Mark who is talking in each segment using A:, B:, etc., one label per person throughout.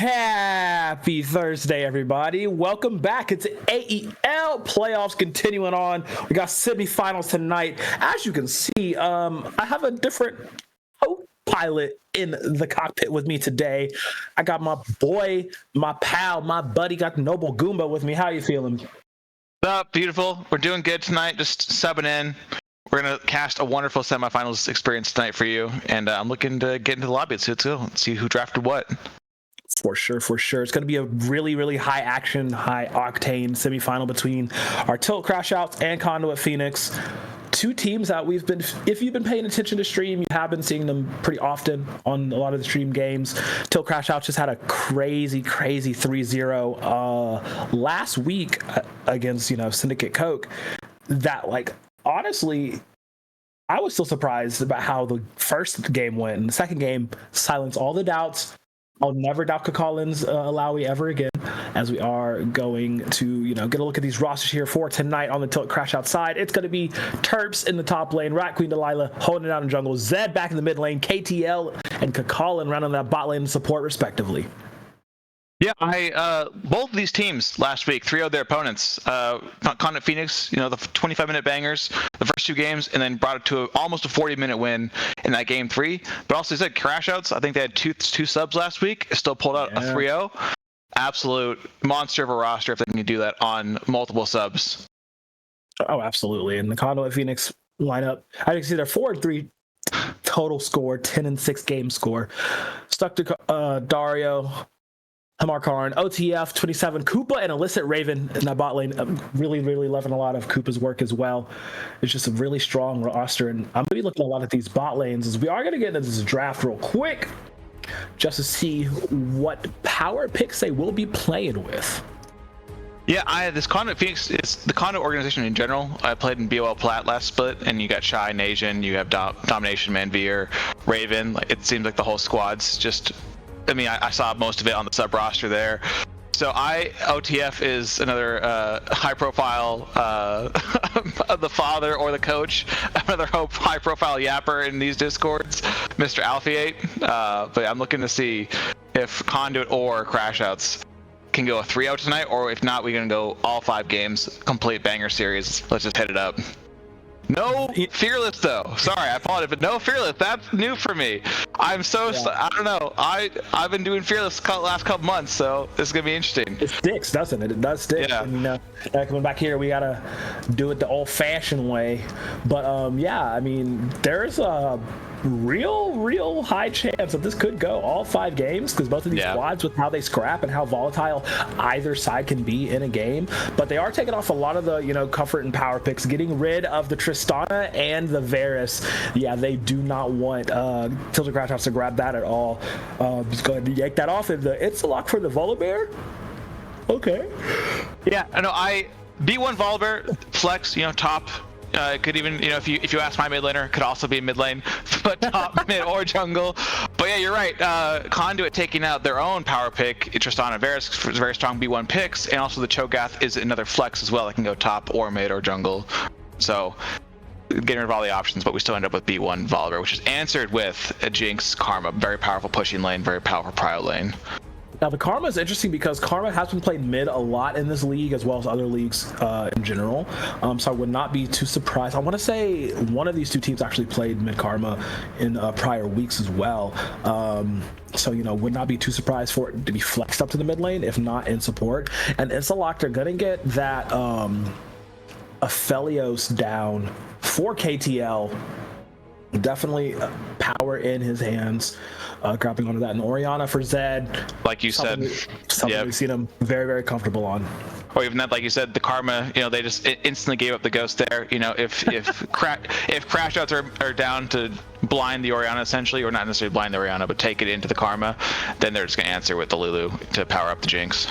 A: Happy Thursday, everybody. Welcome back. It's AEL playoffs continuing on. We got semifinals tonight. As you can see, I have a different pilot in the cockpit with me today. I got my boy, my pal, my buddy, got the Noble Goomba with me. How you feeling?
B: What's up, beautiful? We're doing good tonight, just subbing in. We're going to cast a wonderful semifinals experience tonight for you, and I'm looking to get into the lobby. Let's go and see who drafted what.
A: For sure. It's going to be a really, really high action, high octane semifinal between our Tilt Crashouts and Conduit Phoenix. Two teams that if you've been paying attention to stream, you have been seeing them pretty often on a lot of the stream games. Tilt Crashouts just had a crazy 3-0 last week against, Syndicate Coke. That, honestly, I was still surprised about how the first game went. And the second game silenced all the doubts. I'll never doubt Kakallin's Alawi ever again, as we are going to, get a look at these rosters here for tonight on the Tilt Crash outside. It's going to be Terps in the top lane, Rat Queen Delilah holding it out in jungle, Zed back in the mid lane, KTL and Kakallin running that bot lane support respectively.
B: Yeah, both of these teams last week 3-0'd their opponents. Conduit Phoenix, the 25-minute bangers the first two games, and then brought it to almost a 40-minute win in that game 3. But also, said Crashouts, I think they had two subs last week, still pulled out a 3-0. Absolute monster of a roster if they can do that on multiple subs.
A: Oh, absolutely. And the Conduit Phoenix lineup, I can see their 4-3 total score, 10-6 game score. Stuck to Dario, Hamar Karn, OTF, 27, Koopa, and Illicit Raven in that bot lane. I'm really, really loving a lot of Koopa's work as well. It's just a really strong roster, and I'm going to be looking a lot at these bot lanes as we are going to get into this draft real quick just to see what power picks they will be playing with.
B: Yeah, this Conduit Phoenix is the Conduit organization in general. I played in BOL Plat last split, and you got Shy, Nation, you have Domination, Manveer, Raven. It seems like the whole squad's just... I saw most of it on the sub roster there. So OTF is another high-profile, the father or the coach, another high-profile yapper in these discords, Mr. Alphiate. But I'm looking to see if Conduit or Crashouts can go a 3-0 tonight, or if not, we're going to go all 5 games, complete banger series. Let's just hit it up. No Fearless though. Sorry, I apologize, but no Fearless. That's new for me. I'm so I don't know. I've been doing Fearless the last couple months, so this is gonna be interesting.
A: It sticks, doesn't it? It does stick.
B: Yeah.
A: And, coming back here, we gotta do it the old-fashioned way. But there's a real high chance that this could go all 5 games because both of these squads, with how they scrap and how volatile either side can be in a game. But they are taking off a lot of the comfort and power picks, getting rid of the Tristana and the Varus. Yeah, they do not want Tilted Crashouts to grab that at all. Just go ahead and yank that off, and it's a lock for the Volibear. Okay.
B: Yeah, I know. B1 Volibear flex, top. Could even, if you ask my mid laner, could also be mid lane, but top, mid, or jungle. But yeah, you're right. Conduit taking out their own power pick, Tristana Varus, very strong B1 picks, and also the Cho'Gath is another flex as well. That can go top or mid or jungle. So getting rid of all the options, but we still end up with B1 Volibear, which is answered with a Jinx Karma, very powerful pushing lane, very powerful prio lane.
A: Now, the Karma is interesting because Karma has been played mid a lot in this league as well as other leagues in general. So I would not be too surprised. I want to say one of these two teams actually played mid Karma in prior weeks as well. So, would not be too surprised for it to be flexed up to the mid lane, if not in support. And it's a lock. They're going to get that Aphelios down for KTL. Definitely power in his hands, grabbing onto that. And Orianna for Zed,
B: like you said,
A: we've seen him very, very comfortable on.
B: Or even that, like you said, the Karma, they just instantly gave up the ghost there. If Crashouts are down to blind the Orianna essentially, or not necessarily blind the Orianna, but take it into the Karma, then they're just gonna answer with the Lulu to power up the Jinx.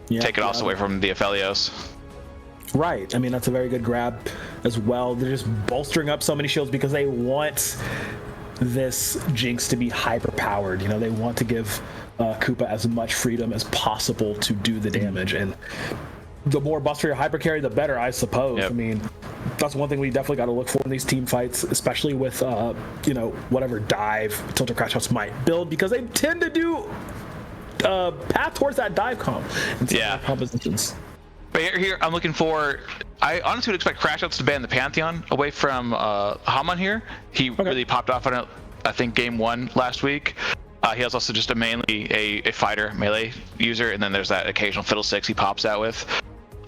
B: Take it also away from the Aphelios.
A: Right. That's a very good grab as well. They're just bolstering up so many shields because they want this Jinx to be hyper powered. They want to give Koopa as much freedom as possible to do the damage, and the more buffs for your hyper carry, the better, I suppose.
B: Yep.
A: That's one thing we definitely got to look for in these team fights, especially with whatever dive Tilted Crashouts might build, because they tend to do path towards that dive comp in some of the compositions.
B: But here I'm looking for. I honestly would expect Crashouts to ban the Pantheon away from Haman here. He really popped off on it, I think, game 1 last week. He has also just mainly a fighter melee user, and then there's that occasional Fiddlesticks he pops out with.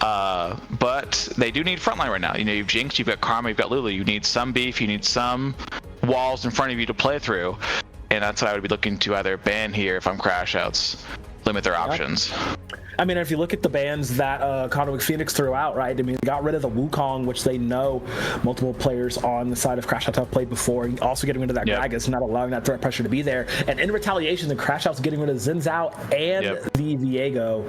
B: But they do need frontline right now. You know, you've Jinx, you've got Karma, you've got Lulu. You need some beef, you need some walls in front of you to play through, and that's what I would be looking to either ban here if I'm Crashouts. Limit their options.
A: I mean, if you look at the bans that Conduit Phoenix threw out, right? I mean, they got rid of the Wukong, which they know multiple players on the side of Crashouts have played before. Also getting rid of that Aegis, not allowing that threat pressure to be there. And in retaliation, the Crashouts getting rid of Xin Zhao and the Viego.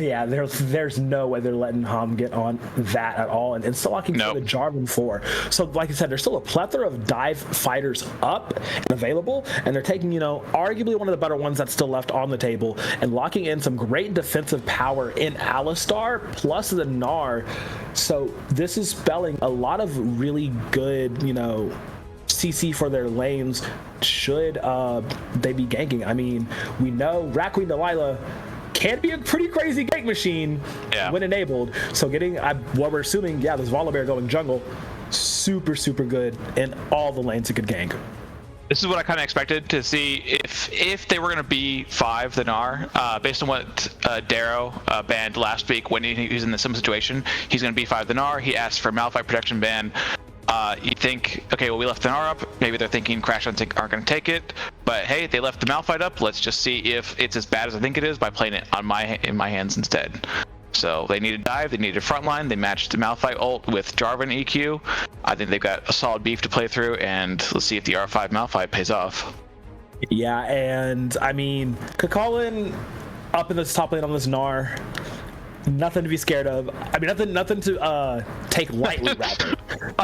A: Yeah, there's no way they're letting Ham get on that at all. And still locking for the Jarvan 4. So, like I said, there's still a plethora of dive fighters up and available. And they're taking, you know, arguably one of the better ones that's still left on the table and locking in some great defensive power in Alistar plus the Gnar. So this is spelling a lot of really good, you know, CC for their lanes should they be ganking. I mean, we know Queen Delilah can be a pretty crazy gank machine when enabled. So getting what we're assuming, this Volibear going jungle, super good in all the lanes it could gank.
B: This is what I kind of expected to see if they were going to be B5 the Gnar, based on what Darrow banned last week when he was in the similar situation. He's going to be B5 the Gnar. He asked for Malphite protection ban. You'd think, okay, well, we left the Gnar up. Maybe they're thinking Crashouts aren't going to take it. But hey, they left the Malphite up. Let's just see if it's as bad as I think it is by playing it on in my hands instead. So they needed dive, they needed frontline, they matched the Malphite ult with Jarvan EQ. I think they've got a solid beef to play through, and let's see if the R5 Malphite pays off.
A: Yeah, and I mean, Kakalin up in this top lane on this Gnar, nothing to be scared of. I mean, nothing to take lightly, rather.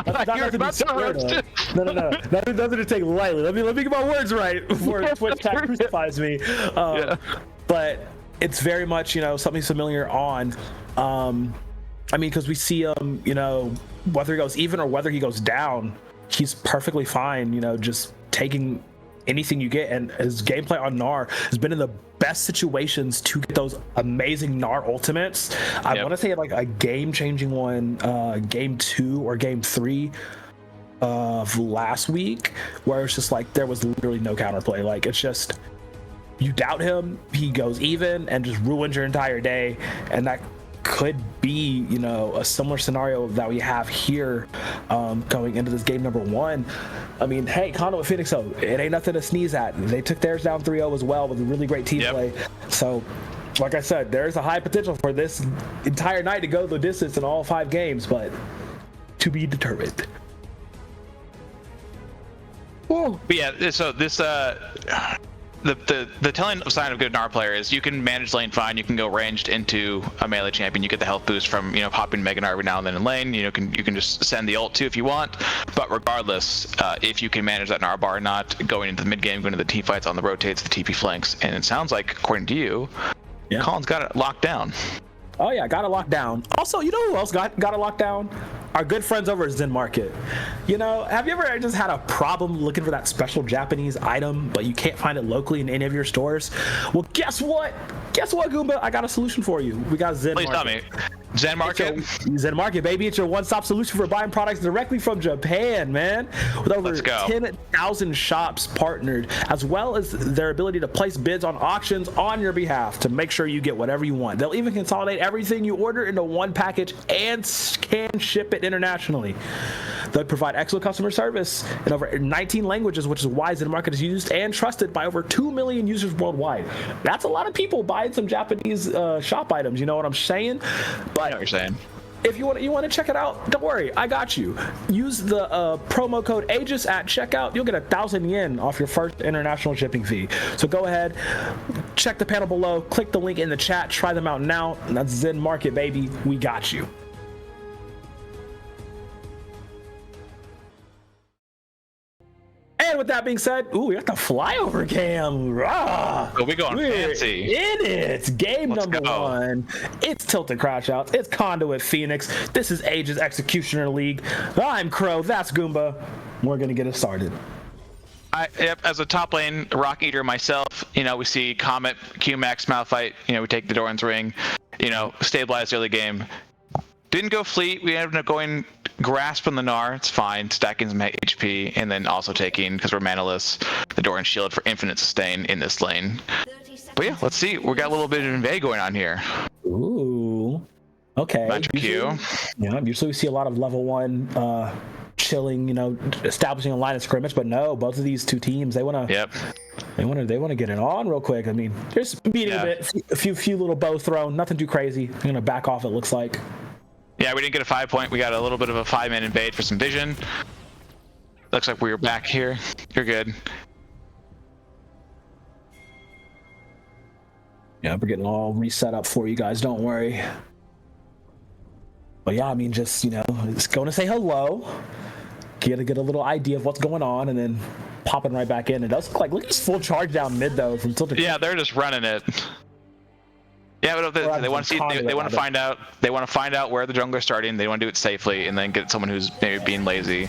A: Nothing to be scared of. No. Nothing to take lightly. Let me get my words right before Twitch tag crucifies me. But it's very much, you know, something familiar on. I mean, because we see him, you know, whether he goes even or whether he goes down, he's perfectly fine, you know, just taking anything you get. And his gameplay on Gnar has been in the best situations to get those amazing Gnar ultimates. I want to say like a game-changing one, game 2 or game 3 of last week, where it's just like there was literally no counterplay. Like, it's just, you doubt him, he goes even and just ruins your entire day. And that could be, you know, a similar scenario that we have here going into this game number 1. I mean, hey, Conduit Phoenix, it ain't nothing to sneeze at. They took theirs down 3-0 as well with a really great team play. So, like I said, there's a high potential for this entire night to go the distance in all 5 games, but to be determined.
B: But yeah, so this the telling sign of a good Gnar player is you can manage lane fine, you can go ranged into a melee champion, you get the health boost from, you know, popping Mega Gnar every now and then in lane, you know, you can just send the ult too if you want. But regardless, if you can manage that Gnar bar, not going into the mid game, going to the team fights on the rotates, the TP flanks, and it sounds like, according to you, Colin's got it locked down.
A: Oh yeah, got it locked down. Also, you know who else got it locked down? Our good friends over at Zen Market. You know, have you ever just had a problem looking for that special Japanese item, but you can't find it locally in any of your stores? Well, guess what? Guess what, Goomba? I got a solution for you. We got Zen Market.
B: Please tell me. Zen Market?
A: Zen Market, baby. It's your one-stop solution for buying products directly from Japan, man. With over 10,000 shops partnered, as well as their ability to place bids on auctions on your behalf to make sure you get whatever you want. They'll even consolidate everything you order into one package and can ship it internationally. They provide excellent customer service in over 19 languages, which is why Zen Market is used and trusted by over 2 million users worldwide. That's a lot of people buying some Japanese shop items, you know what I'm saying? But
B: I know what you're saying.
A: If you want to check it out, don't worry, I got you. Use the promo code Aegis at checkout. You'll get 1,000 yen off your first international shipping fee. So go ahead, check the panel below, click the link in the chat, try them out now. And that's Zen Market, baby. We got you. And with that being said, ooh, we got the flyover cam.
B: Oh, we going fancy.
A: In it. Game number 1. It's Tilted Crashouts. It's Conduit Phoenix. This is Aegis Executioner League. I'm Crow. That's Goomba. We're going to get it started.
B: Yep, as a top lane Rock Eater myself, we see Comet, Q-Max, Malphite, we take the Doran's Ring, stabilize early game. Didn't go Fleet, we ended up going Grasp on the Gnar, it's fine, stacking some HP, and then also taking, because we're manaless, the Doran's Shield for infinite sustain in this lane. But yeah, let's see, we got a little bit of invade going on here.
A: Ooh, okay.
B: Q.
A: Yeah, usually we see a lot of level 1 chilling, establishing a line of scrimmage, but no, both of these two teams, they want to get it on real quick. I mean, there's beating a bit, a few little bows thrown, nothing too crazy. I'm gonna back off, it looks like.
B: Yeah, we didn't get a 5-point. We got a little bit of a 5-man invade for some vision. Looks like we were back here. You're good.
A: Yeah, we're getting all reset up for you guys, don't worry. But yeah, I mean, just going to say hello, get a little idea of what's going on, and then popping right back in. It does look at this full charge down mid though from Tilted.
B: Yeah, they're just running it. Yeah, but they want to see. They want to find out. They want to find out where the jungler's starting. They want to do it safely, and then get someone who's maybe being lazy.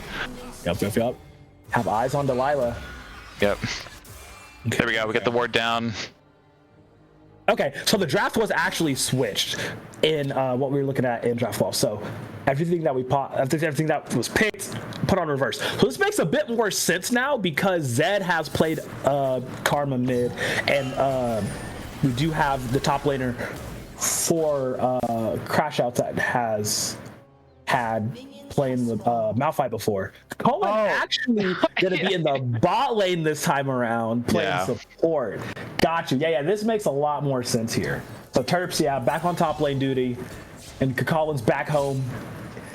A: Yep. Have eyes on Delilah.
B: Yep. Okay. There we go. We get the ward down.
A: Okay, so the draft was actually switched in what we were looking at in draft 12. So everything that was picked, put on reverse. So this makes a bit more sense now because Zed has played Karma mid, and we do have the top laner for Crashouts that has had playing the Malphite before. Colin actually gonna be in the bot lane this time around playing support. Got you. Yeah, this makes a lot more sense here. So Terps, back on top lane duty, and Colin's back home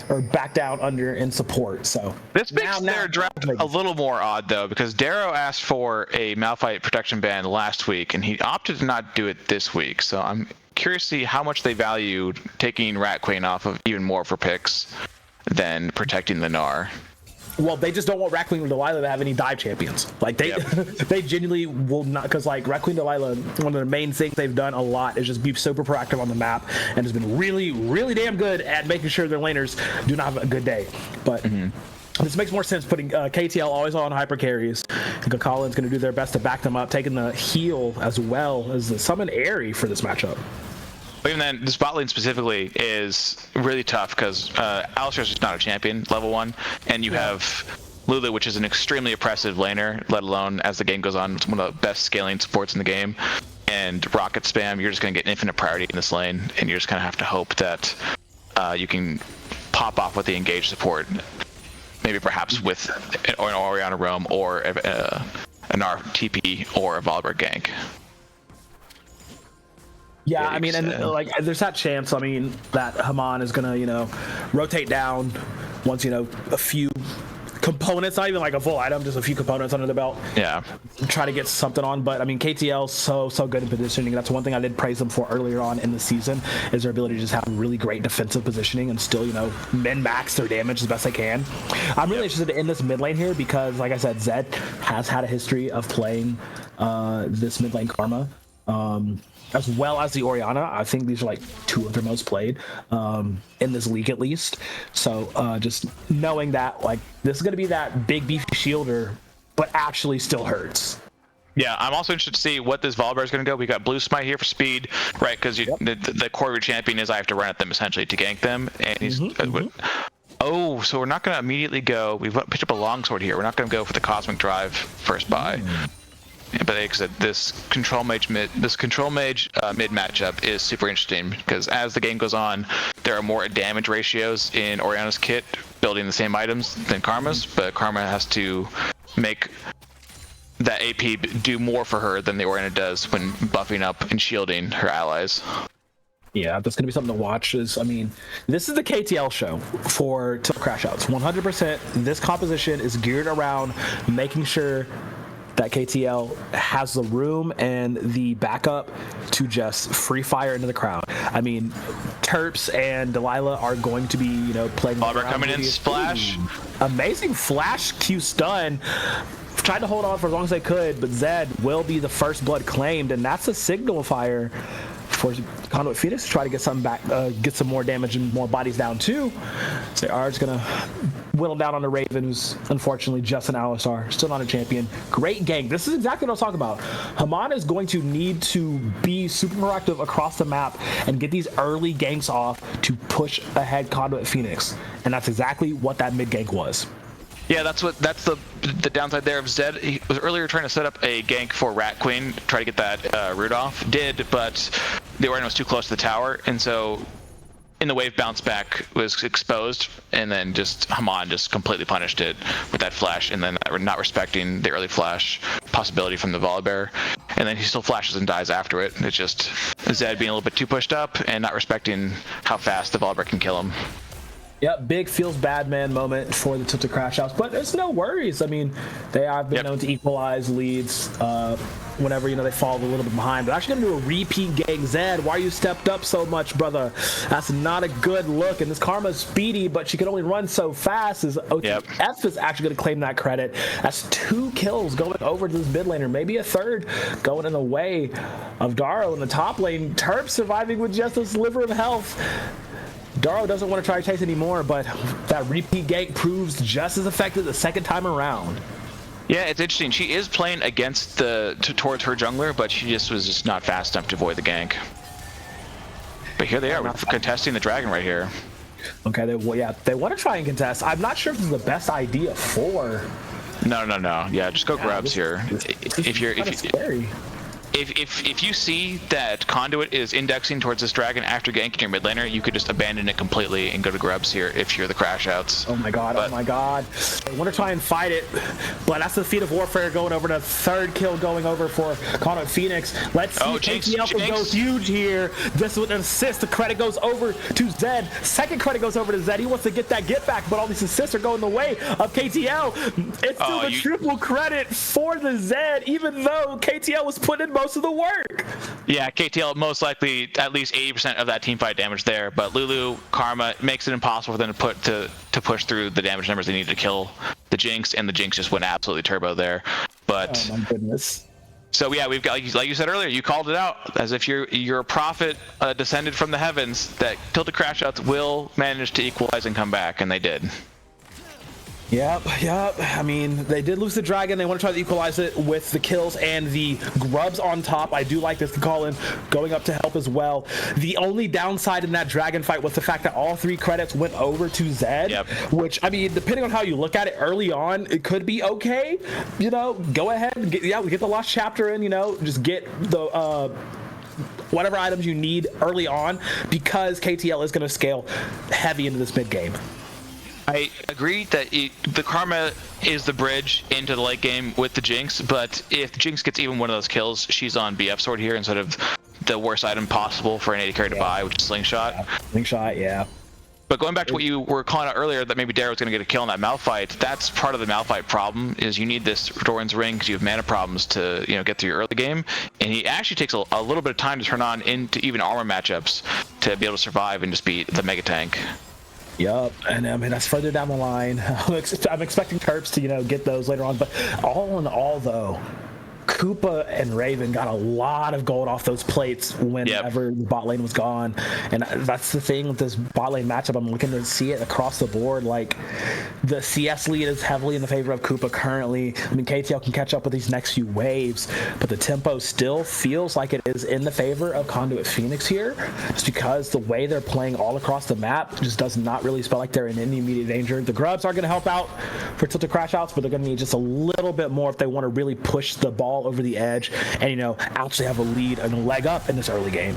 A: or back down under in support. So
B: this makes their draft a little more odd though, because Darrow asked for a Malphite protection ban last week, and he opted to not do it this week. So I'm curious to see how much they value taking Rat Queen off of even more for picks than protecting the Gnar.
A: Well, they just don't want Rat Queen and Delilah to have any dive champions. Like they genuinely will not, because like Rat Queen Delilah, one of the main things they've done a lot is just be super proactive on the map, and has been really, really damn good at making sure their laners do not have a good day. But this makes more sense putting KTL always on hyper carries. And Colin's going to do their best to back them up, taking the heal as well as the summon Airy for this matchup.
B: But even then, this bot lane specifically is really tough because Alistar's just not a champion, level 1, and you have Lulu, which is an extremely oppressive laner, let alone as the game goes on, it's one of the best scaling supports in the game. And rocket spam, you're just going to get infinite priority in this lane, and you're just going to have to hope that you can pop off with the engaged support, maybe perhaps with an Orianna roam or an RTP or a Volibear gank.
A: Yeah, I mean, and like, there's that chance. I mean, that Haman is gonna, rotate down once a few components, not even like a full item, just a few components under the belt. Yeah, try to get something on. But I mean, KTL so good in positioning. That's one thing I did praise them for earlier on in the season, is their ability to just have really great defensive positioning and still min max their damage as best they can. I'm really interested in this mid lane here because, like I said, Zed has had a history of playing this mid lane Karma. As well as the Orianna. I think these are like two of their most played in this league at least. So just knowing that like this is going to be that big beefy shielder, but actually still hurts.
B: Yeah, I'm also interested to see what this Volibear is going to go. We got Blue Smite here for speed, right? Because the core of your champion is I have to run at them essentially to gank them. And he's oh, so we're not going to immediately go. We've picked up a longsword here. We're not going to go for the Cosmic Drive first buy. But like I said, this control mage mid matchup is super interesting because as the game goes on, there are more damage ratios in Orianna's kit building the same items than Karma's, but Karma has to make that AP do more for her than the Orianna does when buffing up and shielding her allies.
A: Yeah, that's going to be something to watch. I mean, this is the KTL show for Crashouts. 100%. This composition is geared around making sure that KTL has the room and the backup to just free fire into the crowd. I mean, Terps and Delilah are going to be, playing.
B: Auber coming in, splash.
A: Amazing flash Q stun. Tried to hold on for as long as they could, but Zed will be the first blood claimed, and that's a signal fire for Conduit Phoenix to try to get something back, get some more damage and more bodies down too. So they are just gonna whittled down on the Raven, who's unfortunately just an Alistar, still not a champion. Great gank. This is exactly what I was talking about. Haman is going to need to be super proactive across the map and get these early ganks off to push ahead Conduit Phoenix. And that's exactly what that mid gank was.
B: Yeah, that's the downside there of Zed. He was earlier trying to set up a gank for Rat Queen, try to get that root off. Did, but the Orion was too close to the tower, and so in the wave bounce back was exposed, and then just Haman just completely punished it with that flash, and then not respecting the early flash possibility from the Volibear, and then he still flashes and dies after it. It's just Zed being a little bit too pushed up and not respecting how fast the Volibear can kill him.
A: Yep, big feels bad man moment for the Tilted Crashouts, but there's no worries. I mean, they have been known to equalize leads whenever, they fall a little bit behind. But actually going to do a repeat gang. Zed, why are you stepped up so much, brother? That's not a good look. And this Karma's speedy, but she can only run so fast. As OTF is actually going to claim that credit. That's 2 kills going over to this mid laner, maybe a third going in the way of Daro in the top lane. Terp surviving with just a sliver of health. Daro doesn't want to try to chase anymore, but that repeat gank proves just as effective the second time around.
B: Yeah, it's interesting. She is playing against towards her jungler, but she was just not fast enough to avoid the gank. But here they are, we're contesting the dragon right here.
A: Okay, they want to try and contest. I'm not sure if this is the best idea for.
B: No. Yeah, just go grubs here. If you see that Conduit is indexing towards this dragon after ganking your mid laner, you could just abandon it completely and go to grubs here if you're the Crashouts.
A: Oh my god, They want to try and fight it, but that's the feat of warfare going over to third kill going over for Conduit Phoenix. Let's see KTL goes huge here. This with an assist. The credit goes over to Zed. Second credit goes over to Zed. He wants to get that get back, but all these assists are going the way of KTL. It's still the triple credit for the Zed, even though KTL was putting in most of the work.
B: Yeah, KTL most likely at least 80% of that team fight damage there, but Lulu, Karma makes it impossible for them to push through the damage numbers they need to kill the Jinx, and the Jinx just went absolutely turbo there. But
A: oh my goodness.
B: So yeah, we've got, like you said earlier, you called it out as if you're a prophet descended from the heavens, that Tilted Crashouts will manage to equalize and come back, and they did.
A: Yep. I mean, they did lose the dragon. They want to try to equalize it with the kills and the grubs on top. I do like this to call in, going up to help as well. The only downside in that dragon fight was the fact that all 3 credits went over to Zed, which, I mean, depending on how you look at it early on, it could be okay. Go ahead and get the lost chapter in, just get the whatever items you need early on, because KTL is going to scale heavy into this mid game.
B: I agree that the Karma is the bridge into the late game with the Jinx, but if the Jinx gets even one of those kills, she's on BF sword here instead of the worst item possible for an AD carry to buy, which is Slingshot.
A: Slingshot, yeah.
B: But going back to what you were calling out earlier, that maybe Darrow's going to get a kill in that Malphite, that's part of the Malphite problem, is you need this Doran's Ring because you have mana problems to get through your early game, and he actually takes a little bit of time to turn on into even armor matchups to be able to survive and just beat the Mega Tank.
A: Yup, and I mean, that's further down the line. I'm expecting Terps to, get those later on, but all in all, though, Koopa and Raven got a lot of gold off those plates whenever the bot lane was gone. And that's the thing with this bot lane matchup. I'm looking to see it across the board. Like, the CS lead is heavily in the favor of Koopa currently. I mean, KTL can catch up with these next few waves, but the tempo still feels like it is in the favor of Conduit Phoenix here, just because the way they're playing all across the map just does not really spell like they're in any immediate danger. The grubs are going to help out for Tilted Crashouts, but they're going to need just a little bit more if they want to really push the ball over the edge and actually have a lead and a leg up in this early game.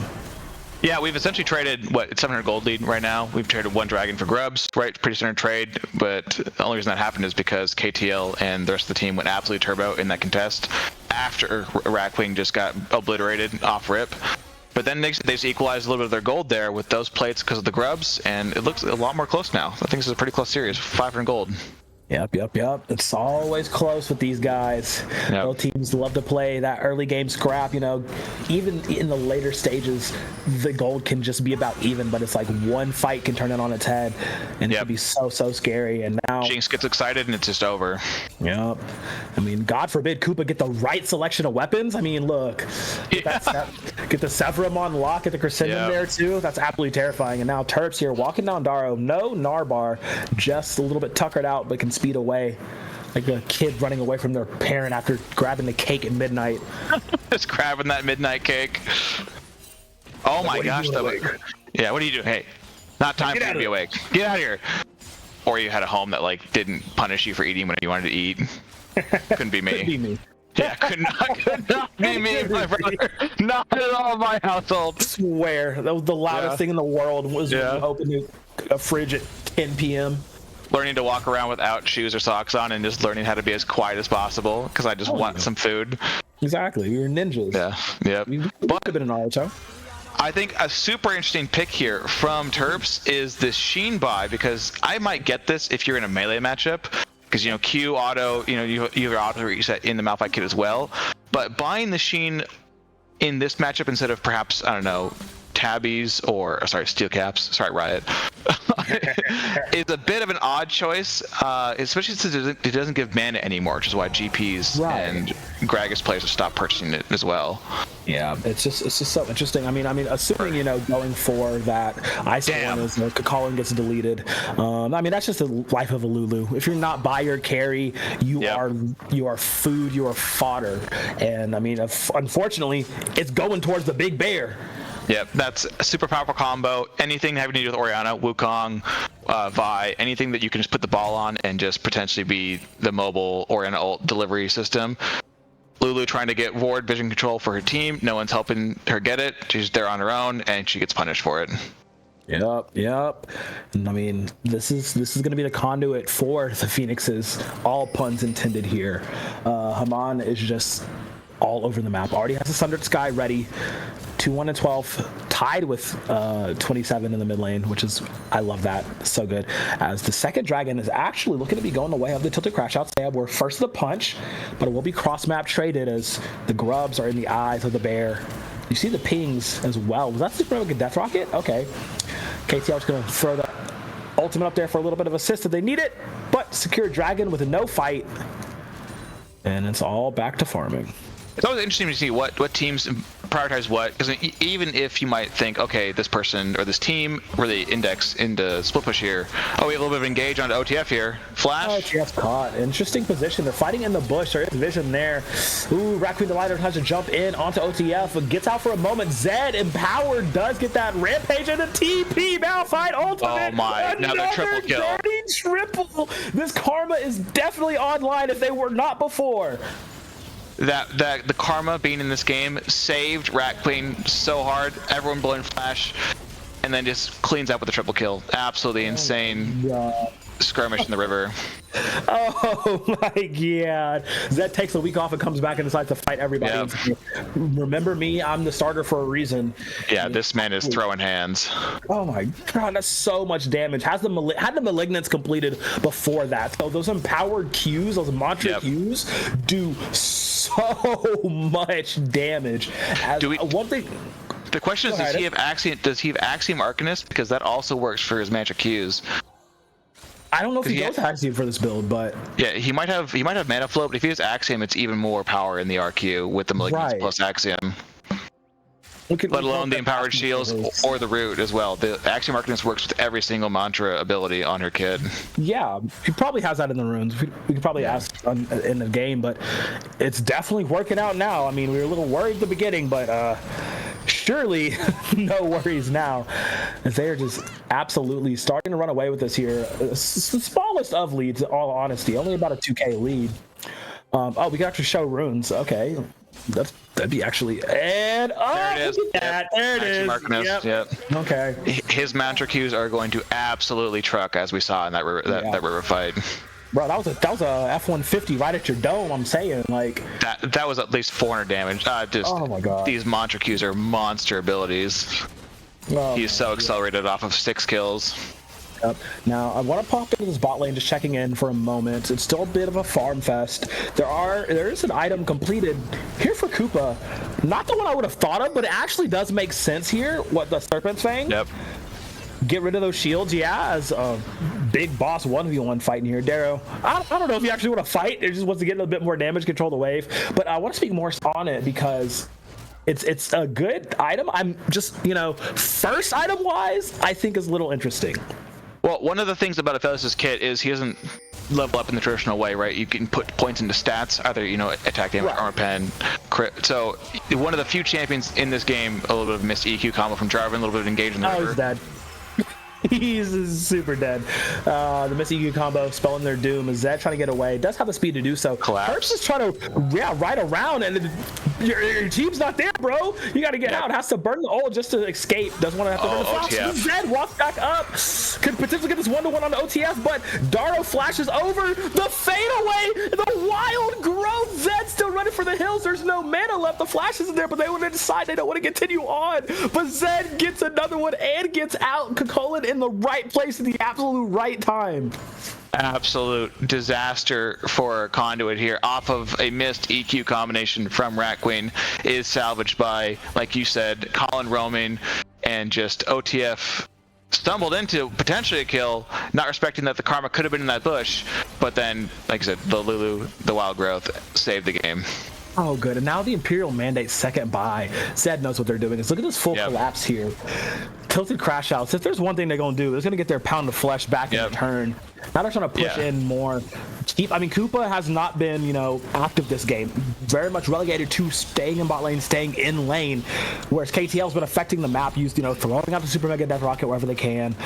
B: Yeah, we've essentially traded it's 700 gold lead right now. We've traded 1 dragon for grubs, right? Pretty standard trade, but the only reason that happened is because KTL and the rest of the team went absolutely turbo in that contest after Rackwing just got obliterated off rip. But then they just equalized a little bit of their gold there with those plates because of the grubs, and it looks a lot more close now. I think this is a pretty close series, 500 gold.
A: Yep. It's always close with these guys. Both teams love to play that early game scrap. Even in the later stages, the gold can just be about even, but it's like one fight can turn it on its head, and it can be so scary. And now now.
B: Jinx gets excited and it's just over.
A: Yep. I mean, God forbid Koopa get the right selection of weapons. I mean, look, get the Severum on lock, get the Crescendum there too. That's absolutely terrifying. And now Terps here walking down Daro. No Narbar, just a little bit tuckered out, but can speed away. Like a kid running away from their parent after grabbing the cake at midnight.
B: Just grabbing that midnight cake. Oh my gosh, yeah, what are you doing? Hey, not time for you to be awake. Get out of here. Or you had a home that like didn't punish you for eating when you wanted to eat. Couldn't be me.
A: Could be me.
B: Yeah, could not be me, my brother. Not at all my household.
A: I swear, that was the loudest thing in the world was when you opened a fridge at 10 p.m.
B: Learning to walk around without shoes or socks on and just learning how to be as quiet as possible because I just want some food.
A: Exactly, we were ninjas.
B: Yeah.
A: We could have been in Naruto.
B: I think a super interesting pick here from Terps is this Sheen buy, because I might get this if you're in a melee matchup, because Q auto, you have your auto reset in the Malphite kit as well. But buying the Sheen in this matchup instead of perhaps, I don't know, Tabbies or Steel Caps, Riot, is a bit of an odd choice, especially since it doesn't give mana anymore, which is why GPs and Gragas players have stopped purchasing it as well.
A: Yeah, it's just so interesting. I mean, assuming going for that Ice one as Colin gets deleted. I mean, that's just the life of a Lulu. If you're not buyer carry, you are food, you are fodder, and I mean, unfortunately, it's going towards the big bear.
B: Yep, that's a super powerful combo. Anything having to do with Orianna, Wukong, Vi, anything that you can just put the ball on and just potentially be the mobile Orianna ult delivery system. Lulu trying to get ward vision control for her team. No one's helping her get it. She's there on her own, and she gets punished for it.
A: Yep. And I mean, this is going to be the conduit for the Phoenixes. All puns intended here. Haman is just all over the map. Already has a Sundered Sky ready. 2-1 and 12, tied with 27 in the mid lane, which is, I love that, so good. As the second dragon is actually looking to be going the way of the tilted Crashouts. They we're first to the punch, but it will be cross map traded as the grubs are in the eyes of the bear. You see the pings as well. Was that super like a death rocket? Okay. KTL is going to throw the ultimate up there for a little bit of assist if they need it, but secure dragon with a no fight, and it's all back to farming.
B: It's always interesting to see what teams prioritize what, because even if you might think, okay, this person or this team really index into split push here. Oh, we have a little bit of engage on OTF here. Flash.
A: OTF's caught. Interesting position. They're fighting in the bush. There is vision there. Ooh, Raccoon the Lighter tries to jump in onto OTF, but gets out for a moment. Zed empowered does get that rampage and a TP Malphite ultimate.
B: Oh my, another triple kill.
A: Triple. This Karma is definitely online if they were not before.
B: That the Karma being in this game saved Rat Queen so hard. Everyone blowing flash, and then just cleans up with a triple kill. Absolutely insane skirmish in the river.
A: Oh my god. Zed takes a week off and comes back and decides to fight everybody. Yep. Remember me, I'm the starter for a reason.
B: Yeah, this man is throwing hands.
A: Oh my god, that's so much damage. Had the Malignance completed before that. So those empowered Qs, those mantra Qs, do so much damage. One thing.
B: The question is, does he have Axiom Arcanist? Because that also works for his mantra Qs.
A: I don't know if he goes Axiom for this build, but
B: yeah, he might have mana flow, but if he has Axiom, it's even more power in the RQ with the Malignance plus Axiom. Let alone the empowered shields or the root as well. The Axiom Arcanist works with every single mantra ability on her kid.
A: Yeah, he probably has that in the runes. We could probably ask in the game, but it's definitely working out now. I mean, we were a little worried at the beginning, but surely no worries now, as they are just absolutely starting to run away with this here. The smallest of leads, in all honesty, only about a 2k lead. Oh, we can actually show runes. Okay, that'd be actually, and
B: there it is.
A: There it is.
B: Yep.
A: Okay.
B: His mantra Qs are going to absolutely truck, as we saw in that river fight.
A: Bro, that was a F-150 right at your dome. I'm saying, like
B: that was at least 400 damage. Oh my god, these mantra Qs are monster abilities. He's so accelerated off of 6 kills.
A: Yep. Now I want to pop into this bot lane, just checking in for a moment. It's still a bit of a farm fest. There is an item completed here for Koopa. Not the one I would have thought of, but it actually does make sense here. What, the Serpent's Fang?
B: Yep.
A: Get rid of those shields, as big boss 1v1 fighting here. Darrow, I don't know if you actually want to fight. It just wants to get a little bit more damage, control the wave. But I want to speak more on it because it's a good item. I'm just, first item wise, I think is a little interesting.
B: Well, one of the things about Aphelios' kit is he doesn't level up in the traditional way, right? You can put points into stats, either, attack damage, armor pen, crit. So one of the few champions in this game, a little bit of missed EQ combo from Jarvan, a little bit of engage in the river.
A: He's dead. He's super dead. The Miss EQ combo, spelling their doom. Zed trying to get away. Does have the speed to do so. Herbs is trying to, ride around, and your team's not there, bro. You got to get out. Has to burn the ult just to escape. Doesn't want to have to burn the flash. Zed walks back up. Could potentially get this 1-1 on the OTF, but Darrow flashes over. The fadeaway. The wild growth. Zed still running for the hills. There's no mana left. The flash isn't there, but they want to decide they don't want to continue on. But Zed gets another one and gets out. Kakolin in the right place at the absolute right time.
B: Absolute disaster for Conduit here. Off of a missed EQ combination from Rat Queen is salvaged by, like you said, Colin roaming, and just OTF stumbled into potentially a kill, not respecting that the Karma could have been in that bush, but then, like I said, the Lulu, the Wild Growth, saved the game.
A: Oh, good. And now the Imperial Mandate second buy. Zed knows what they're doing. Look at this full collapse here. Tilted Crashouts. If there's one thing they're going to do, they're going to get their pound of flesh back in return. Now they're trying to push in more. Koopa has not been, active this game. Very much relegated to staying in bot lane, staying in lane. Whereas KTL's been affecting the map, throwing out the Super Mega Death Rocket wherever they can,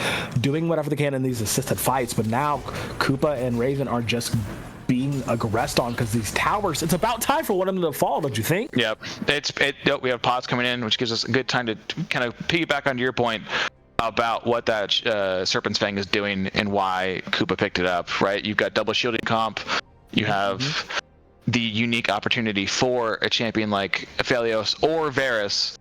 A: doing whatever they can in these assisted fights. But now Koopa and Raven are just being aggressed on because these towers, it's about time for one of them to fall, don't you think?
B: Yep. We have pods coming in, which gives us a good time to kind of piggyback onto your point about what that Serpent's Fang is doing and why Koopa picked it up, right? You've got double shielding comp. You have the unique opportunity for a champion like Aphelios or Varus.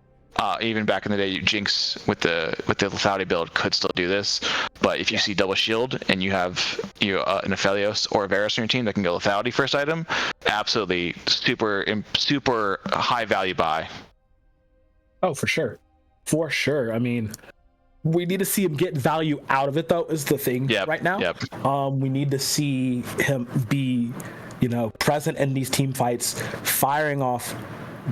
B: Even back in the day, Jinx with the lethality build could still do this, but if you see double shield and you have an Aphelios or a Varus on your team that can go lethality first item, absolutely super high value buy.
A: Oh, for sure. I mean, we need to see him get value out of it, though, is the thing right now. We need to see him be, present in these team fights, firing off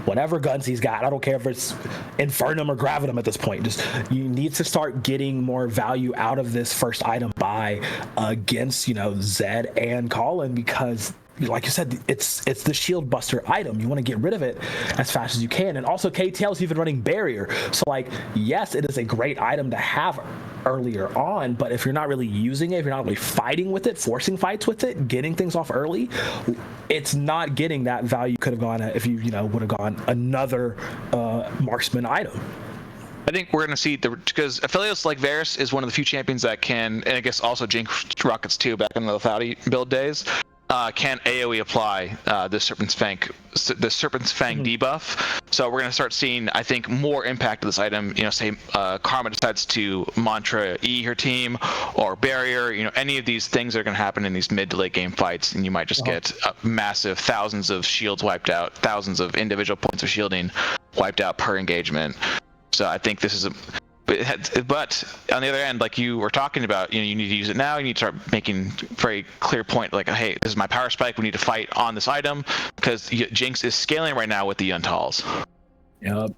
A: whatever guns he's got. I don't care if it's Infernum or Gravitum at this point. Just, you need to start getting more value out of this first item buy against, Zed and Colin, because like you said, it's the shield buster item. You want to get rid of it as fast as you can. And also KTL's even running barrier. So yes, it is a great item to have earlier on, but if you're not really using it, if you're not really fighting with it, forcing fights with it, getting things off early, it's not getting that value you could have gone at if you would have gone another marksman item.
B: I think we're going to see because Aphelios, like Varus, is one of the few champions that can, and I guess also Jinx Rockets too, back in the lethality build days, can AoE apply the Serpent's Fang debuff. So we're going to start seeing, I think, more impact of this item. Say Karma decides to Mantra E her team, or Barrier. Any of these things are going to happen in these mid to late game fights, and you might just get massive thousands of shields wiped out, thousands of individual points of shielding wiped out per engagement. So I think this is but on the other end, like you were talking about, you need to use it now. You need to start making very clear point, like, hey, this is my power spike. We need to fight on this item because Jinx is scaling right now with the Untals.
A: Yep.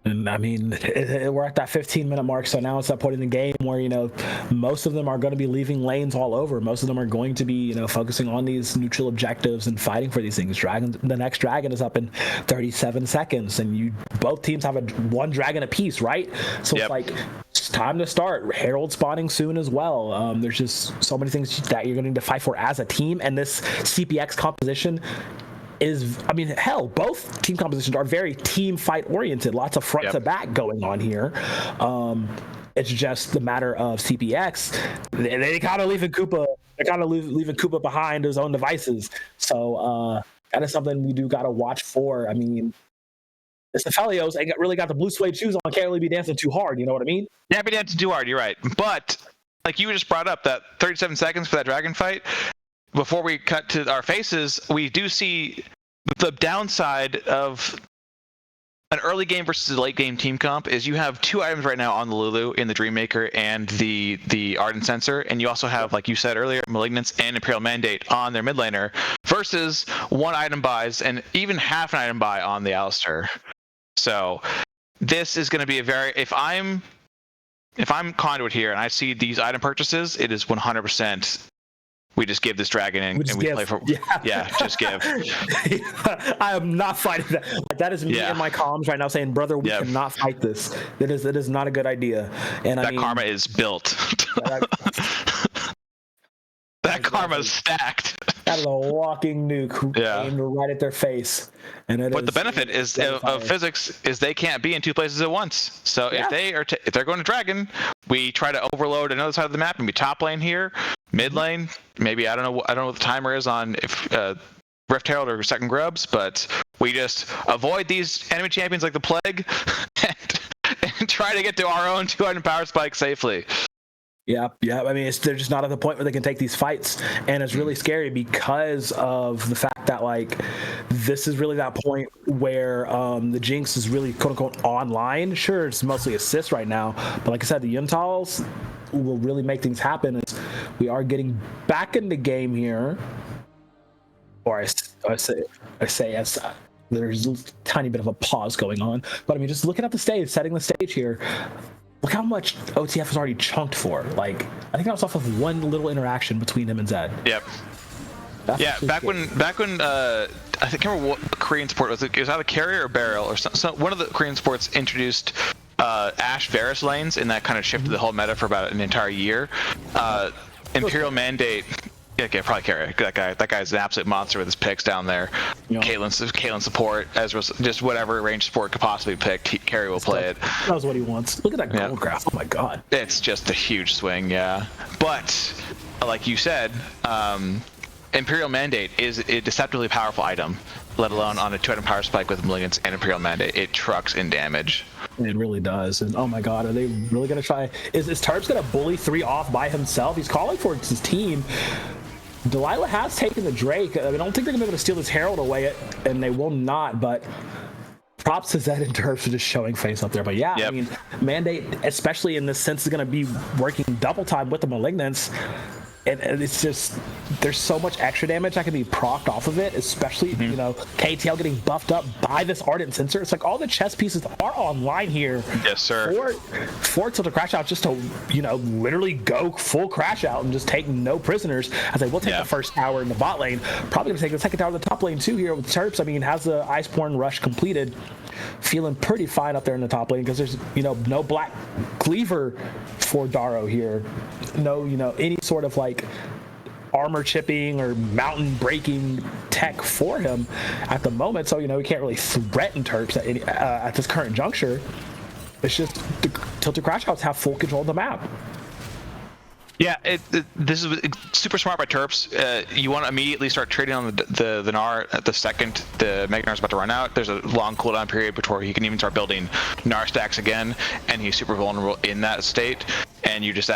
A: And I mean, we're at that 15-minute mark, so now it's that point in the game where most of them are going to be leaving lanes all over. Most of them are going to be focusing on these neutral objectives and fighting for these things. The next dragon is up in 37 seconds, and both teams have one dragon apiece, right? So it's time to start. Herald spawning soon as well. There's just so many things that you're going to need to fight for as a team, and this CPX composition both team compositions are very team fight oriented. Lots of front to back going on here. It's just the matter of CPX. They kind of leaving Koopa. They're kind of leaving Koopa behind his own devices. So that is something we do got to watch for. I mean, this Aphelios ain't really got the blue suede shoes on. Can't really be dancing too hard. You know what I mean?
B: Yeah, be dancing too hard. You're right. But like you just brought up, that 37 seconds for that dragon fight. Before we cut to our faces, we do see the downside of an early game versus a late game team comp is you have 2 items right now on the Lulu in the Dreammaker and the Ardent Sensor, and you also have, like you said earlier, Malignance and Imperial Mandate on their mid laner versus 1 item buys and even half an item buy on the Alistar. So this is going to be a very, if I'm Conduit here and I see these item purchases, it is 100%. We just give this dragon and we play for just give.
A: I am not fighting that. Like, that is me in my comms right now saying, brother, we cannot fight this. That is not a good idea. And
B: that karma is built. That karma is stacked.
A: That is a walking nuke aimed right at their face. And
B: but the benefit is of physics is they can't be in 2 places at once. So if they're going to dragon, we try to overload another side of the map and be top lane here, mid lane. Maybe I don't know what the timer is on if Rift Herald or second grubs, but we just avoid these enemy champions like the plague and try to get to our own 200 power spike safely.
A: Yeah. I mean, they're just not at the point where they can take these fights, and it's really scary because of the fact that, like, this is really that point where the Jinx is really quote unquote online. Sure, it's mostly assists right now, but like I said, the Yuntals will really make things happen. As we are getting back in the game here, or I say as there's a tiny bit of a pause going on, but I mean, just looking at the stage, setting the stage here. Look how much OTF is already chunked for. Like, I think that was off of 1 little interaction between him and Zed.
B: Yep. Back when I think I remember what Korean sport was. It was either Carrier or Barrel or some one of the Korean sports introduced Ashe Varus lanes, and that kind of shifted the whole meta for about an entire year. Imperial Mandate. Yeah, okay, probably Carrier. That guy's an absolute monster with his picks down there. Yeah. Caitlyn support, Ezra's just whatever range support could possibly pick. Carrier will play it.
A: That was what he wants. Look at that gold graph. Oh my god.
B: It's just a huge swing, yeah. But like you said, Imperial Mandate is a deceptively powerful item, let alone on a 2-item power spike with Malignance and Imperial Mandate. It trucks in damage.
A: It really does. And oh my god, are they really going to try? Is Terps going to bully 3 off by himself? He's calling for his team. Delilah has taken the Drake. I don't think they're going to be able to steal this Herald away, and they will not, but props to Zed and Terps for just showing face up there. But yeah, I mean, Mandate, especially in this sense, is going to be working double time with the Malignance. And it's just, there's so much extra damage that can be procced off of it, especially, you know, KTL getting buffed up by this Ardent Sensor. It's like all the chess pieces are online here.
B: Yes, sir.
A: For Tilted Crashouts just to, you know, literally go full crash out and just take no prisoners. As they will take the first tower in the bot lane. Probably going to take the second tower in the top lane too here with Terps. I mean, has the Iceborne Rush completed. Feeling pretty fine up there in the top lane because there's, you know, no black cleaver for Daro here. No, you know, any sort of like armor chipping or mountain breaking tech for him at the moment. So, you know, he can't really threaten Terps at this current juncture. It's just the Tilted Crashouts have full control of the map.
B: Yeah, this is super smart by Terps. You want to immediately start trading on the Gnar at the second the Mega Gnar is about to run out. There's a long cooldown period before he can even start building Gnar stacks again, and he's super vulnerable in that state. And you just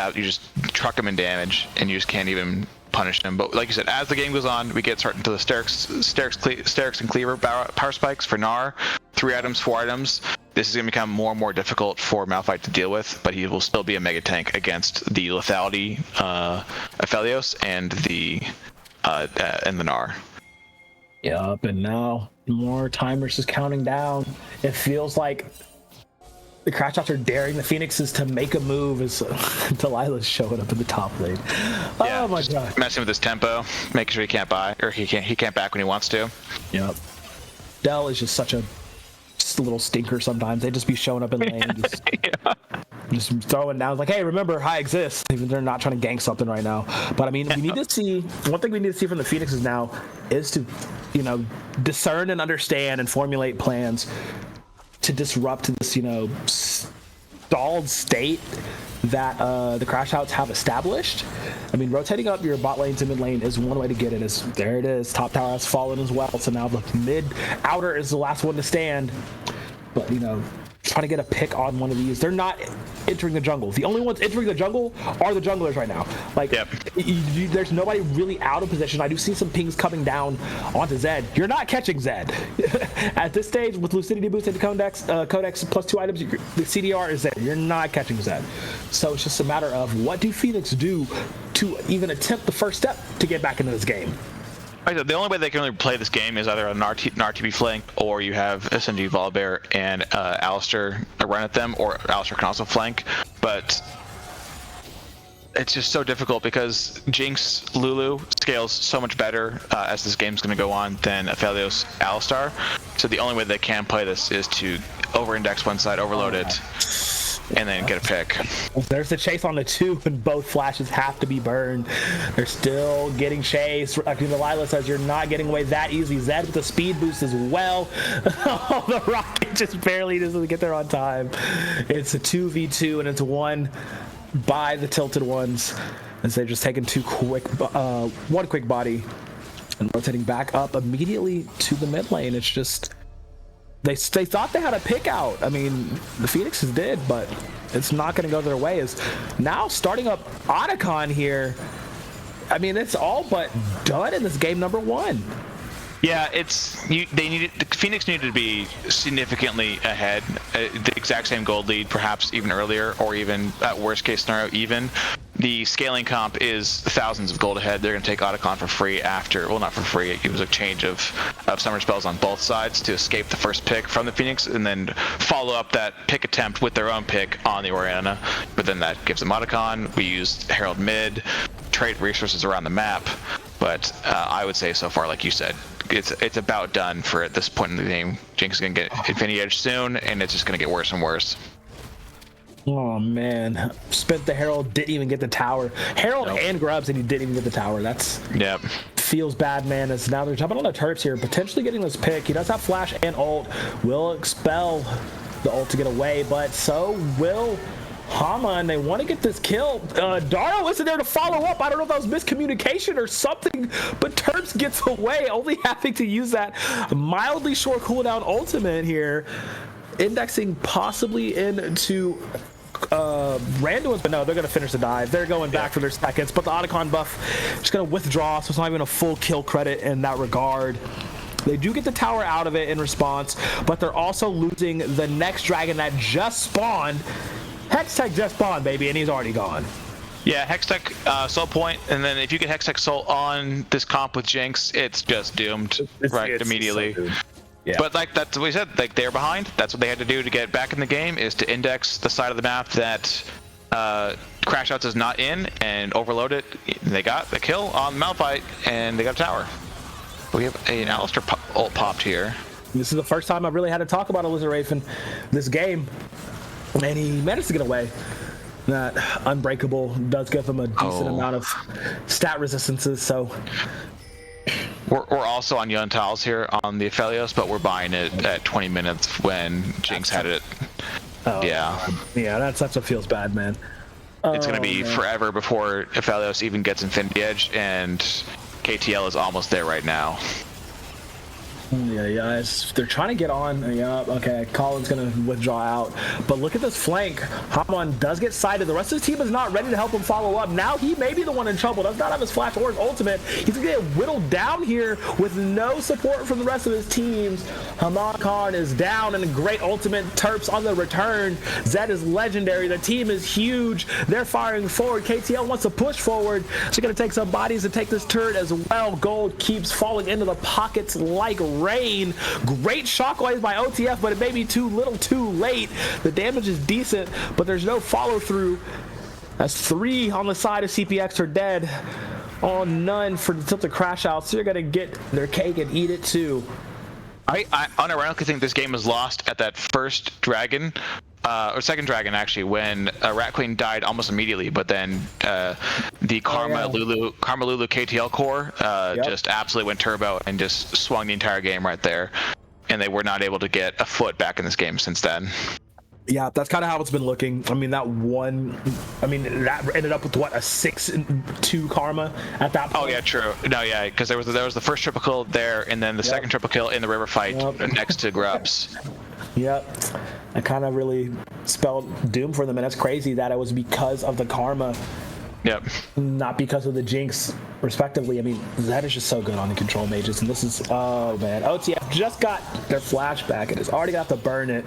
B: truck him in damage, and you just can't even punish him. But like you said, as the game goes on, we get starting to the Sterix and Cleaver power spikes for Gnar. 3 items, 4 items. This is going to become more and more difficult for Malphite to deal with, but he will still be a mega tank against the lethality Aphelios and the Gnar.
A: Yup, and now more timers is counting down. It feels like the Crashouts are daring the Phoenixes to make a move as Delilah's showing up in the top lane.
B: Yeah,
A: oh my god.
B: Messing with his tempo, making sure he can't buy, or he can't back when he wants to.
A: Yep. Dell is just such a little stinker sometimes. They just be showing up in lane, just throwing down. Like, hey, remember, I exist. Even they're not trying to gank something right now. But I mean, we need to see, one thing we need to see from the Phoenixes now is to, you know, discern and understand and formulate plans to disrupt this, you know, stalled state that the Crashouts have established. I mean, rotating up your bot lane to mid lane is one way to get it. There it is. Top tower has fallen as well. So now the mid outer is the last one to stand. But, you know, trying to get a pick on one of these. They're not entering the jungle. The only ones entering the jungle are the junglers right now. Like,
B: yep.
A: There's nobody really out of position. I do see some pings coming down onto Zed. You're not catching Zed. At this stage, with Lucidity Boost and Codex plus 2 items, the CDR is Zed. You're not catching Zed. So it's just a matter of what do Phoenix do to even attempt the first step to get back into this game.
B: The only way they can really play this game is either an RTB flank, or you have SMG Volibear and Alistar run at them, or Alistar can also flank. But it's just so difficult because Jinx Lulu scales so much better as this game's going to go on than Aphelios Alistar. So the only way they can play this is to over-index one side, overload it, and then get a pick.
A: There's the chase on the 2, and both flashes have to be burned. They're still getting chased. Delilah says you're not getting away that easy. Zed with the speed boost as well. Oh, the rocket just barely doesn't get there on time. It's a 2v2, and it's won by the Tilted Ones as they're just taking one quick body and rotating back up immediately to the mid lane. It's just they thought they had a pick out. I mean, the Phoenixes did, but it's not going to go their way. Is now starting up Otacon here. I mean, it's all but done in this game number 1.
B: Yeah, Phoenix needed to be significantly ahead, the exact same gold lead, perhaps even earlier, or even at worst case scenario, even. The scaling comp is thousands of gold ahead. They're going to take Otacon for free after, well, not for free. It was a change of summer spells on both sides to escape the first pick from the Phoenix, and then follow up that pick attempt with their own pick on the Orianna. But then that gives them Otacon. We used Herald mid, trade resources around the map. But I would say so far, like you said, it's about done for at this point in the game. Jinx is going to get Infinity Edge soon, and it's just going to get worse and worse.
A: Oh, man. Spent the Herald, didn't even get the tower. Herald and Grubs, and he didn't even get the tower.
B: Yep.
A: Feels bad, man, as now they're jumping on the Terps here, potentially getting this pick. He does have Flash and ult. Will expel the ult to get away, but so will Hama, and they want to get this kill. Daro isn't there to follow up. I don't know if that was miscommunication or something, but Terps gets away, only having to use that mildly short cooldown ultimate here, indexing possibly into Randuin's, but no, they're going to finish the dive. They're going back for their seconds, but the Otacon buff is going to withdraw, so it's not even a full kill credit in that regard. They do get the tower out of it in response, but they're also losing the next dragon that just spawned. Hextech just spawned, baby, and he's already gone.
B: Yeah, Hextech Soul Point, and then if you get Hextech Soul on this comp with Jinx, it's just doomed immediately. So yeah. But like that's what we said, like they're behind. That's what they had to do to get back in the game, is to index the side of the map that Crashouts is not in and overload it. They got the kill on Malphite, and they got a tower. We have an Alistar ult popped here.
A: This is the first time I've really had to talk about a Lizard Wraith this game. And he managed to get away. That Unbreakable does give him a decent amount of stat resistances, so.
B: We're also on Yuntals here on the Aphelios, but we're buying it at 20 minutes when Jinx had it.
A: Oh, yeah. Yeah, that's what feels bad, man.
B: It's going to be forever before Aphelios even gets Infinity Edge, and KTL is almost there right now.
A: Yeah, they're trying to get on. Yeah, okay, Colin's going to withdraw out. But look at this flank. Hamon does get sighted. The rest of his team is not ready to help him follow up. Now he may be the one in trouble. Does not have his flash or his ultimate. He's going to get whittled down here with no support from the rest of his teams. Hamon Khan is down, and a great ultimate. Terps on the return. Zed is legendary. The team is huge. They're firing forward. KTL wants to push forward. She's going to take some bodies to take this turret as well. Gold keeps falling into the pockets like rain. Great shockwaves by OTF, but it may be too little too late. The damage is decent, but there's no follow through. As 3 on the side of CPX are dead. Oh, none for the Tilted Crashouts. So you're going to get their cake and eat it too.
B: I unironically think this game was lost at that first dragon, or second dragon actually, when Rat Queen died almost immediately, but then the Karma Lulu KTL core just absolutely went turbo and just swung the entire game right there, and they were not able to get a foot back in this game since then.
A: Yeah, that's kind of how it's been looking. I mean, that ended up with what, a 6-2 Karma at that point.
B: Oh yeah, true. No, yeah, because there was the first triple kill there, and then the second triple kill in the river fight next to Grubs.
A: Yep. That kind of really spelled doom for them, and it's crazy that it was because of the karma,
B: Yep.
A: not because of the jinx, respectively. I mean, that is just so good on the control mages, and this is, oh man, OTF just got their flashback and has already got to burn it,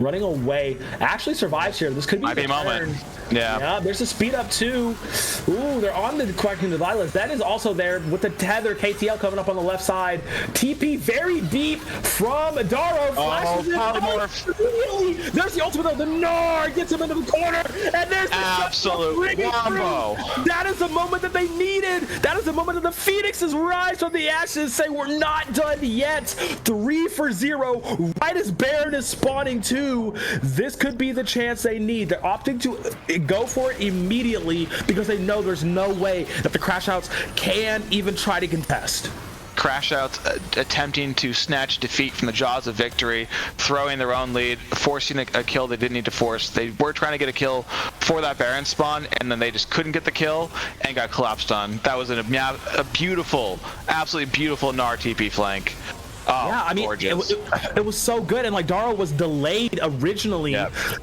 A: running away. Actually survives here. This could be the
B: moment.
A: turn.
B: Yeah.
A: There's a speed up too. Ooh, they're on the collecting the Lilas. That is also there with the tether. KTL coming up on the left side. TP very deep from Daro. Flashes
B: polymorph.
A: There's the ultimate though. The Gnar gets him into the corner, and there's the
B: absolute wombo.
A: That is the moment that they needed. That is the moment that the Phoenixes rise from the ashes, say we're not done yet. 3 for 0, right as Baron is spawning too. This could be the chance they need. They're opting to go for it immediately because they know there's no way that the Crashouts can even try to contest.
B: Crashouts attempting to snatch defeat from the jaws of victory, throwing their own lead, forcing a kill they didn't need to force. They were trying to get a kill for that Baron spawn, and then they just couldn't get the kill and got collapsed on. That was a beautiful, absolutely beautiful Gnar TP flank. Oh,
A: yeah, I mean, it was so good, and like Daro was delayed originally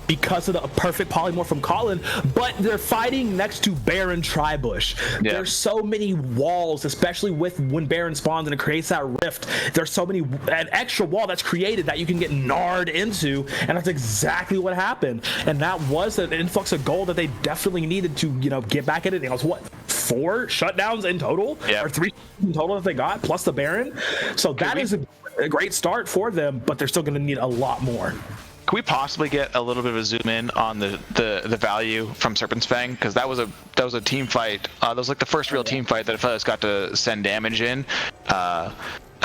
A: because of the perfect polymorph from Colin, but they're fighting next to Baron Tribush. There's so many walls, especially with when Baron spawns and it creates that rift. There's so many, an extra wall that's created that you can get gnarred into, and that's exactly what happened. And that was an influx of gold that they definitely needed to, you know, get back at it. It was what, 4 shutdowns in total, or 3 in total that they got, plus the Baron. So that is a great start for them, but they're still going to need a lot more.
B: Can we possibly get a little bit of a zoom in on the value from Serpent's Fang? Because that was a team fight. That was like the first real team fight that Fellas got to send damage in. I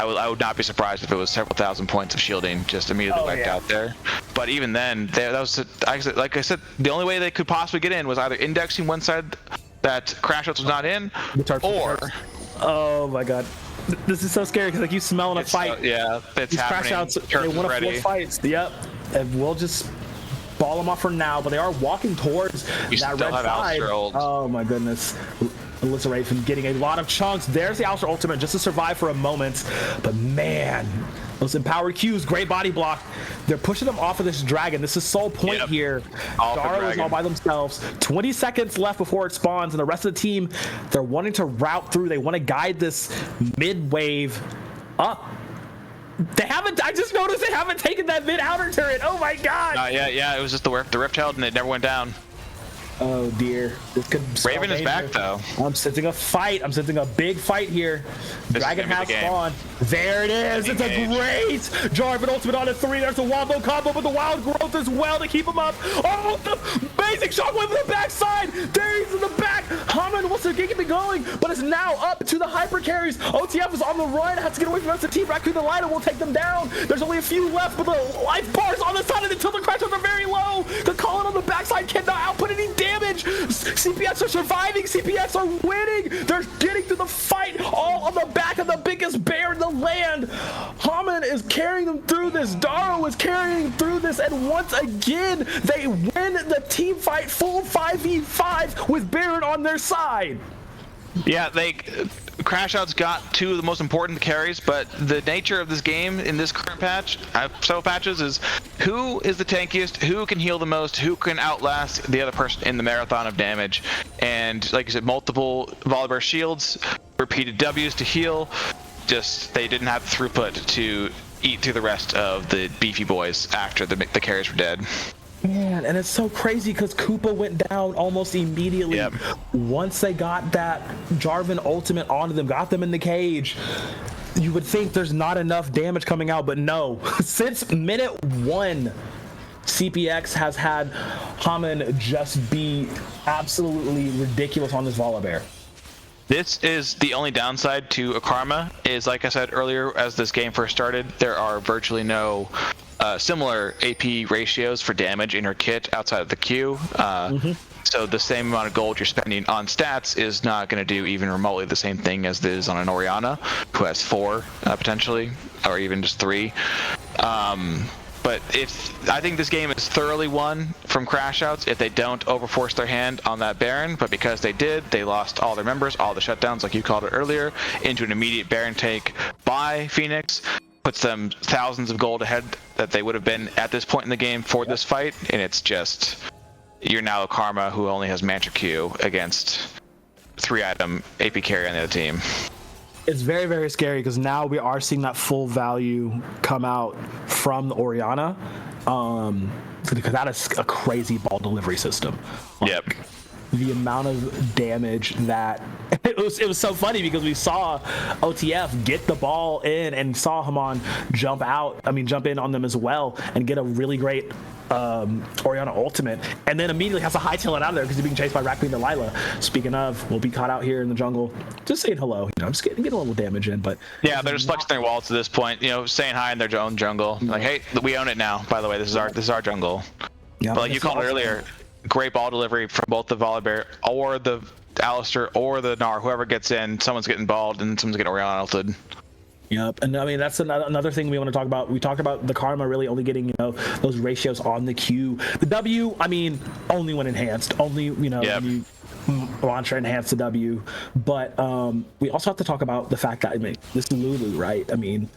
B: would not be surprised if it was several thousand points of shielding just immediately wiped out there. But even then, that was, like I said, the only way they could possibly get in was either indexing one side that Crashouts was not in, or
A: oh my god, this is so scary because like you smelling a fight.
B: It's
A: these
B: happening.
A: Crashouts, they want to force fights. Yep, and we'll just ball them off for now. But they are walking towards that red side. Oh my goodness. Alyssa Raven getting a lot of chunks. There's the Alistair ultimate just to survive for a moment. But man, those empowered Qs, great body block. They're pushing them off of this dragon. This is sole point here. Daro is all by themselves. 20 seconds left before it spawns, and the rest of the team, they're wanting to route through. They want to guide this mid wave up. They haven't, I just noticed they haven't taken that mid outer turret. Oh my god.
B: It was just the rift held and it never went down.
A: Oh dear, this could
B: Raven is back though.
A: I'm sensing a fight. I'm sensing a big fight here. Dragon has spawned. There it is. It's a great Jarvan ultimate on a 3. There's a wombo combo with the wild growth as well to keep him up. Oh, the basic shockwave on the backside. There he's in the back. Hammond wants to keep it going, but it's now up to the hyper carries. OTF is on the run. Has to get away from the rest of the team. Raccoon the Lighter will take them down. There's only a few left, but the life bars on the side of the Tilted Crashouts are very low. The Colin on the backside cannot output any damage. CPX are surviving. CPX are winning. They're getting through the fight all on the back of the biggest bear in the land. Hammond is carrying them through this. Daro is carrying them through this. And once again, they win the team fight full 5v5 with Baron on their side.
B: Yeah, Crashouts got 2 of the most important carries, but the nature of this game in this current patch, several patches, is who is the tankiest, who can heal the most, who can outlast the other person in the marathon of damage. And like you said, multiple Volibear shields, repeated Ws to heal. Just they didn't have the throughput to eat through the rest of the beefy boys after the carries were dead.
A: Man, and it's so crazy because Koopa went down almost immediately. Once they got that Jarvan ultimate onto them, got them in the cage, you would think there's not enough damage coming out, but no. Since minute 1, CPX has had Hammond just be absolutely ridiculous on this Volibear.
B: This is the only downside to Akarma, is like I said earlier, as this game first started, there are virtually no similar AP ratios for damage in her kit outside of the Q. So the same amount of gold you're spending on stats is not going to do even remotely the same thing as it is on an Orianna, who has 4 potentially, or even just 3. But I think this game is thoroughly won from Crashouts if they don't overforce their hand on that Baron, but because they did, they lost all their members, all the shutdowns, like you called it earlier, into an immediate Baron take by Phoenix. puts them thousands of gold ahead that they would have been at this point in the game for this fight, and it's just you're now a Karma who only has Mantra Q against 3-item AP carry on the other team.
A: It's very, very scary because now we are seeing that full value come out from the Orianna, because that is a crazy ball delivery system.
B: Yep.
A: The amount of damage that it was so funny because we saw OTF get the ball in and saw Haman jump in on them as well and get a really great Orianna ultimate, and then immediately has to hightail it out of there because he's being chased by Raccoon Delilah. Speaking of, we'll be caught out here in the jungle, just saying hello. Just getting a little damage in, but
B: yeah, they're just flexing their wallets at this point. Saying hi in their own jungle. Like, hey, we own it now. By the way, this is our jungle. Yeah, but like you called it earlier, great ball delivery from both the Volibear or the Alistar or the Gnar. Whoever gets in, someone's getting balled and someone's getting Orianna ulted.
A: Yep, and I mean that's another thing we want to talk about. We talked about the Karma really only getting those ratios on the Q. The W, I mean, only when enhanced, only when you launcher enhance the W. But we also have to talk about the fact that this is Lulu, right? I mean,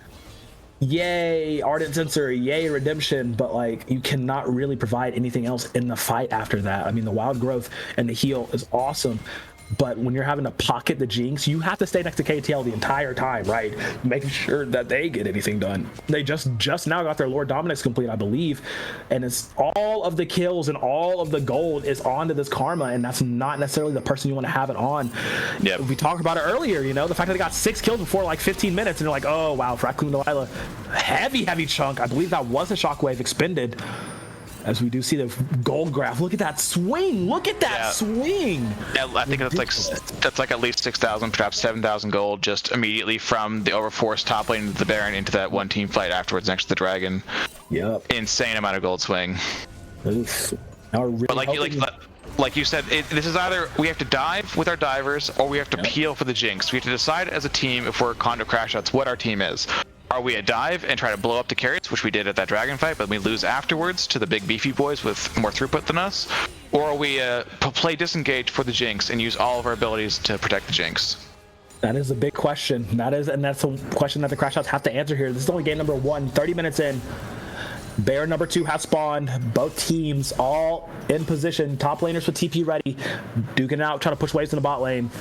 A: yay Ardent Sensor, yay Redemption, but like you cannot really provide anything else in the fight after that. I mean, the Wild Growth and the heal is awesome, but when you're having to pocket the Jinx, you have to stay next to KTL the entire time, right? Making sure that they get anything done. They just now got their Lord Dominic's complete, I believe, and it's all of the kills and all of the gold is onto this Karma, and that's not necessarily the person you want to have it on.
B: Yeah,
A: we talked about it earlier, the fact that they got 6 kills before like 15 minutes, and you're like, oh wow, Raccoon Delilah, heavy chunk. I believe that was a shockwave expended. As we do see the gold graph, look at that swing! Look at that swing!
B: Yeah, I think that's like at least 6,000, perhaps 7,000 gold just immediately from the overforced top lane of the Baron into that one team fight afterwards next to the Dragon.
A: Yep.
B: Insane amount of gold swing.
A: Oof. Now we're really
B: but like you said, this is either we have to dive with our divers or we have to peel for the Jinx. We have to decide as a team if we're Conduit Crashouts what our team is. Are we a dive and try to blow up the carries, which we did at that dragon fight, but we lose afterwards to the big beefy boys with more throughput than us? Or are we play disengage for the Jinx and use all of our abilities to protect the Jinx?
A: That is a big question. That's a question that the Crashouts have to answer here. This is only game number 1, 30 minutes in. Bear number 2 has spawned. Both teams all in position. Top laners with TP ready. Duking it out, trying to push waves in the bot lane.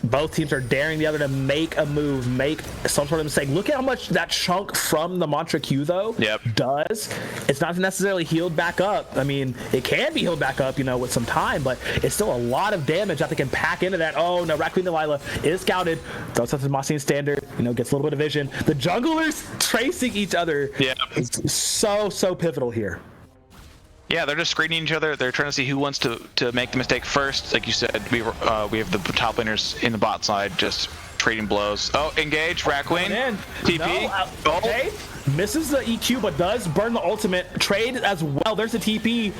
A: Both teams are daring the other to make a move, make some sort of mistake. Look at how much that chunk from the Mantra Q, though, does. It's not necessarily healed back up. I mean, it can be healed back up, with some time, but it's still a lot of damage that they can pack into that. Oh, no, Raccoon Delilah is scouted. Throws up the Mossine standard, gets a little bit of vision. The junglers tracing each other. Yeah. It's so pivotal here.
B: Yeah, they're just screening each other. They're trying to see who wants to make the mistake first. Like you said, we have the top laners in the bot side just trading blows. Oh, engage, Rackwing, TP.
A: Okay, misses the EQ, but does burn the ultimate. Trade as well. There's the TP.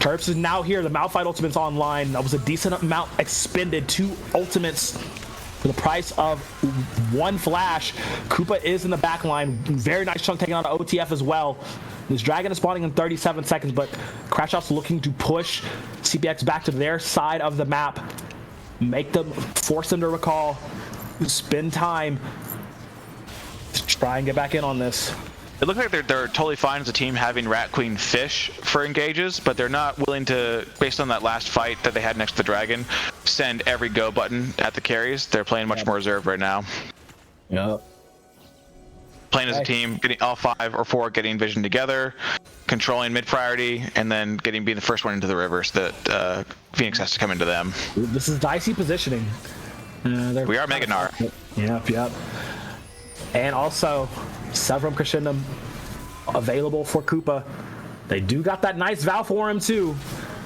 A: Terps is now here. The Malphite ultimate's online. That was a decent amount expended. 2 ultimates for the price of 1 flash. Koopa is in the back line. Very nice chunk taken out of OTF as well. This dragon is spawning in 37 seconds, but Crashouts looking to push CPX back to their side of the map, force them to recall, spend time to try and get back in on this.
B: It looks like they're totally fine as a team having Rat Queen fish for engages, but they're not willing to, based on that last fight that they had next to the dragon, send every go button at the carries. They're playing much more reserved right now.
A: Yep.
B: Playing as a team, getting all 5 or 4 getting vision together, controlling mid priority, and then being the first one into the river so that Phoenix has to come into them.
A: This is dicey positioning.
B: We are Mega Gnar.
A: Yep. And also, Severum Crescendum available for Koopa. They do got that nice Val for him too.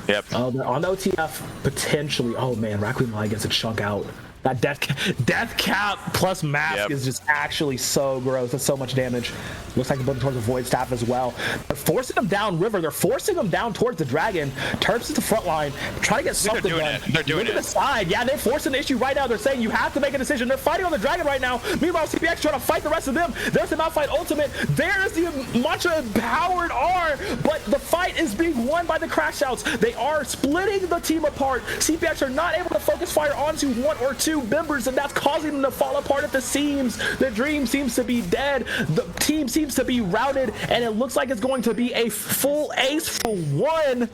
B: Yep.
A: On the OTF, potentially. Oh man, Raccoon Delilah gets a chunk out. That death cap plus mask is just actually so gross. That's so much damage. Looks like they're building towards the Void Staff as well. They're forcing them down river. They're forcing them down towards the dragon. Terps at the front line. Try to get something done.
B: They're doing it.
A: Look at the side. Yeah, they're forcing the issue right now. They're saying you have to make a decision. They're fighting on the dragon right now. Meanwhile, CPX trying to fight the rest of them. There's the Malphite ultimate. There's the Mantra powered R. But the fight is being won by the Crashouts. They are splitting the team apart. CPX are not able to focus fire onto 1 or 2. two members, and that's causing them to fall apart at the seams. The dream seems to be dead. The team seems to be routed, and it looks like it's going to be a full ace for one.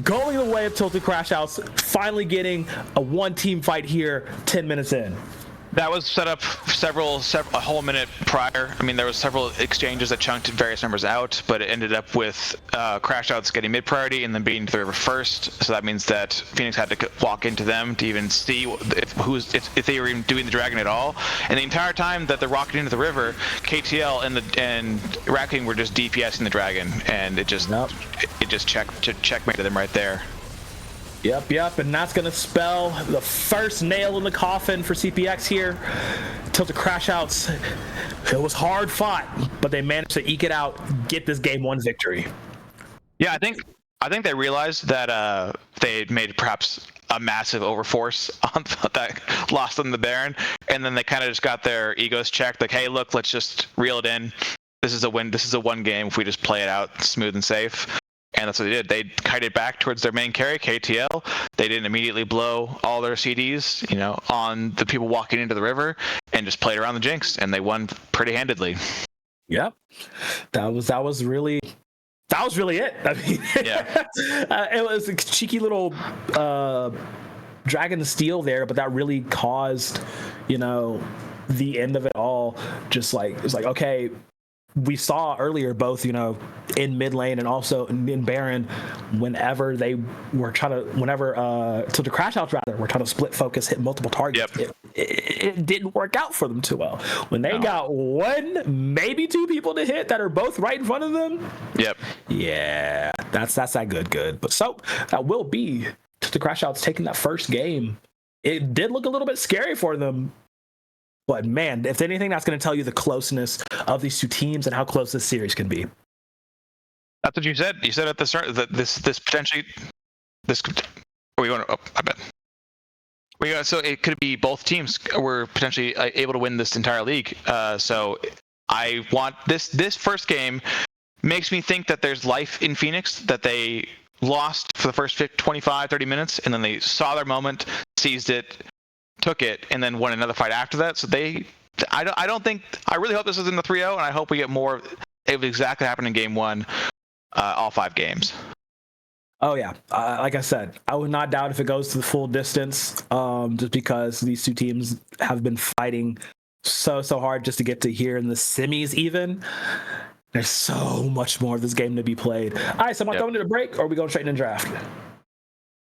A: Going the way of Tilted Crashouts, finally getting a one-team fight here 10 minutes in.
B: That was set up a whole minute prior. I mean, there was several exchanges that chunked various members out, but it ended up with Crashouts getting mid priority and then beating the river first. So that means that Phoenix had to walk into them to even see if they were even doing the dragon at all. And the entire time that they're walking into the river, KTL and Rat King were just DPSing the dragon, and it just checkmated them right there.
A: Yep, and that's going to spell the first nail in the coffin for CPX here. Tilted Crashouts, it was hard fought, but they managed to eke it out, get this game one victory.
B: Yeah, I think they realized that they had made perhaps a massive overforce on that lost on the Baron, and then they kind of just got their egos checked, like, hey, look, let's just reel it in. This is a win. This is a one game if we just play it out smooth and safe. And that's what they did. They kited back towards their main carry, KTL. They didn't immediately blow all their CDs, on the people walking into the river, and just played around the Jinx, and they won pretty handedly.
A: Yep, that was really it. I mean,
B: yeah,
A: it was a cheeky little Dragon to Steel there, but that really caused, the end of it all. Just like it's like, okay. We saw earlier both, in mid lane and also in Baron, whenever Tilted Crashouts were trying to split focus, hit multiple targets.
B: Yep.
A: It didn't work out for them too well. When they got one, maybe two people to hit that are both right in front of them.
B: Yep.
A: Yeah, that's that good. But so that will be Tilted Crashouts taking that first game. It did look a little bit scary for them. But man, if anything, that's going to tell you the closeness of these two teams and how close this series can be.
B: That's what you said. You said at the start that this potentially could. I bet. So it could be both teams were potentially able to win this entire league. So I want this first game makes me think that there's life in Phoenix, that they lost for the first 25, 30 minutes, and then they saw their moment, seized it, took it, and then won another fight after that. So I really hope this isn't a 3-0, and I hope we get more of exactly happened in game one, all 5 games.
A: Oh yeah, like I said, I would not doubt if it goes to the full distance, just because these two teams have been fighting so hard just to get to here in the semis even. There's so much more of this game to be played. All right, so am I going to the break, or are we going straight into draft?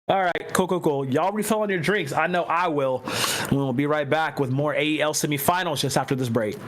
A: All right, cool. Y'all refill on your drinks. I know I will. And we'll be right back with more AEL semifinals just after this break.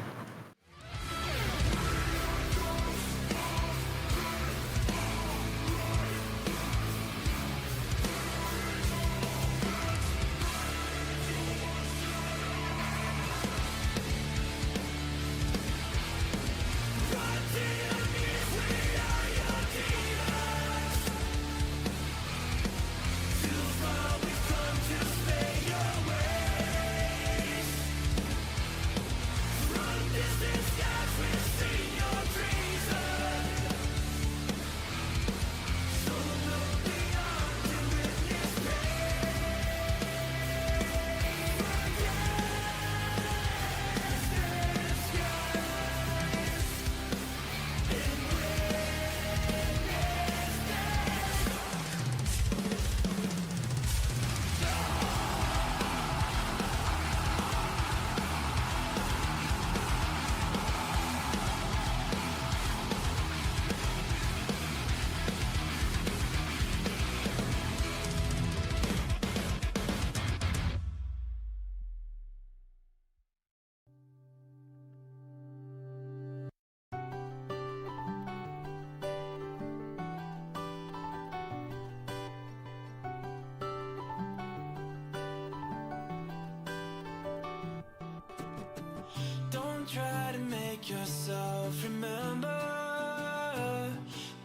C: Try to make yourself remember,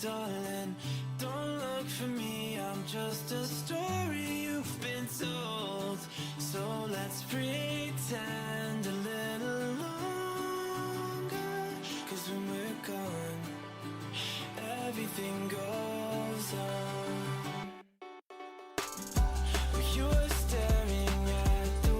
C: darling. Don't look for me, I'm just a story you've been told. So let's pretend a little longer, 'cause when we're gone, everything goes on. You were staring at the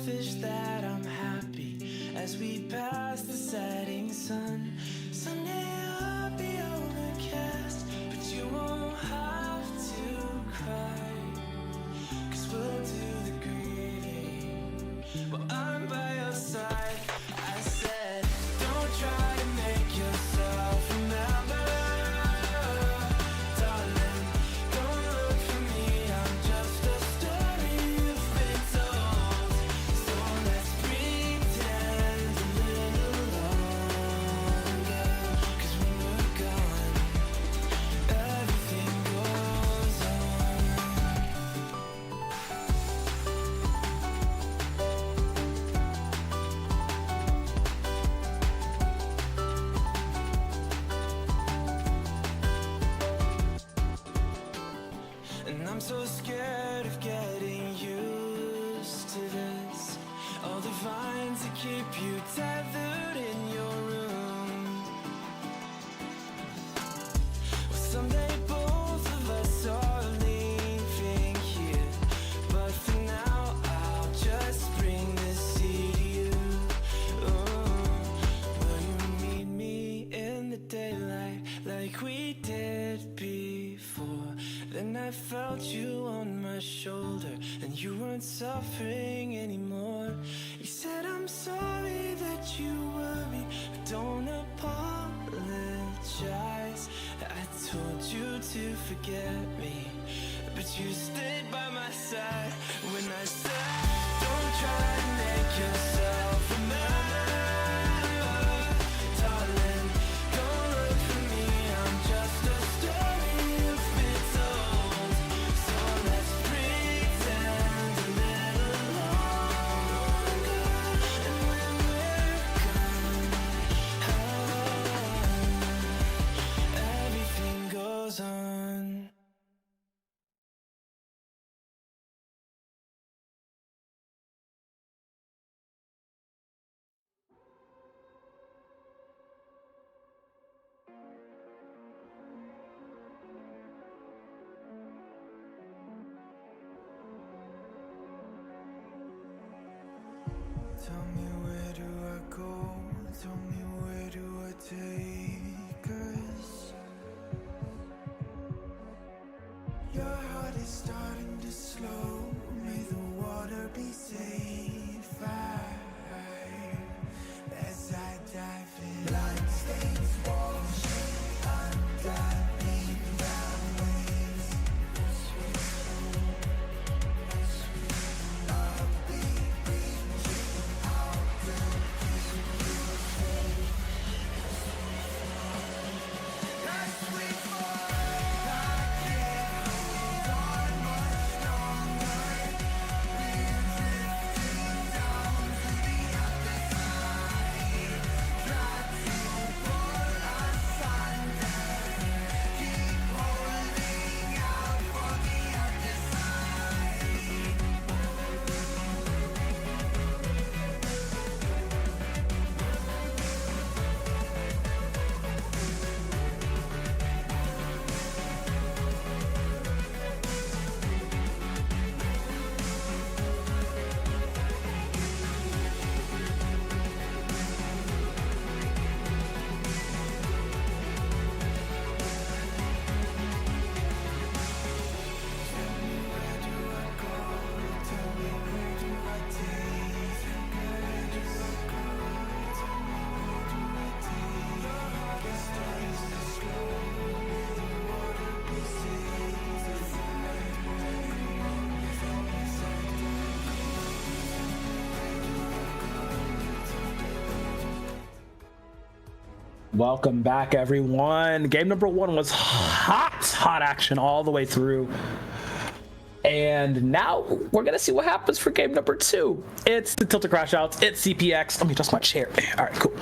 C: selfish that I'm happy as we pass the setting sun. Someday I'll be overcast, but you won't have to cry, 'cause we'll do the grieving while I'm by your side. I said, don't try to make yourself remember, darling, don't look for me, I'm just a story you've been told. So let's pretend a little longer, 'cause when we're gone, everything goes on. And I'm so scared of getting used to this. All the vines that keep you tethered in your room. Well, someday both of us are leaving here, but for now I'll just bring this seed to you. Will you meet me in the daylight like we did before? Then I felt you on my shoulder, and you weren't suffering anymore. You said, I'm sorry that you worry, but don't apologize. I told you to forget me, but you stayed by my side when I said, don't try to make yourself remember, darling, don't look for me, I'm just a story you've been told. So let's pretend a little longer, and when we're gone, everything goes on. Tell me, where do I go? Tell me, where do I take us? Your heart is starting to slow. May the water be safe. As I dive in, bloodstains washing underneath the waves.
A: Welcome back, everyone. Game number one was hot action all the way through. And now we're going to see what happens for game number two. It's the Tilted Crashouts. It's CPX. Let me adjust my chair. All right, cool.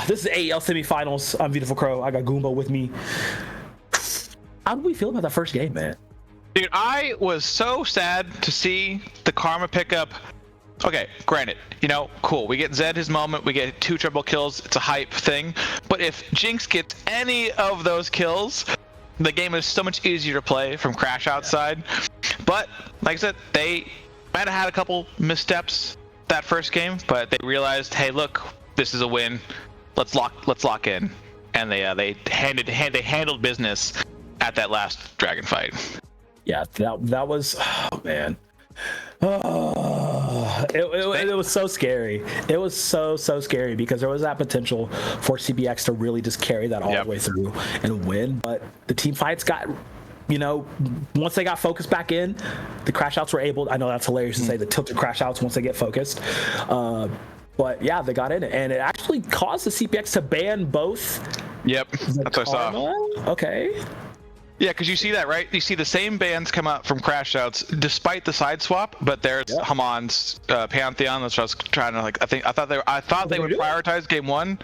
A: This is AEL Semifinals. I'm Beautiful Crow. I got Goomba with me. How do we feel about that first game, man?
B: Dude, I was so sad to see the Karma pickup. Okay, granted, cool. We get Zed his moment. We get 2 triple kills. It's a hype thing. But if Jinx gets any of those kills, the game is so much easier to play from Crashouts side. But like I said, they might have had a couple missteps that first game, but they realized, hey, look, this is a win. Let's lock in, and they handled business at that last dragon fight.
A: Yeah, that was, oh man. Oh, it was so scary. It was so scary because there was that potential for CBX to really just carry that all the way through and win. But the team fights got, once they got focused back in, the Crashouts were able. I know that's hilarious to say, the tilted Crashouts once they get focused. But yeah, they got in it, and it actually caused the CPX to ban both.
B: Yep, that's what I saw.
A: Okay.
B: Yeah, because you see that, right? You see the same bans come out from Crashouts despite the side swap, but there's Hamon's Pantheon. That's what I was trying to I thought they would prioritize game one,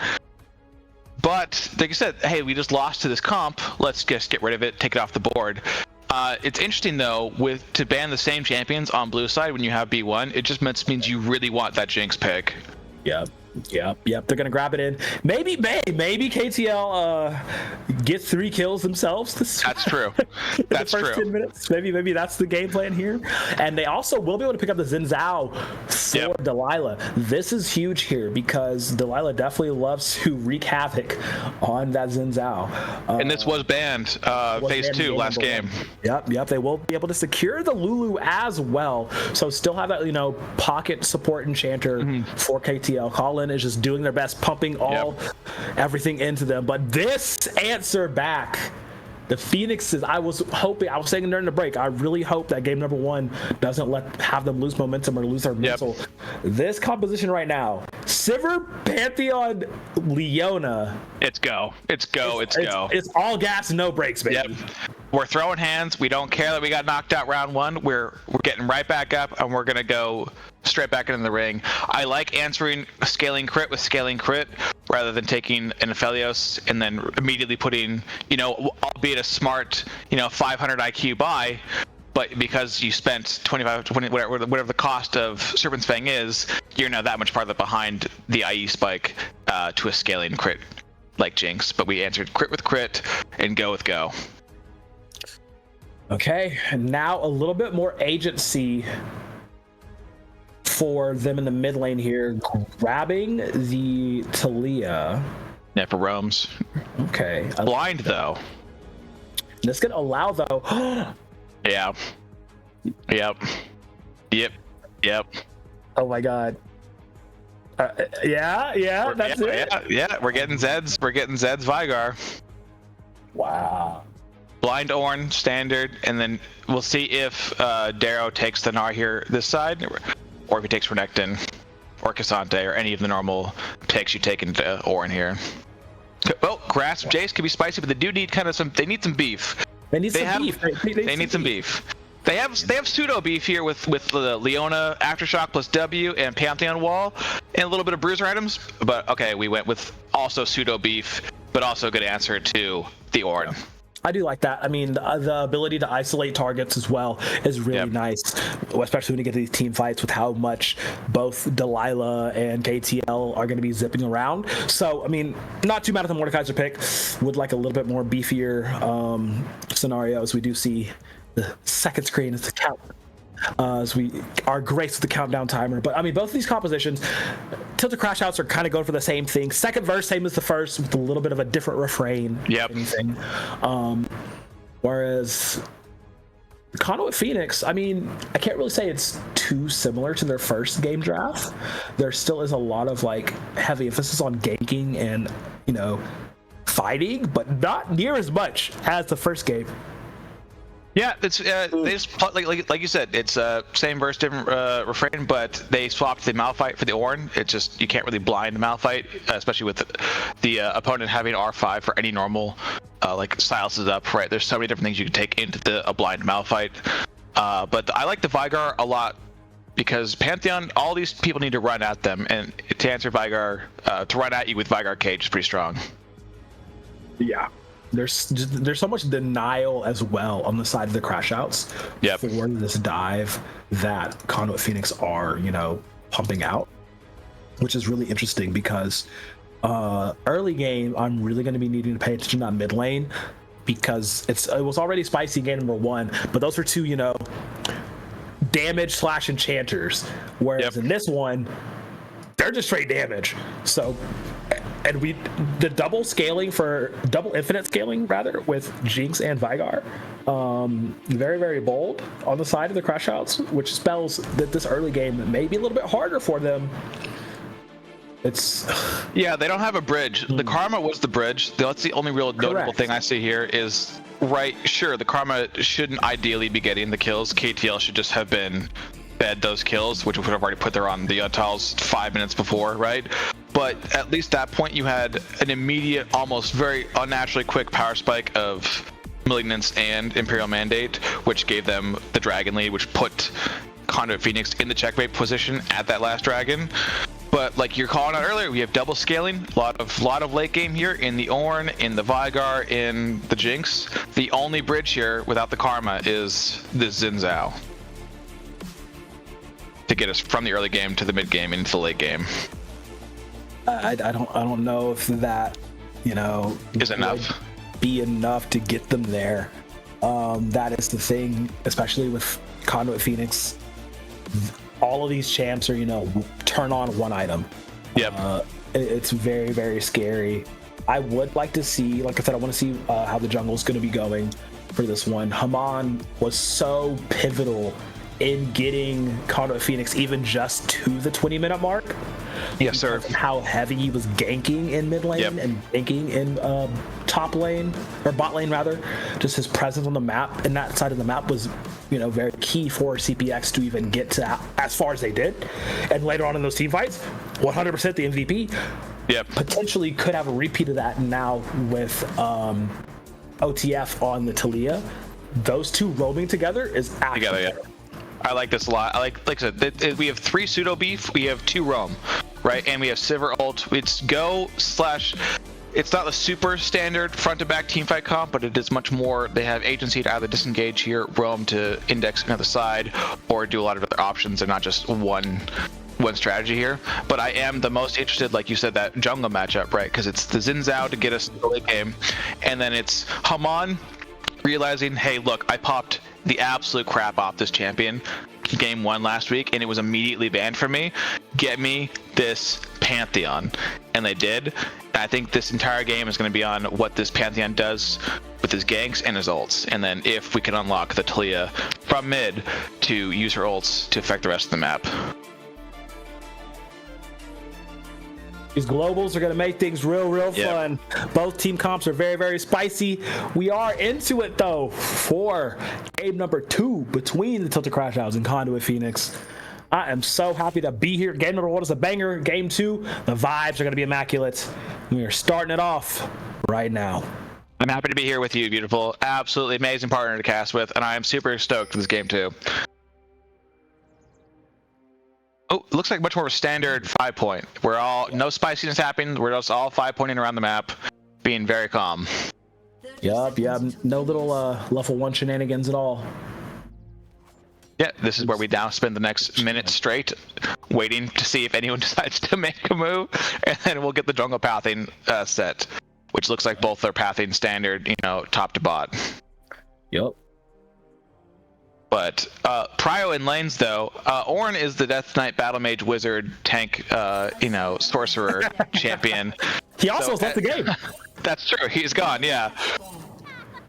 B: but like you said, hey, we just lost to this comp. Let's just get rid of it, take it off the board. It's interesting though, to ban the same champions on blue side when you have B1, it just means you really want that Jinx pick. Yep.
A: They're gonna grab it in. Maybe KTL gets 3 kills themselves.
B: That's true. That's
A: the first
B: true.
A: 10 minutes. Maybe that's the game plan here. And they also will be able to pick up the Xin Zhao for Delilah. This is huge here because Delilah definitely loves to wreak havoc on that Xin Zhao.
B: And this was banned phase 2 last game.
A: Yep. They will be able to secure the Lulu as well. So still have that pocket support enchanter for KTL. Colin is just doing their best, pumping everything into them. But this answer back, the Phoenixes, I was saying during the break, I really hope that game number 1 doesn't have them lose momentum or lose their mental. This composition right now, Sivir, Pantheon, Leona.
B: It's go. It's
A: all gas, no brakes, baby.
B: Yep. We're throwing hands. We don't care that we got knocked out round 1. We're getting right back up, and we're gonna go straight back into the ring. I like answering scaling crit with scaling crit rather than taking an Aphelios and then immediately putting, albeit a smart, 500 IQ buy, but because you spent 25, 20, whatever the cost of Serpent's Fang is, you're now that much farther behind the IE spike to a scaling crit like Jinx. But we answered crit with crit and go with go.
A: Okay, now a little bit more agency for them in the mid lane here, grabbing the Talia.
B: Yeah, for roams.
A: Okay.
B: Blind though.
A: This could allow though.
B: Yeah. Yep.
A: Oh my god. That's it.
B: Yeah. We're getting Zed's Vigar.
A: Wow.
B: Blind Ornn standard, and then we'll see if Darrow takes the Gnar here this side, or if he takes Renekton or Cassante or any of the normal takes you take into Ornn here. Well, Grasp Jace could be spicy, but they do need they need some beef.
A: They need some beef.
B: They have pseudo beef here with Leona Aftershock plus W and Pantheon Wall and a little bit of bruiser items. But okay, we went with also pseudo beef, but also a good answer to the Ornn.
A: Yeah. I do like that. I mean, the ability to isolate targets as well is really nice, especially when you get to these team fights with how much both Delilah and KTL are going to be zipping around. So, I mean, not too mad at the Mordekaiser pick. Would like a little bit more beefier scenarios. We do see the second screen as the count. As we are graced with the countdown timer. But I mean, both of these compositions, Tilted Crashouts are kind of going for the same thing. Second verse, same as the first, with a little bit of a different refrain.
B: Yep.
A: Anything. Whereas Conduit Phoenix, I mean, I can't really say it's too similar to their first game draft. There still is a lot of heavy emphasis on ganking and, fighting, but not near as much as the first game.
B: Yeah, it's they just like you said, it's same verse, different refrain, but they swapped the Malphite for the Ornn. It's just you can't really blind the Malphite, especially with the opponent having R5 for any normal Silas is up, right? There's so many different things you can take into a blind Malphite. But I like the Vigar a lot because Pantheon, all these people need to run at them, and to answer Vigar, to run at you with Vigar Cage is pretty strong.
A: Yeah. There's so much denial as well on the side of the Crashouts for this dive that Conduit Phoenix are, pumping out, which is really interesting because early game, I'm really going to be needing to pay attention on mid lane because it was already spicy game number 1, but those are two, damage / enchanters, whereas in this one, they're just straight damage. So, and the double infinite scaling rather with Jinx and Vigar, very, very bold on the side of the Crashouts, which spells that this early game may be a little bit harder for them.
B: Yeah, they don't have a bridge. The Karma was the bridge. That's the only real notable thing I see here is, sure, the Karma shouldn't ideally be getting the kills. KTL should just have been fed those kills, which would have already put there on the tiles 5 minutes before, right? But at least at that point you had an immediate, almost very unnaturally quick power spike of Malignance and Imperial Mandate, which gave them the dragon lead, which put Conduit Phoenix in the checkmate position at that last dragon. But like you're calling out earlier, we have double scaling, a lot of late game here in the Ornn, in the Vigar, in the Jinx. The only bridge here without the Karma is the Xin Zhao to get us from the early game to the mid game into the late game.
A: I don't know if that
B: is enough.
A: Be enough to get them there. That is the thing, especially with Conduit Phoenix. All of these champs are, turn on one item.
B: Yep.
A: It's very, very scary. I would like to see, like I said, I want to see how the jungle's going to be going for this one. Haman was so pivotal in getting Conduit Phoenix even just to the 20-minute mark.
B: Yes, sir.
A: And how heavy he was ganking in mid lane and ganking in top lane, or bot lane rather. Just his presence on the map and that side of the map was, very key for CPX to even get to as far as they did. And later on in those team fights, 100% the MVP.
B: Yep.
A: Potentially could have a repeat of that now with OTF on the Talia. Those two roaming together is actually
B: together, yeah. I like this a lot. Like I said, we have 3 pseudo beef, we have 2 roam, right? And we have Sivir ult. It's go / it's not the super standard front to back team fight comp, but it is much more. They have agency to either disengage here, roam to index another side, or do a lot of other options and not just one strategy here. But I am the most interested, like you said, that jungle matchup, right? Because it's the Xin Zhao to get us to the late game, and then it's Haman realizing, hey, look, I popped the absolute crap off this champion game 1 last week, and it was immediately banned from me. Get me this Pantheon. And they did. And I think this entire game is going to be on what this Pantheon does with his ganks and his ults. And then if we can unlock the Talia from mid to use her ults to affect the rest of the map.
A: These globals are going to make things real fun. Both team comps are very, very spicy. We are into it, though, for game number 2 between the Tilted Crashouts and Conduit Phoenix. I am so happy to be here. Game number 1 is a banger. Game 2, the vibes are going to be immaculate. We are starting it off right now.
B: I'm happy to be here with you, beautiful. Absolutely amazing partner to cast with, and I am super stoked for this game, too. Oh, it looks like much more of a standard 5-point. We're all, no spiciness happening. We're just all 5-pointing around the map, being very calm.
A: Yup. No little level 1 shenanigans at all.
B: Yeah, this is where we now spend the next minute straight waiting to see if anyone decides to make a move, and then we'll get the jungle pathing set, which looks like both are pathing standard, top to bot.
A: Yep.
B: But Prio in lanes, though, Ornn is the Death Knight Battle Mage Wizard tank, sorcerer champion.
A: He also has left the game.
B: That's true. He's gone, yeah.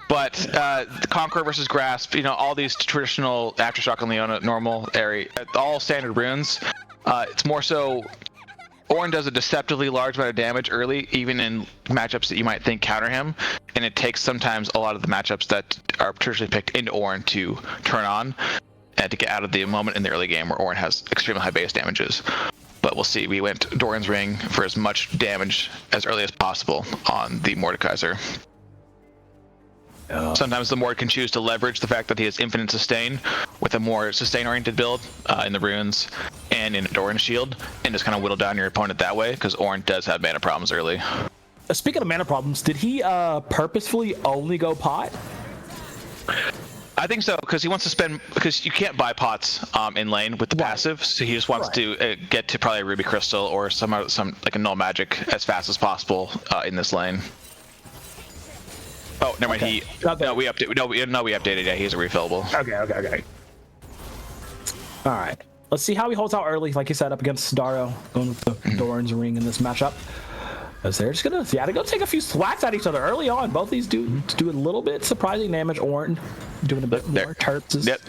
B: But the Conqueror versus Grasp, all these traditional Aftershock and Leona normal area, all standard runes. It's more so Ornn does a deceptively large amount of damage early, even in matchups that you might think counter him, and it takes sometimes a lot of the matchups that are traditionally picked into Ornn to turn on and to get out of the moment in the early game where Ornn has extremely high base damages. But we'll see. We went Doran's Ring for as much damage as early as possible on the Mordekaiser. Sometimes the Mord can choose to leverage the fact that he has infinite sustain with a more sustain-oriented build in the runes and in Doran's shield, and just kind of whittle down your opponent that way, because Ornn does have mana problems early.
A: Speaking of mana problems, did he purposefully only go pot?
B: I think so, because he wants to spend, because you can't buy pots in lane with the passive, so he just wants to get to probably a Ruby Crystal or some like a null magic as fast as possible in this lane. Oh, never mind.
A: Okay.
B: We updated. No, we updated. Yeah, he's a refillable.
A: Okay. All right. Let's see how he holds out early, like you said, up against Daro, going with the Doran's ring in this matchup. As they're just gonna, they're gonna take a few swats at each other early on. Both these dudes do a little bit surprising damage. Orn doing a bit more. Terps is,
B: yep,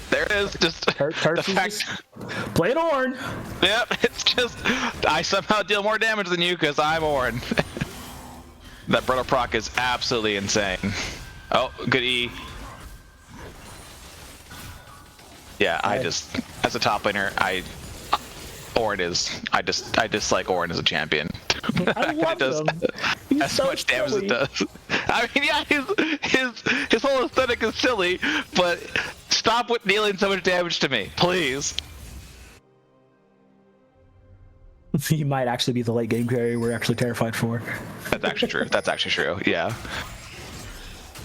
B: there it is. Just
A: Terps
B: the
A: is
B: fact.
A: Just playing Orn.
B: Yep, it's just I somehow deal more damage than you because I'm Orn. That Brittle proc is absolutely insane. Oh, good E. Yeah, I just, as a top laner, Orn is, I dislike Orn as a champion.
A: I love him. He's
B: as
A: so
B: much damage as
A: silly.
B: it does. I mean, yeah, his whole aesthetic is silly, but stop with dealing so much damage to me, please.
A: He might actually be the late game carry we're actually terrified for.
B: That's actually true. That's actually true. Yeah.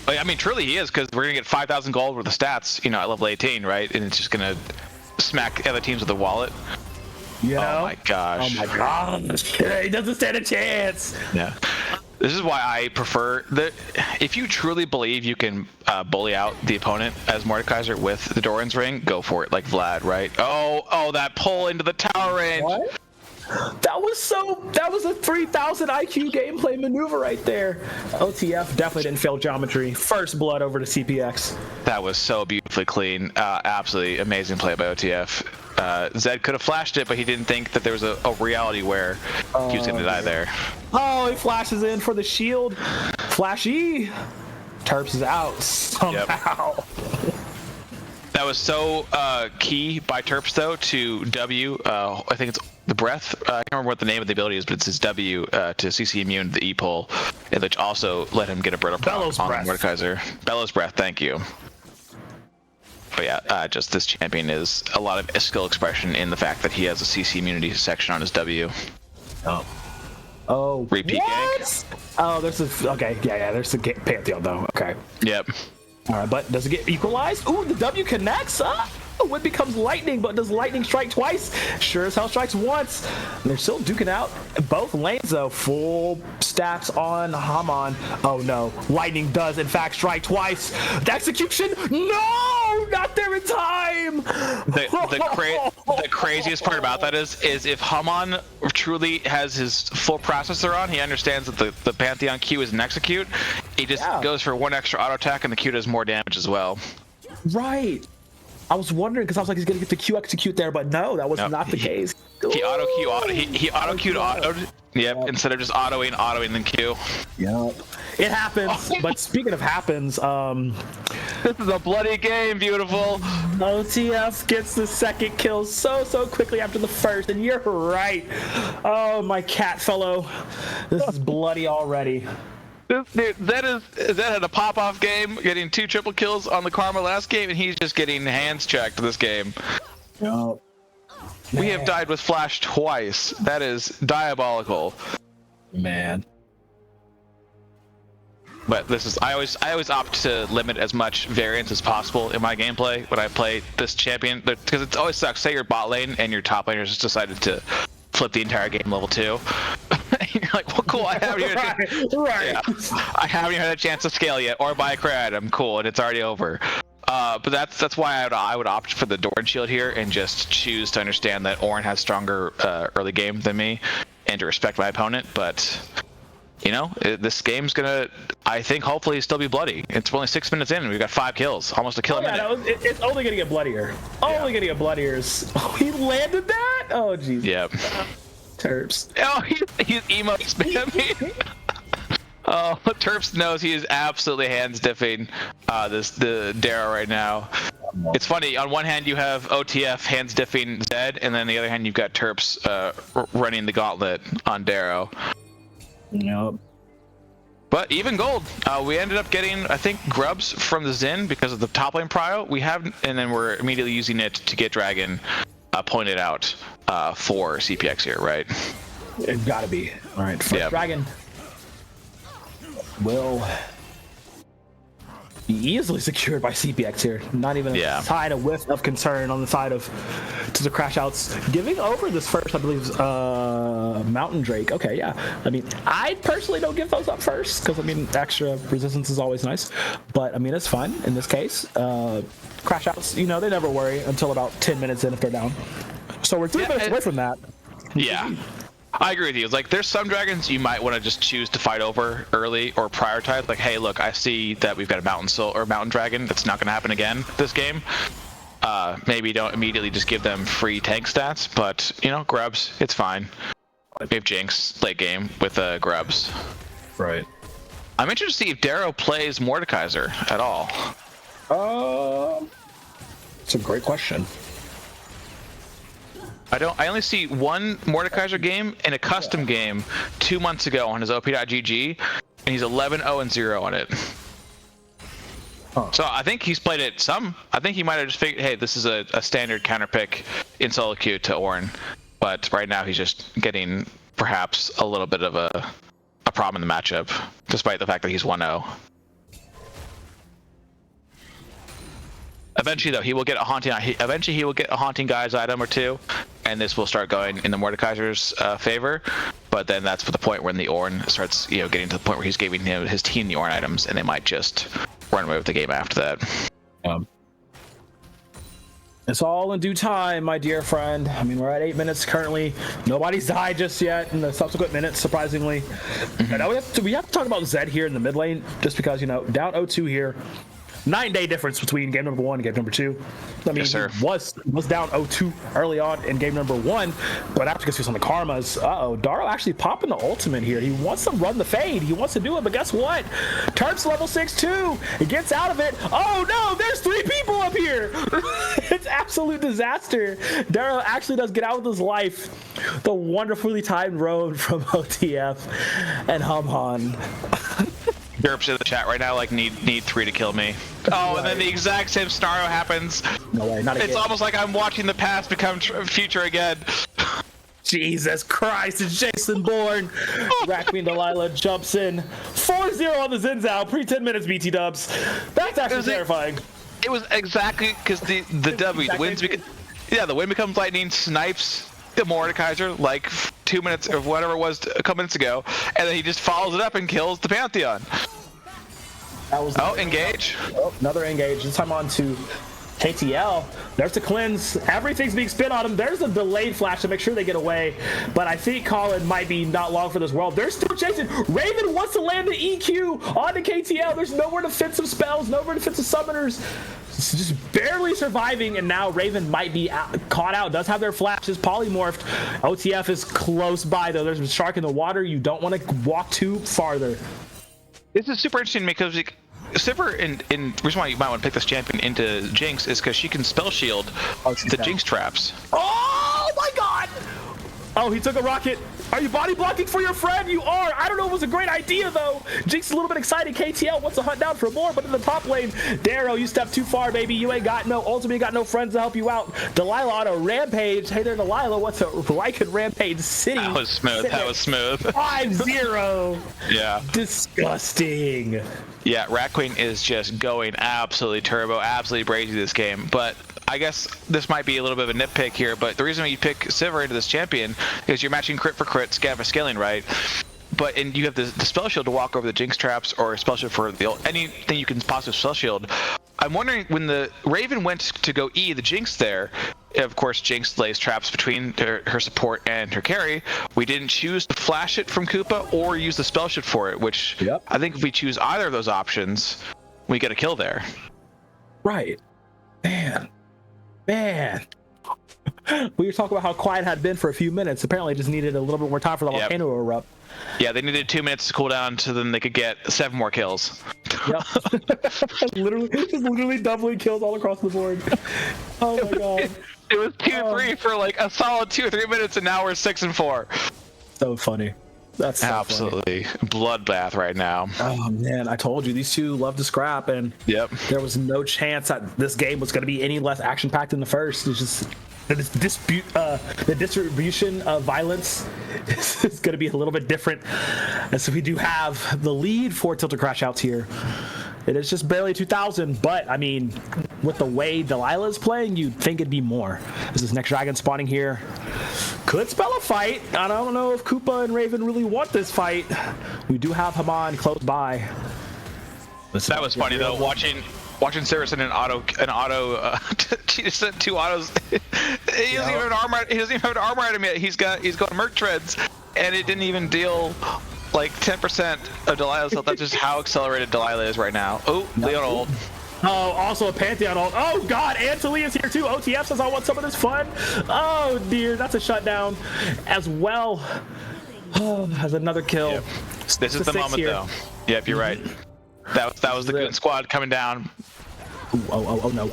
B: I mean, truly he is, because we're gonna get 5,000 gold worth of stats, at level 18, right? And it's just gonna smack other teams with the wallet.
A: You know?
B: Oh my gosh.
A: Oh my gosh. He doesn't stand a chance.
B: Yeah. This is why I prefer that. If you truly believe you can bully out the opponent as Mordekaiser with the Doran's ring, go for it, like Vlad, right? Oh, that pull into the tower range.
A: What? That was a 3,000 IQ gameplay maneuver right there. OTF definitely didn't fail geometry. First blood over to CPX.
B: That was so beautifully clean. Absolutely amazing play by OTF. Zed could have flashed it, but he didn't think that there was a reality where he was going to die there.
A: Oh, he flashes in for the shield. Flashy. Terps is out somehow.
B: Yep. That was so key by Terps, though, to W. I think it's the breath. I can't remember what the name of the ability is, but it's his W to CC immune the E pull, which also let him get a brittle proc on Mordekaiser. Bellows breath, thank you. But yeah, just this champion is a lot of skill expression in the fact that he has a CC immunity section on his W.
A: Oh.
B: Repeat
A: what?
B: gank.
A: Oh, there's a okay. Yeah. There's a Pantheon though. Okay.
B: Yep.
A: All right, but does it get equalized? Ooh, the W connects. It becomes lightning, but does lightning strike twice? Sure as hell strikes once. And they're still duking out both lanes though. Full stats on Haman. Oh no, lightning does in fact strike twice. The execution, no, not there in time.
B: The craziest part about that is if Haman truly has his full processor on, he understands that the Pantheon Q is an execute. He just goes for one extra auto attack, and the Q does more damage as well.
A: Right. I was wondering because I was like, he's gonna get the Q execute there, but no, that was not the case.
B: He auto queued autoed. Yep. Instead of just autoing then Q.
A: Yep. It happens. But speaking of happens,
B: this is a bloody game, beautiful.
A: OTF gets the second kill so quickly after the first, and you're right. Oh, my cat fellow, this is bloody already.
B: Dude, that had a pop-off game, getting 2 triple kills on the Karma last game, and he's just getting hands checked this game.
A: Yep.
B: We have died with Flash twice. That is diabolical.
A: Man.
B: But this is I always opt to limit as much variance as possible in my gameplay when I play this champion, because it always sucks. Say you're bot lane and your top laner just decided to flip the entire game level 2. You're like, well, cool. I haven't even
A: right.
B: Yeah, I haven't even had a chance to scale yet or buy a cred. I'm cool, and it's already over. But that's why I would opt for the Doran shield here and just choose to understand that Ornn has stronger early game than me, and to respect my opponent. But this game's gonna, I think, hopefully still be bloody. It's only 6 minutes in, and we've got 5 kills, almost a kill a minute.
A: No, it's only gonna get bloodier. Only gonna get bloodier. Oh, he landed that? Oh, jeez.
B: Yep.
A: Terps.
B: Oh, he's emo spamming. Oh, Terps knows he is absolutely hand stiffing the Darrow right now. It's funny. On one hand, you have OTF hand stiffing Zed, and then on the other hand, you've got Terps running the gauntlet on Darrow.
A: Yep.
B: But even gold, we ended up getting, I think, grubs from the Xin because of the top lane prio. We have, and then we're immediately using it to get Dragon pointed out for CPX here, right?
A: It's gotta be. All right, first Dragon will easily secured by CPX here. Not even a side of whiff of concern on the side of to the Crashouts. Giving over this first, I believe, Mountain Drake. Okay, yeah. I mean, I personally don't give those up first because, I mean, extra resistance is always nice. But, I mean, it's fun in this case. Crashouts, you know, they never worry until about 10 minutes in if they're down. So we're 3 minutes away from that.
B: Yeah. I agree with you. It's like there's some dragons you might want to just choose to fight over early or prioritize. Like, hey, look, I see that we've got a mountain dragon that's not going to happen again this game. Maybe don't immediately just give them free tank stats, but you know, grubs, it's fine. We have Jinx late game with grubs.
D: Right.
B: I'm interested to see if Darrow plays Mordekaiser at all.
A: It's a great question.
B: I only see one Mordekaiser game in a custom game 2 months ago on his op.gg, and he's 11-0-0 on it. Huh. So I think he's played it some. I think he might have just figured, hey, this is a standard counter pick in solo queue to Ornn, but right now he's just getting perhaps a little bit of a problem in the matchup, despite the fact that he's 1-0. Eventually, though, he will get a haunting. Eventually, he will get a haunting guy's item or two, and this will start going in the Mordekaiser's favor. But then that's for the point when the Ornn starts, you know, getting to the point where he's giving his team the Ornn items, and they might just run away with the game after that.
A: It's all in due time, my dear friend. I mean, we're at 8 minutes currently. Nobody's died just yet in the subsequent minutes, surprisingly. And now we have to talk about Zed here in the mid lane, just because, you know, down 0-2 here. 9-day difference between game number 1 and game number 2. I mean,
B: yes, sir.
A: He was down 0-2 early on in game number 1, but after gets on the karmas, Darrow actually popping the ultimate here. He wants to run the fade. He wants to do it, but guess what? Turp's level 6-2. He gets out of it. Oh no, there's 3 people up here. It's absolute disaster. Darrow actually does get out with his life. The wonderfully timed road from OTF and Humhan.
B: Derps in the chat right now, like, need 3 to kill me. Oh, and then the exact same scenario happens.
A: No way, not again.
B: It's almost like I'm watching the past become future again.
A: Jesus Christ, it's Jason Bourne. Rackman Delilah jumps in. 4-0 on the Zinzao, pre-10 minutes, BT dubs. That's actually terrifying.
B: It was exactly because the wind becomes lightning, snipes the Mordekaiser like 2 minutes or whatever it was a couple minutes ago, and then he just follows it up and kills the Pantheon.
A: That was
B: engage.
A: Another engage. This time on to KTL. There's the cleanse. Everything's being spin on him. There's a delayed flash to make sure they get away. But I think Colin might be not long for this world. They're still chasing. Raven wants to land the EQ on the KTL. There's nowhere to fit some spells, nowhere to fit some summoners. It's just barely surviving, and now Raven might be caught out. Does have their flashes polymorphed. OTF is close by, though. There's a shark in the water. You don't want to walk too farther.
B: This is super interesting because Sivir, in reason why you might want to pick this champion into Jinx is because she can spell shield the Jinx traps.
A: Oh my god! Oh, he took a rocket. Are you body blocking for your friend? You are. I don't know if it was a great idea, though. Jinx is a little bit excited. KTL wants to hunt down for more, but in the top lane, Darrow, you stepped too far, baby. You ain't got no ultimate, got no friends to help you out. Delilah on a rampage. Hey there, Delilah. What's a Lycan Rampage City?
B: That was smooth. That was smooth.
A: 5-0.
B: Yeah.
A: Disgusting.
B: Yeah, Rat Queen is just going absolutely turbo, absolutely brazy this game. But I guess this might be a little bit of a nitpick here, but the reason why you pick Sivir into this champion is you're matching crit for crit, scav for scaling, right? And you have the spell shield to walk over the Jinx traps, or spell shield for anything you can possibly spell shield. I'm wondering, when the Raven went to go E the Jinx there, of course Jinx lays traps between her support and her carry. We didn't choose to flash it from Koopa or use the spell shield for it, which I think if we choose either of those options, we get a kill there.
A: Right. Man. We were talking about how quiet it had been for a few minutes. Apparently it just needed a little bit more time for the volcano to erupt.
B: Yeah, they needed 2 minutes to cool down so then they could get 7 more kills.
A: Yep. literally doubling kills all across the board. Oh my god.
B: It was 2-3 for like a solid 2 or 3 minutes, and now we're 6-4.
A: So funny. That's so
B: absolutely funny. Bloodbath right now.
A: Oh man, I told you these two love to scrap, and there was no chance that this game was going to be any less action-packed than the first. It's just the distribution of violence is going to be a little bit different. And so we do have the lead for Tilted Crashouts here. It is just barely 2,000, but I mean, with the way Delilah is playing, you'd think it'd be more. This is next dragon spawning here. Could spell a fight. I don't know if Koopa and Raven really want this fight. We do have Haman close by.
B: That was funny though, watching Sarah send an auto. She just sent 2 autos. He doesn't even have an armor. He doesn't even have an armor item yet. He's got Merc treads, and it didn't even deal like 10% of Delilah's health. That's just how accelerated Delilah is right now. Oh, Leon ult.
A: Oh, also a Pantheon ult. Oh God, Anthony is here too. OTF says I want some of this fun. Oh dear, that's a shutdown as well. Oh, has another kill.
B: Yep. This is the moment here. Though. Yep, you're right. That was the good squad coming down.
A: Oh no.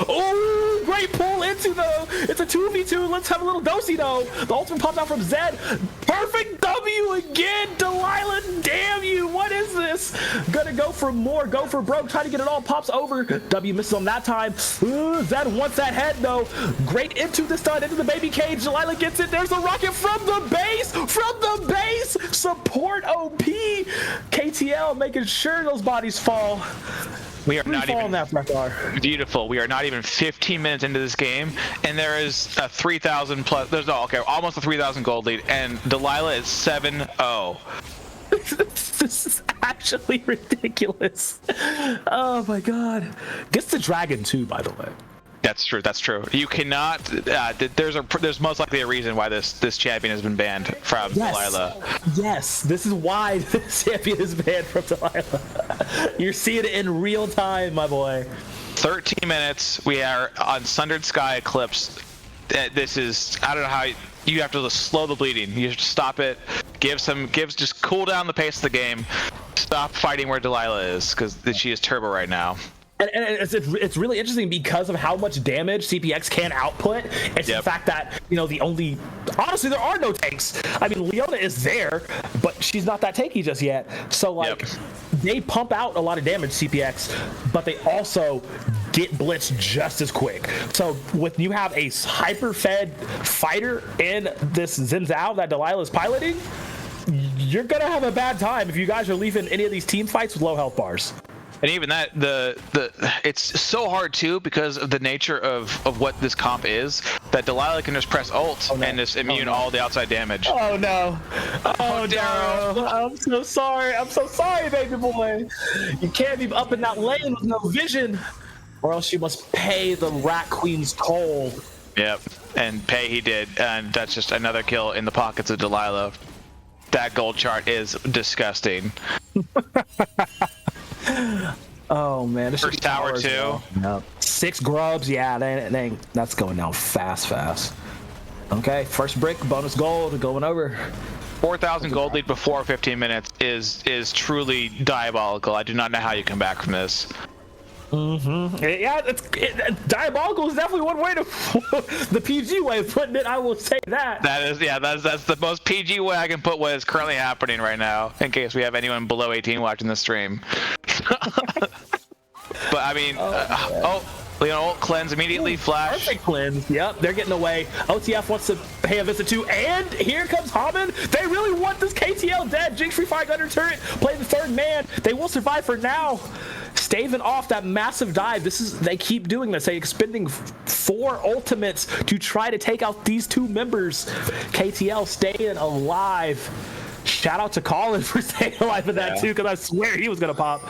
A: Oh, great pull into though. It's a 2v2. Let's have a little dosey though. The ultimate pops out from Zed. Perfect W again. Delilah, damn you. What is this? Gonna go for more. Go for broke. Trying to get it all. Pops over. W misses on that time. Ooh, Zed wants that head though. Great into the stun. Into the baby cage. Delilah gets it. There's a rocket from the base. Support OP. KTL making sure those bodies fall.
B: We are not even
A: that
B: beautiful. We are not even 15 minutes into this game, and there is a 3,000 plus. There's almost a 3,000 gold lead, and Delilah is 7-0.
A: This is actually ridiculous. Oh my God! Gets the dragon too, by the way.
B: That's true. That's true. You cannot. There's most likely a reason why this champion has been banned from Delilah.
A: Yes, this is why this champion is banned from Delilah. You're seeing it in real time, my boy.
B: 13 minutes. We are on Sundered Sky Eclipse. This is. I don't know how you have to just slow the bleeding. You have to stop it. Just cool down the pace of the game. Stop fighting where Delilah is, because she is turbo right now.
A: And it's really interesting because of how much damage CPX can output. It's the fact that, honestly, there are no tanks. I mean, Leona is there, but she's not that tanky just yet. So, they pump out a lot of damage, CPX, but they also get blitzed just as quick. So, when you have a hyper-fed fighter in this Xin Zhao that Delilah is piloting, you're going to have a bad time if you guys are leaving any of these team fights with low health bars.
B: And even that, it's so hard too because of the nature of what this comp is, that Delilah can just press ult and just immune all the outside damage.
A: Oh no! Oh no! I'm so sorry. I'm so sorry, baby boy. You can't be up in that lane with no vision, or else you must pay the Rat Queen's toll.
B: Yep, and pay he did, and that's just another kill in the pockets of Delilah. That gold chart is disgusting.
A: Oh man, this
B: first tower too.
A: Yep. 6 grubs, yeah, that's going down fast. Okay, first brick, bonus gold, going over.
B: 4,000 gold lead before 15 minutes is truly diabolical. I do not know how you come back from this.
A: Yeah, diabolical is definitely one way to the PG way of putting it. I will say that.
B: That's the most PG way I can put what is currently happening right now. In case we have anyone below 18 watching the stream. But I mean, Leon ult cleanse immediately. Flash.
A: Perfect cleanse. Yep, they're getting away. OTF wants to pay a visit too, and here comes Haman. They really want this KTL dead. Jinx free fire gunner turret. Play the third man. They will survive for now. Staving off that massive dive. They keep doing this. They expending 4 ultimates to try to take out these 2 members. KTL staying alive. Shout out to Colin for staying alive in that too, because I swear he was gonna pop.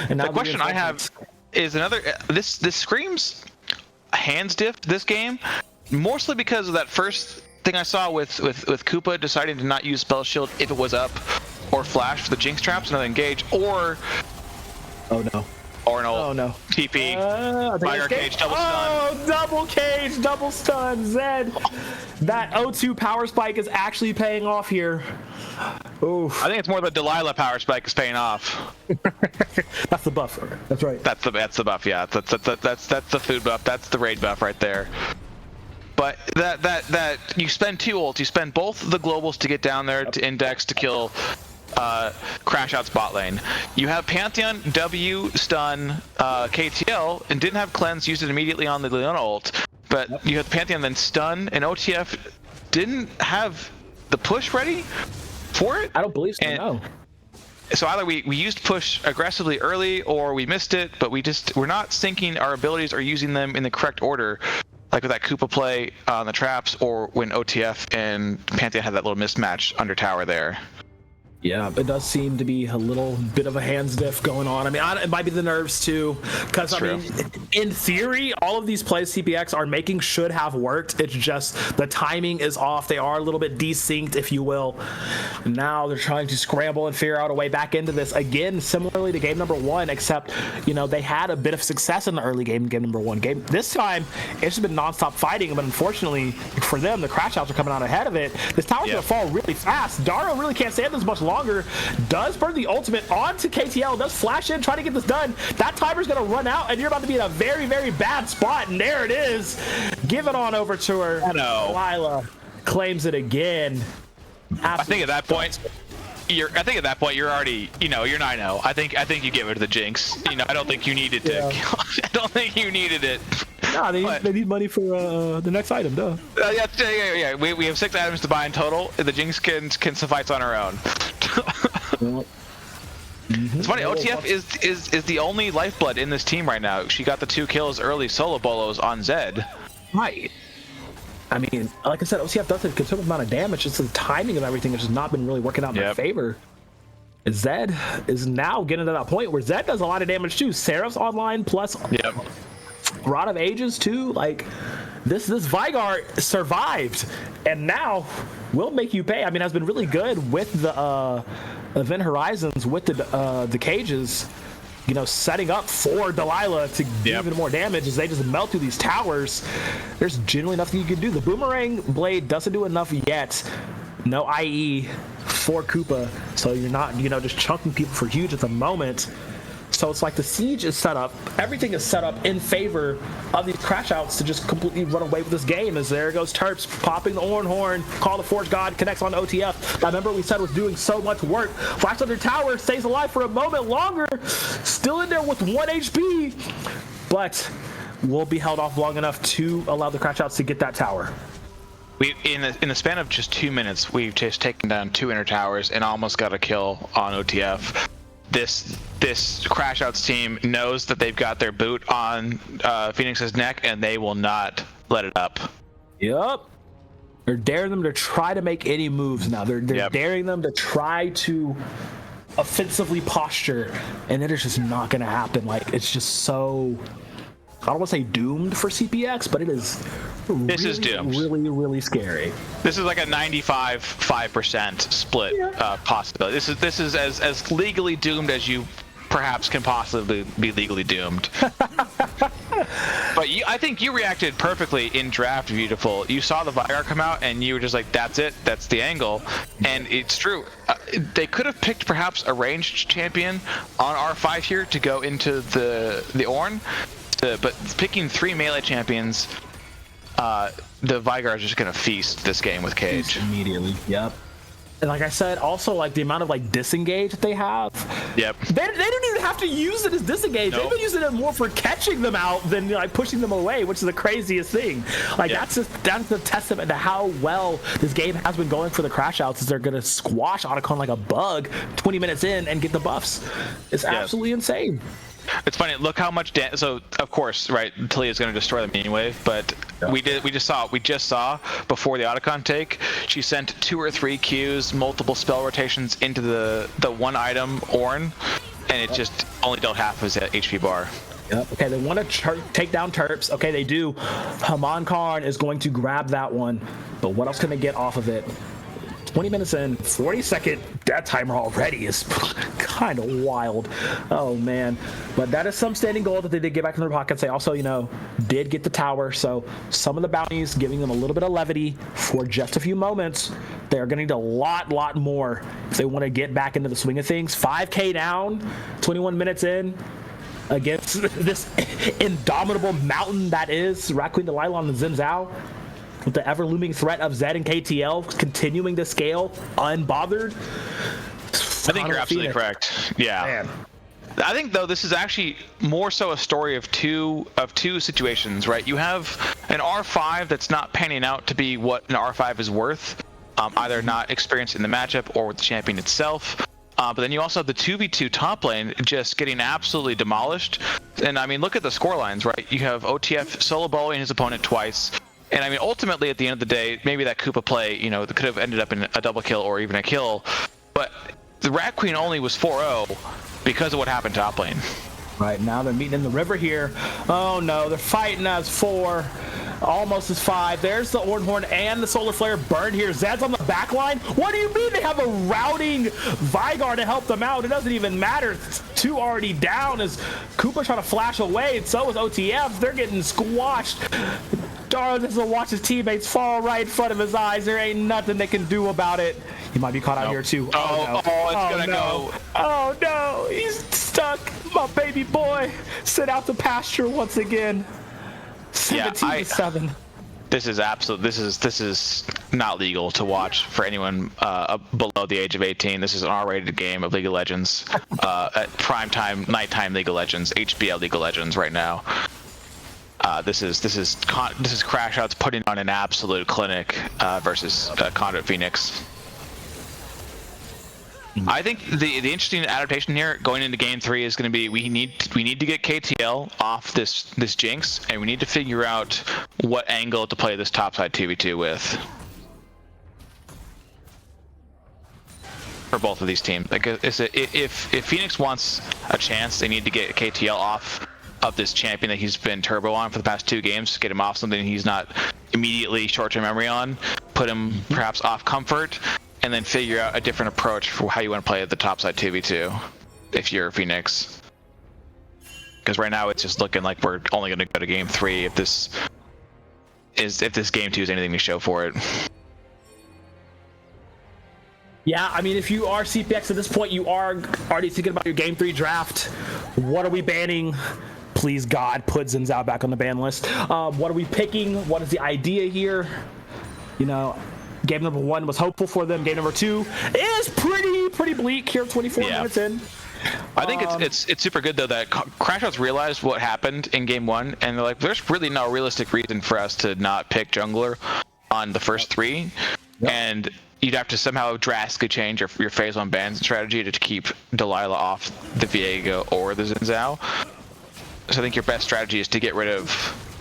A: And now
B: the question I have is this screams hands diff this game, mostly because of that first thing I saw with Koopa deciding to not use spell shield if it was up, or flash for the Jinx traps, another engage, or
A: oh no.
B: Or an ult.
A: Oh no.
B: TP. Fire cage, double stun.
A: Oh, double cage, double stun. Zed. That O2 power spike is actually paying off here. Oof.
B: I think it's more the Delilah power spike is paying off.
A: That's the buff. That's right.
B: That's the buff. Yeah. That's the food buff. That's the raid buff right there. But that you spend 2 ults. You spend both the globals to get down there to index to kill Crashouts bot lane. You have Pantheon, W, stun, KTL, and didn't have cleanse, used it immediately on the Leona ult. But you had Pantheon, then stun, and OTF didn't have the push ready for it.
A: I don't believe so. No.
B: So either we used push aggressively early or we missed it, but we're not syncing our abilities or using them in the correct order. Like with that Koopa play on the traps, or when OTF and Pantheon had that little mismatch under tower there.
A: Yeah, it does seem to be a little bit of a hands diff going on. I mean, it might be the nerves too, because I mean, in theory, all of these plays CPX are making should have worked. It's just the timing is off. They are a little bit desynced, if you will. Now they're trying to scramble and figure out a way back into this again, similarly to game number 1, except they had a bit of success in the early game number 1. This time it's just been nonstop fighting, but unfortunately for them, the Crashouts are coming out ahead of it. This tower's gonna fall really fast. Daro really can't stand this much longer. Does burn the ultimate onto KTL, does flash in, try to get this done. That timer's gonna run out, and you're about to be in a very, very bad spot. And there it is. Give it on over to her. Lila claims it again.
B: I think at that point you're already, you're 9-0. I think you give it to the Jinx. I don't think you needed to. I don't think you needed it.
A: No, they need money for the next item, duh.
B: Yeah. We have 6 items to buy in total. The Jinx can suffice on her own. It's funny. OTF is the only lifeblood in this team right now. She got the 2 kills early solo bolos on Zed.
A: Right. I mean, like I said, OTF does a considerable amount of damage. Just the timing of everything has just not been really working out in their favor. Zed is now getting to that point where Zed does a lot of damage too. Seraph's online plus Rod of Ages too. Like this Vygar survived, and now will make you pay. I mean, has been really good with the Event Horizons, with the cages. Setting up for Delilah to do even more damage as they just melt through these towers. There's generally nothing you can do. The Boomerang Blade doesn't do enough yet. No IE for Koopa, so you're not, just chunking people for huge at the moment. So it's like the siege is set up. Everything is set up in favor of these Crashouts to just completely run away with this game. As there goes Terps popping the Oran Horn. Call the Forge God connects on OTF. I remember we said was doing so much work. Flash Under Tower stays alive for a moment longer. Still in there with 1 HP, but will be held off long enough to allow the Crashouts to get that tower.
B: We in the span of just 2 minutes, we've just taken down 2 inner towers and almost got a kill on OTF. This Crashouts team knows that they've got their boot on Phoenix's neck, and they will not let it up.
A: Yep. They're daring them to try to make any moves now. They're daring them to try to offensively posture, and it is just not going to happen. Like, it's just so, I don't want to say doomed for CPX, but it is doomed. Really, really scary.
B: This is like a 95-5% split possibility. This is as legally doomed as you perhaps can possibly be legally doomed. But I think you reacted perfectly in draft, Beautiful. You saw the Vygar come out and you were just like, that's it, that's the angle. And it's true. They could have picked perhaps a ranged champion on R5 here to go into the Ornn, but picking 3 melee champions, the Vygar is just going to feast this game with Cage.
A: Immediately, yep. And like I said, also like the amount of like disengage that they have.
B: Yep.
A: They don't even have to use it as disengage. Nope. They've been using it more for catching them out than like pushing them away, which is the craziest thing. Like that's the testament to how well this game has been going for the Crashouts. Is they're gonna squash Otacon like a bug 20 minutes in and get the buffs. It's absolutely insane.
B: It's funny. Look how much so of course, right? Talia is going to destroy them anyway. But we just saw before the Otacon take, she sent 2 or 3 Qs, multiple spell rotations into the one item Ornn, and it just only dealt half of his HP bar.
A: Yep. Okay, they want to take down Terps. Okay, they do. Haman Karn is going to grab that one, but what else can they get off of it? 20 minutes in, 40-second death timer already is kind of wild. Oh, man. But that is some standing goal that they did get back in their pockets. They also, did get the tower. So some of the bounties giving them a little bit of levity for just a few moments. They are going to need a lot more if they want to get back into the swing of things. 5K down, 21 minutes in against this indomitable mountain that is Rat Queen Delilah on the Xin Zhao. With the ever-looming threat of Zed and KTL continuing to scale unbothered.
B: I think you're absolutely correct. Yeah. Man. I think, though, this is actually more so a story of two situations, right? You have an R5 that's not panning out to be what an R5 is worth, either not experienced in the matchup or with the champion itself. But then you also have the 2v2 top lane just getting absolutely demolished. And I mean, look at the score lines, right? You have OTF solo bowling his opponent twice. And I mean, ultimately, at the end of the day, maybe that Koopa play, you know, that could have ended up in a double kill or even a kill. But the Rat Queen only was 4-0 because of what happened top lane.
A: Right, now they're meeting in the river here. Oh no, they're fighting as 4. Almost as 5. There's the Ornhorn and the Solar Flare burned here. Zed's on the back line. What do you mean they have a routing Vygar to help them out? It doesn't even matter. 2 already down as Koopa trying to flash away, and so is OTF. They're getting squashed. Daro doesn't watch his teammates fall right in front of his eyes. There ain't nothing they can do about it. He might be caught out here too.
B: Oh, it's gonna go.
A: Oh no, he's stuck. My baby boy sent out to pasture once again. 17-7.
B: This is absolute. This is not legal to watch for anyone below the age of 18. This is an R-rated game of League of Legends, at primetime, nighttime League of Legends, HBL League of Legends right now. This is Crashouts putting on an absolute clinic versus Conduit Phoenix. I think the interesting adaptation here going into game 3 is going to be we need to get KTL off this Jinx, and we need to figure out what angle to play this topside 2v2 with for both of these teams. Like, if Phoenix wants a chance, they need to get KTL off of this champion that he's been turbo on for the past 2 games. Get him off something he's not immediately short-term memory on. Put him perhaps off comfort. And then figure out a different approach for how you want to play the topside 2v2 if you're Phoenix. Because right now it's just looking like we're only going to go to game 3 if this game 2 is anything to show for it.
A: Yeah, I mean, if you are CPX at this point, you are already thinking about your game 3 draft. What are we banning? Please God, put Xin Zhao back on the ban list. What are we picking? What is the idea here? You know, game number 1 was hopeful for them. Game number 2 is pretty bleak here, 24 minutes in.
B: I think it's super good though that Crashouts realized what happened in game 1, and they're like, there's really no realistic reason for us to not pick jungler on the first 3, and you'd have to somehow drastically change your phase 1 ban strategy to keep Delilah off the Viego or the Xin Zhao. So I think your best strategy is to get rid of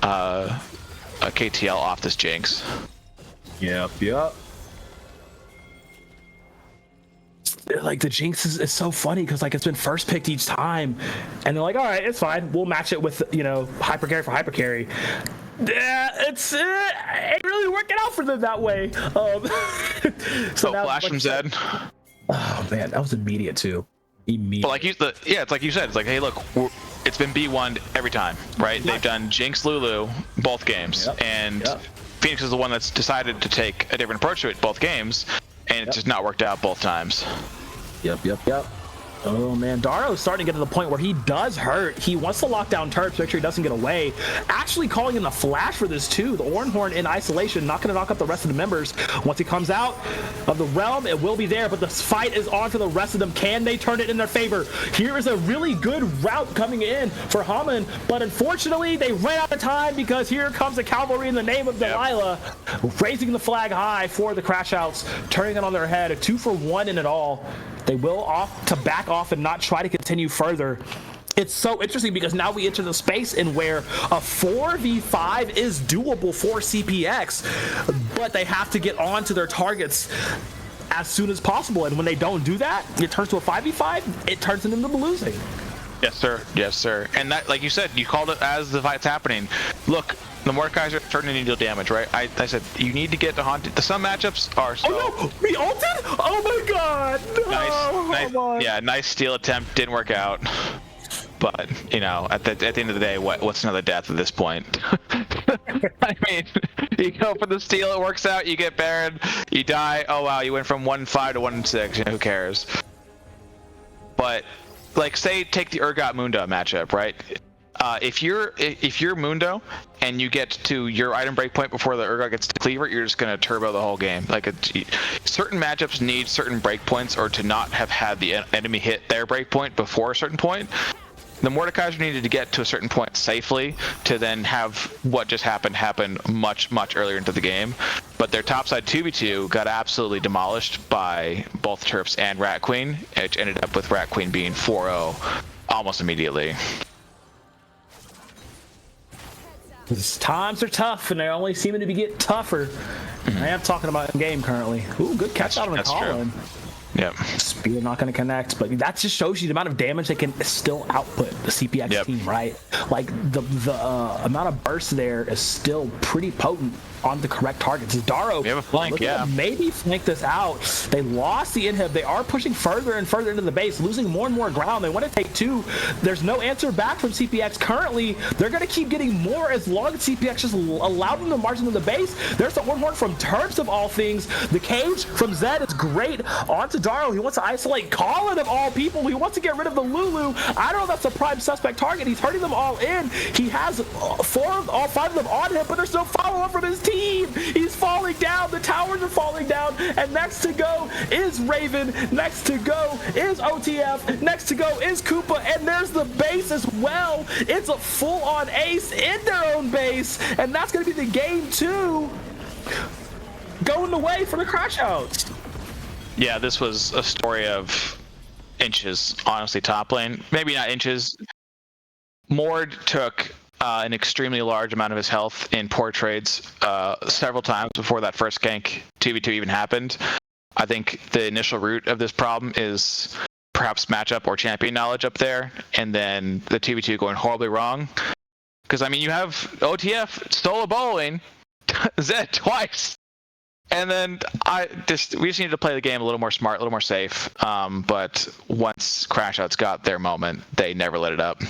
B: a KTL off this Jinx.
A: Yep. Like, the Jinx is so funny because, like, it's been first picked each time, and they're like, all right, it's fine, we'll match it with, you know, hyper carry for hyper carry. It's ain't really working out for them that way. So now,
B: flash from Zed.
A: Oh man, that was immediate too. Immediate.
B: But it's like you said, it's like, hey, look, it's been B1 every time, right? They've done Jinx, Lulu both games, and Phoenix is the one that's decided to take a different approach to it both games, and it's just not worked out both times.
A: Yep. Oh man, Daro's starting to get to the point where he does hurt. He wants to lock down Turps, make sure he doesn't get away. Actually calling in the flash for this too. The Ornhorn in isolation, not going to knock up the rest of the members. Once he comes out of the realm, it will be there, but the fight is on for the rest of them. Can they turn it in their favor? Here is a really good route coming in for Hammond, but unfortunately they ran out of time because here comes the cavalry in the name of Delilah, raising the flag high for the Crashouts, turning it on their head. A 2-for-1 in it all. They will opt to back off and not try to continue further. It's so interesting because now we enter the space in where a 4v5 is doable for CPX, but they have to get on to their targets as soon as possible. And when they don't do that, it turns to a 5v5, it turns into them losing.
B: Yes, sir. And that, like you said, you called it as the fight's happening. Look, the Mordekaiser are starting to deal damage, right? I said you need to get to Haunted. Some matchups are so...
A: Oh no! We ulted? Oh my god! No.
B: Nice steal attempt. Didn't work out. But, you know, at the end of the day, what's another death at this point? I mean, you go for the steal, it works out, you get Baron, you die, oh wow, you went from 1-5 to 1-6, you know, who cares? But, like, say, take the Urgot Mundo matchup, right? If you're Mundo and you get to your item breakpoint before the Urgot gets to Cleaver, you're just gonna turbo the whole game. Like, certain matchups need certain breakpoints or to not have had the enemy hit their breakpoint before a certain point. The Mordekaiser needed to get to a certain point safely to then have what just happened happen much earlier into the game. But their topside 2v2 got absolutely demolished by both Terps and Rat Queen, which ended up with Rat Queen being 4-0 almost immediately.
A: Times are tough, and they're only seeming to be getting tougher. I am talking about in game currently. Ooh, good catch out on the Colin.
B: Yep.
A: Spear not going to connect, but that just shows you the amount of damage they can still output, the CPX team, right? Like the amount of burst there is still pretty potent on the correct targets. Daro,
B: we have a flank,
A: maybe flank this out. They lost the inhib. They are pushing further and further into the base, losing more and more ground. They want to take 2. There's no answer back from CPX. Currently, they're going to keep getting more as long as CPX just allow them to march into the base. There's the horn from Terps of all things. The cage from Zed is great. Onto Daro. He wants to isolate Colin of all people. He wants to get rid of the Lulu. I don't know if that's a prime suspect target. He's hurting them all in. He has all 5 of them on him, but there's no follow-up from his team. He's falling down. The towers are falling down. And next to go is Raven. Next to go is OTF. Next to go is Koopa. And there's the base as well. It's a full-on ace in their own base. And that's going to be the game 2 going the way for the Crashouts.
B: Yeah, this was a story of inches, honestly, top lane. Maybe not inches. Mord took an extremely large amount of his health in poor trades several times before that first gank 2v2 even happened. I think the initial root of this problem is perhaps matchup or champion knowledge up there, and then the 2v2 going horribly wrong. Because, I mean, you have OTF stole a bowling, Zed twice. And then we just needed to play the game a little more smart, a little more safe. But once Crashouts got their moment, they never let it up.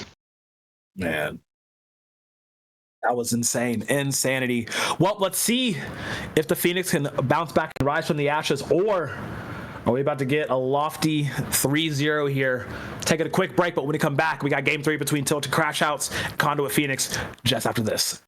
A: Man, that was insane. Insanity. Well, let's see if the Phoenix can bounce back and rise from the ashes, or are we about to get a lofty 3-0 here? Taking a quick break, but when we come back, we got game 3 between Tilt and Crashouts, Conduit Phoenix, just after this.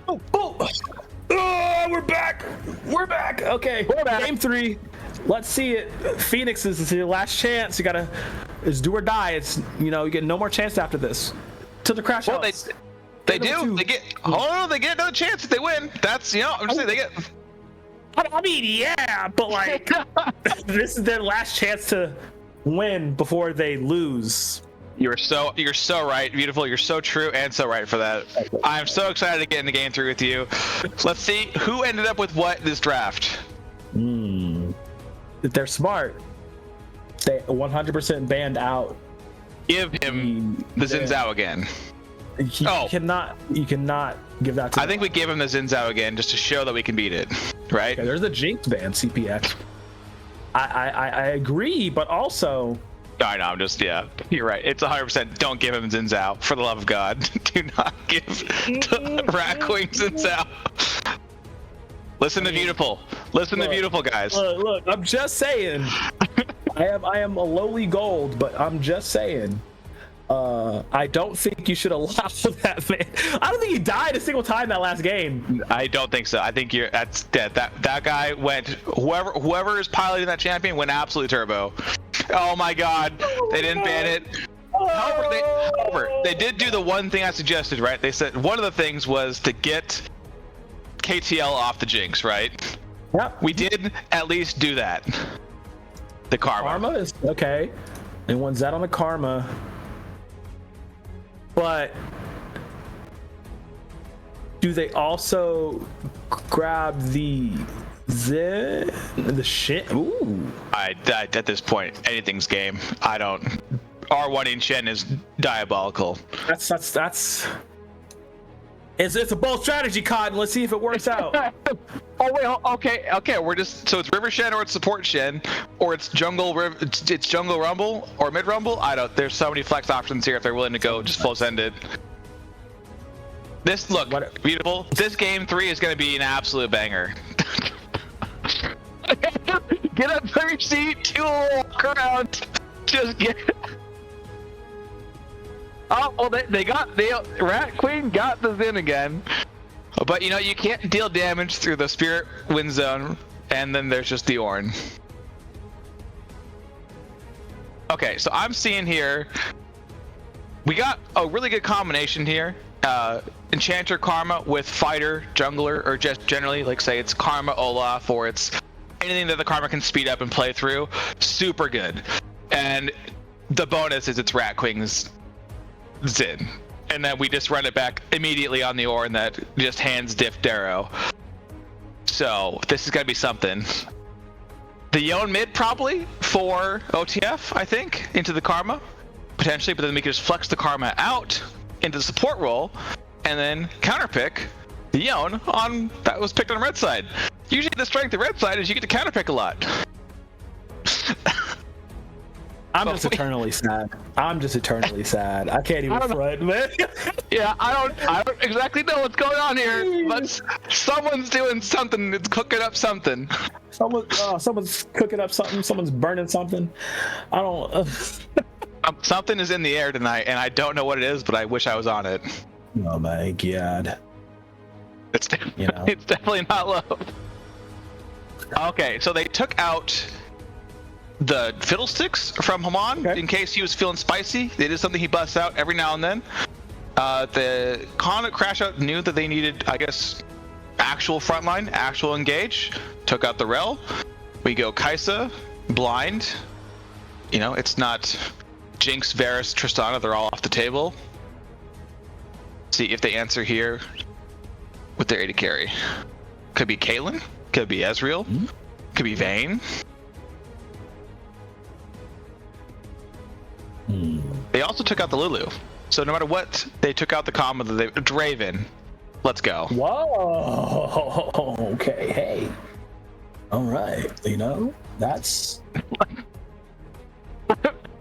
A: Oh, we're back. We're back. Okay. Game 3. Let's see it. Phoenix is your last chance. You gotta, it's do or die. It's, you get no more chance after this. To the crash house.
B: They do. They get. Oh, they get another chance if they win. That's I'm just saying they get.
A: I mean, yeah, but like, this is their last chance to win before they lose.
B: You're so right, beautiful. You're so true and so right for that. I'm so excited to get into game 3 with you. Let's see who ended up with what this draft.
A: If they're smart, they 100% banned out.
B: Give him the Xin Zhao again.
A: You cannot give that to
B: I think we give him the Xin Zhao again just to show that we can beat it, right?
A: Okay, there's a Jinx ban, CPX. I agree, but also...
B: I know, I'm just, you're right. It's 100%. Don't give him Xin Zhao, for the love of God. Do not give Ratwing Xin Zhao. Listen to beautiful. Listen to beautiful, guys.
A: Look, I'm just saying. I am a lowly gold, but I'm just saying. I don't think you should allow that man. I don't think he died a single time that last game.
B: I don't think so. I think that's dead. That guy went. Whoever is piloting that champion went absolutely turbo. Oh my God! They didn't ban it. However, they did do the one thing I suggested, right? They said one of the things was to get KTL off the Jinx, right?
A: Yep.
B: We did at least do that. The Karma.
A: Karma is okay. And one's that on the Karma. But do they also grab the shit? Ooh.
B: At this point, anything's game. I don't. R1 in Shen is diabolical.
A: That's it's a bold strategy, Cotton. Let's see if it works out.
B: Oh wait, okay. We're just so it's River Shen or it's Support Shen or it's Jungle it's Jungle Rumble or Mid Rumble. I don't. There's so many flex options here if they're willing to go just full send it. This beautiful. This game 3 is going to be an absolute banger. Get up from your seat, to walk around. Just get. Oh, well, Rat Queen got the Zen again. But you can't deal damage through the Spirit Wind Zone, and then there's just the Ornn. Okay, so I'm seeing here, we got a really good combination here. Enchanter Karma with Fighter, Jungler, or just generally, like say it's Karma Olaf, or it's anything that the Karma can speed up and play through. Super good. And the bonus is it's Rat Queen's Zin, and then we just run it back immediately on the Ornn that just hands diff Darrow. So this is gonna be something. The Yone mid probably for OTF, I think, into the Karma potentially, but then we can just flex the Karma out into the support role and then counterpick the Yone on that was picked on the red side. Usually the strength of the red side is you get to counterpick a lot.
A: I'm just eternally sad. I can't even front, man.
B: Yeah, I don't exactly know what's going on here, but someone's doing something. It's cooking up something.
A: Someone's cooking up something. Someone's burning something. I don't.
B: Something is in the air tonight, and I don't know what it is, but I wish I was on it.
A: Oh my God.
B: It's it's definitely not low. Okay, so they took out the Fiddlesticks from Haman in case he was feeling spicy. It is something he busts out every now and then. The Conduit Crashout knew that they needed, I guess, actual frontline, actual engage. Took out the Rel. We go Kaisa, blind. It's not Jinx, Varus, Tristana. They're all off the table. See if they answer here with their AD carry. Could be Caitlyn. Could be Ezreal. Could be Vayne. They also took out the Lulu. So no matter what, they took out the combo that they Draven. Let's go.
A: Whoa. Okay. Hey. All right. That's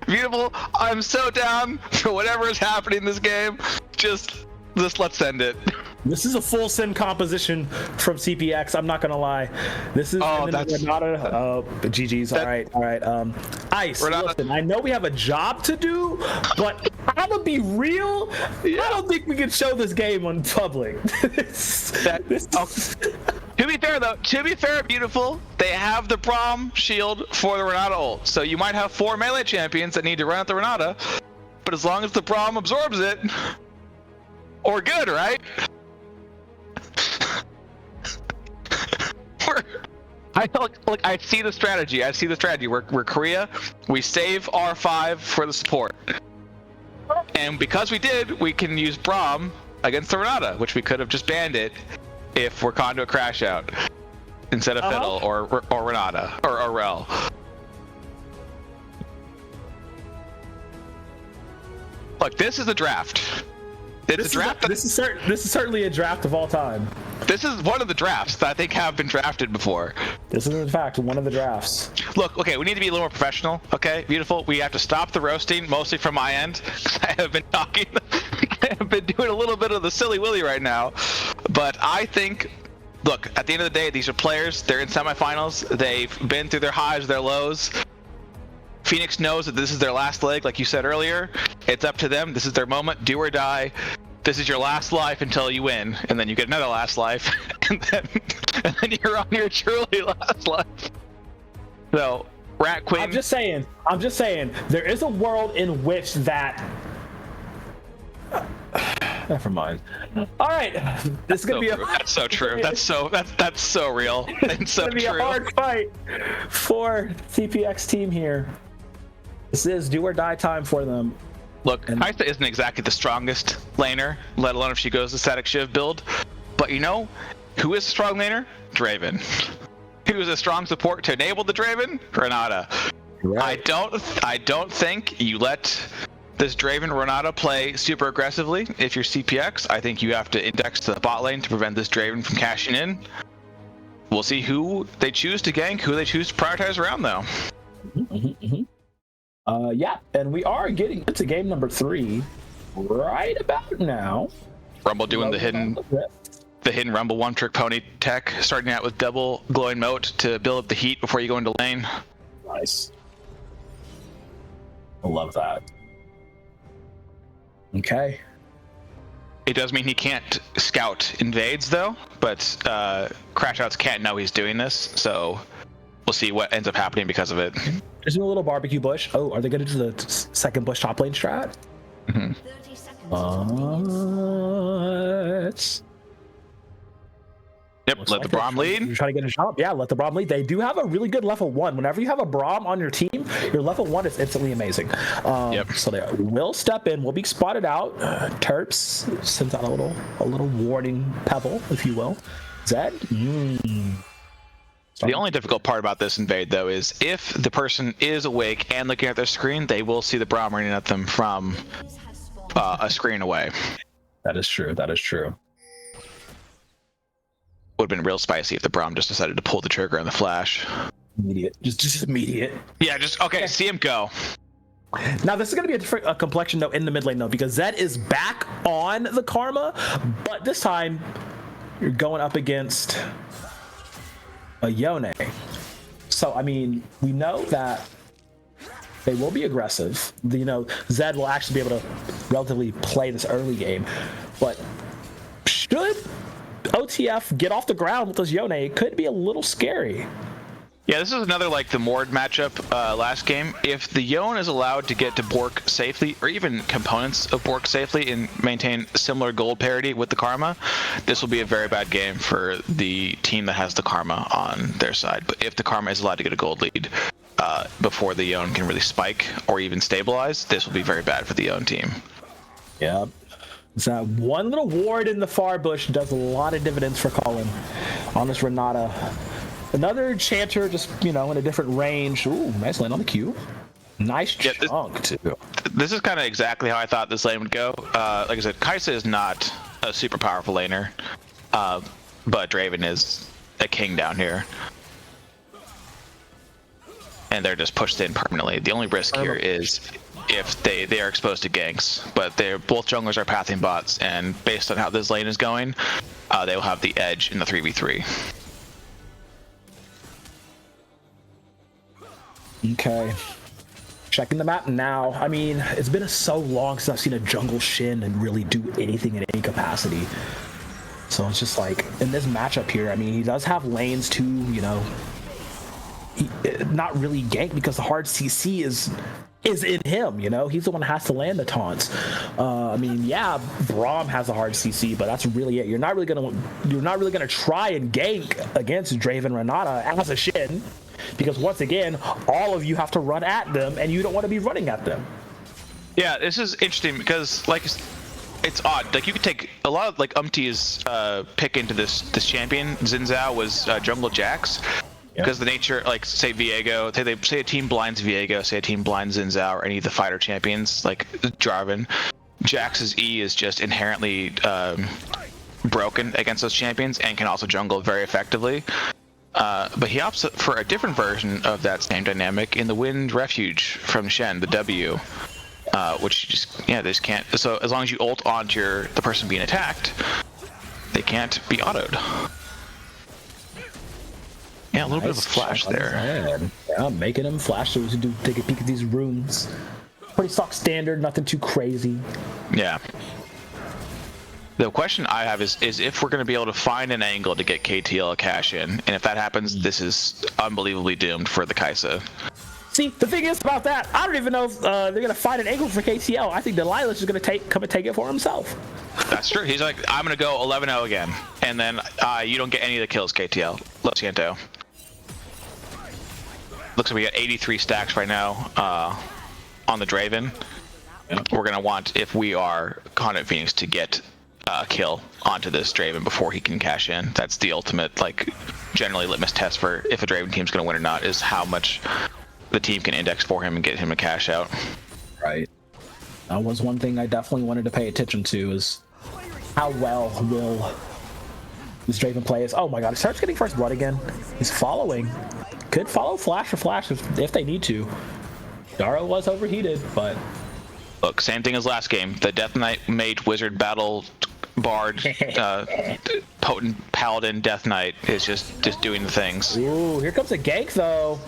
B: beautiful. I'm so down for whatever is happening in this game. Just let's end it.
A: This is a full sim composition from CPX. I'm not gonna lie. This is Renata. GG's. All right. Ice.
B: Renata.
A: Listen, I know we have a job to do, but I'm gonna be real. I don't think we can show this game on public.
B: To be fair, though, beautiful, they have the Braum shield for the Renata ult. So you might have 4 melee champions that need to run at the Renata, but as long as the Braum absorbs it, or good, right? I see the strategy. We're Korea. We save R5 for the support. And because we did, we can use Braum against the Renata, which we could have just banned it if we're Conduit Crashout instead of Fiddle or Renata or Rel. Look, this is a draft. This is
A: certainly a draft of all time.
B: This is one of the drafts that I think have been drafted before.
A: This is in fact one of the drafts.
B: Look, okay, we need to be a little more professional. Okay, beautiful. We have to stop the roasting, mostly from my end. I have been talking. I have been doing a little bit of the silly willy right now, but I think. Look, at the end of the day, these are players. They're in semifinals. They've been through their highs, their lows. Phoenix knows that this is their last leg, like you said earlier. It's up to them. This is their moment. Do or die. This is your last life until you win, and then you get another last life, and then you're on your truly last life. So, Rat Queen.
A: I'm just saying. There is a world in which that. Never mind. All right, this is gonna be
B: that's so true. That's so real. It's so
A: true. It's gonna be a hard fight for CPX team here. This is do or die time for them.
B: Look, Kaisa isn't exactly the strongest laner, let alone if she goes the static Shiv build. But you know who is a strong laner? Draven. Who is a strong support to enable the Draven? Renata. Right. I don't think you let this Draven Renata play super aggressively. If you're CPX, I think you have to index to the bot lane to prevent this Draven from cashing in. We'll see who they choose to gank, who they choose to prioritize around, though.
A: Yeah, and we are getting into game number 3 right about now.
B: Rumble doing the hidden Rumble one-trick pony tech, starting out with double glowing moat to build up the heat before you go into lane.
A: Nice. I love that. Okay.
B: It does mean he can't scout invades, though, but Crashouts can't know he's doing this, so we'll see what ends up happening because of it.
A: There's a little barbecue bush. Oh, are they going to do the second bush top lane strat?
C: 30 seconds.
B: Yep, let the Braum lead.
A: You're trying to get a jump. Yeah, let the Braum lead. They do have a really good level 1. Whenever you have a Braum on your team, your level 1 is instantly amazing. So they will step in, will be spotted out. Terps sends out a little warning pebble, if you will. Zed?
B: The only difficult part about this invade, though, is if the person is awake and looking at their screen, they will see the Braum running at them from a screen away.
A: That is true.
B: Would have been real spicy if the Braum just decided to pull the trigger on the flash.
A: Immediate. Just immediate.
B: Yeah, okay, see him go.
A: Now, this is going to be a different complexion, though, in the mid lane, though, because Zed is back on the Karma, but this time you're going up against a Yone. So, I mean, we know that they will be aggressive. Zed will actually be able to relatively play this early game, but should OTF get off the ground with this Yone, it could be a little scary.
B: Yeah, this is another like the Mord matchup last game. If the Yone is allowed to get to Bork safely, or even components of Bork safely, and maintain similar gold parity with the Karma, this will be a very bad game for the team that has the Karma on their side. But if the Karma is allowed to get a gold lead before the Yone can really spike or even stabilize, this will be very bad for the Yone team.
A: Yep. So one little ward in the far bush does a lot of dividends for Colin on this Renata. Another chanter just, in a different range. Ooh, nice lane on the Q. Nice chunk, too.
B: This is kind of exactly how I thought this lane would go. Like I said, Kaisa is not a super powerful laner, but Draven is a king down here. And they're just pushed in permanently. The only risk here is if they are exposed to ganks. But they're both junglers are pathing bots, and based on how this lane is going, they will have the edge in the 3v3.
A: Okay. Checking the map now. I mean, it's been so long since I've seen a jungle Shin and really do anything in any capacity. So it's just like, in this matchup here, I mean, he does have lanes too, you know. Not really gank because the hard CC is in him, you know. He's the one that has to land the taunts. I mean, yeah, Braum has a hard CC, but that's really it. You're not really gonna try and gank against Draven Renata as a Shin, because once again, all of you have to run at them, and you don't want to be running at them.
B: Yeah, this is interesting because like it's odd. Like you could take a lot of like Umti's pick into this champion. Xin Zhao was jungle Jax. Because the nature, like say Viego, say a team blinds Viego, say a team blinds Xin Zhao or any of the fighter champions like Jarvan, Jax's E is just inherently broken against those champions and can also jungle very effectively. But he opts for a different version of that same dynamic in the Wind Refuge from Shen, the W, which they just can't. So as long as you ult onto the person being attacked, they can't be autoed. Yeah, a little bit of a flash there.
A: Yeah, making him flash so we can take a peek at these rooms. Pretty stock standard, nothing too crazy.
B: Yeah. The question I have is if we're going to be able to find an angle to get KTL a cash in, and if that happens, this is unbelievably doomed for the Kai'Sa.
A: See, the thing is about that, I don't even know if they're going to find an angle for KTL. I think Delilah's just going to come and take it for himself.
B: That's true. He's like, I'm going to go 11-0 again, and then you don't get any of the kills, KTL. Lo siento. Looks like we got 83 stacks right now on the Draven. Yep. We're going to want, if we are Conduit Phoenix, to get a kill onto this Draven before he can cash in. That's the ultimate, like, generally litmus test for if a Draven team's going to win or not, is how much the team can index for him and get him a cash out.
A: Right. That was one thing I definitely wanted to pay attention to, is how well will this Draven play. Oh my god, he starts getting first blood again. He's following. Could follow flash for flash if they need to. Daro was overheated, but
B: look, same thing as last game. The Death Knight Mage Wizard Battle Bard Potent Paladin Death Knight is just doing the things.
A: Ooh, here comes a gank though.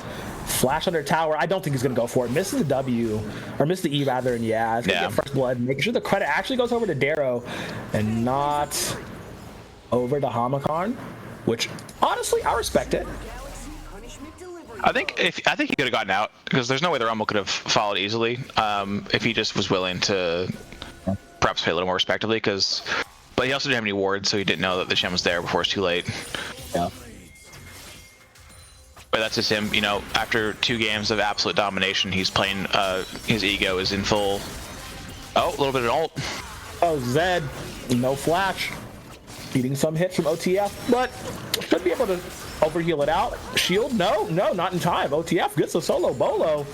A: Flash under tower. I don't think he's gonna go for it. Misses the W, or misses the E rather, and yeah, it's gonna get first blood. Making sure the credit actually goes over to Darrow and not over to Hamakarn, which honestly I respect it.
B: I think he could have gotten out, because there's no way the Rumble could have followed easily if he just was willing to perhaps play a little more respectively. But he also didn't have any wards, so he didn't know that the Shen was there before it's too late.
A: Yeah.
B: But that's just him, you know. After 2 games of absolute domination, he's playing. His ego is in full. Oh, a little bit of ult.
A: Oh, Zed, no flash. Eating some hits from OTF, but should be able to overheal it out. Shield, no, not in time. OTF gets a solo bolo.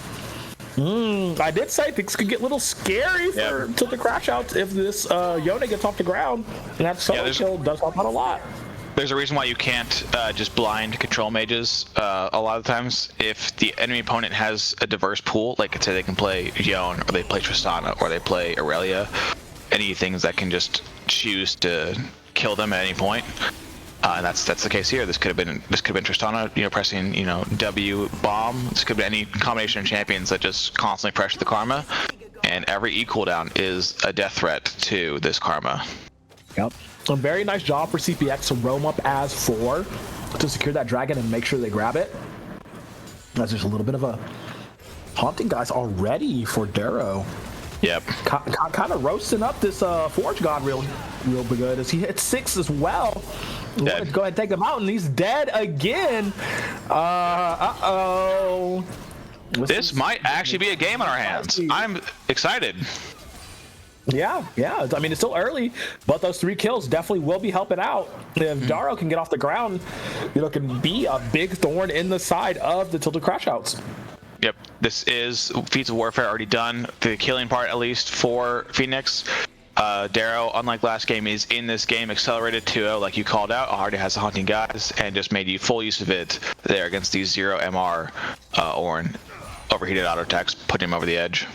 A: I did say things could get a little scary for the Crashouts if this Yone gets off the ground, and that solo kill does help out a lot.
B: There's a reason why you can't just blind control mages a lot of times. If the enemy opponent has a diverse pool, like say they can play Yone, or they play Tristana, or they play Aurelia, any things that can just choose to kill them at any point. And that's the case here. This could have been Tristana, you know, pressing, you know, W bomb. This could be any combination of champions that just constantly pressure the Karma, and every E cooldown is a death threat to this Karma.
A: Yep. A very nice job for CPX to roam up as 4 to secure that dragon and make sure they grab it. That's just a little bit of a haunting guys already for Darrow.
B: Yep.
A: Kind of roasting up this Forge God real good as he hits 6 as well. Go ahead and take him out, and he's dead again. Uh-oh.
B: This might actually be a game on our hands. I'm excited.
A: Yeah. I mean, it's still early, but those 3 kills definitely will be helping out. If Darrow can get off the ground, you know, can be a big thorn in the side of the Tilted Crashouts.
B: Yep, this is Feats of Warfare already done. The killing part, at least for Phoenix. Darrow, unlike last game, is in this game accelerated 2-0 like you called out. Already has the hunting guys and just made you full use of it there against these 0 MR Ornn overheated auto attacks, putting him over the edge.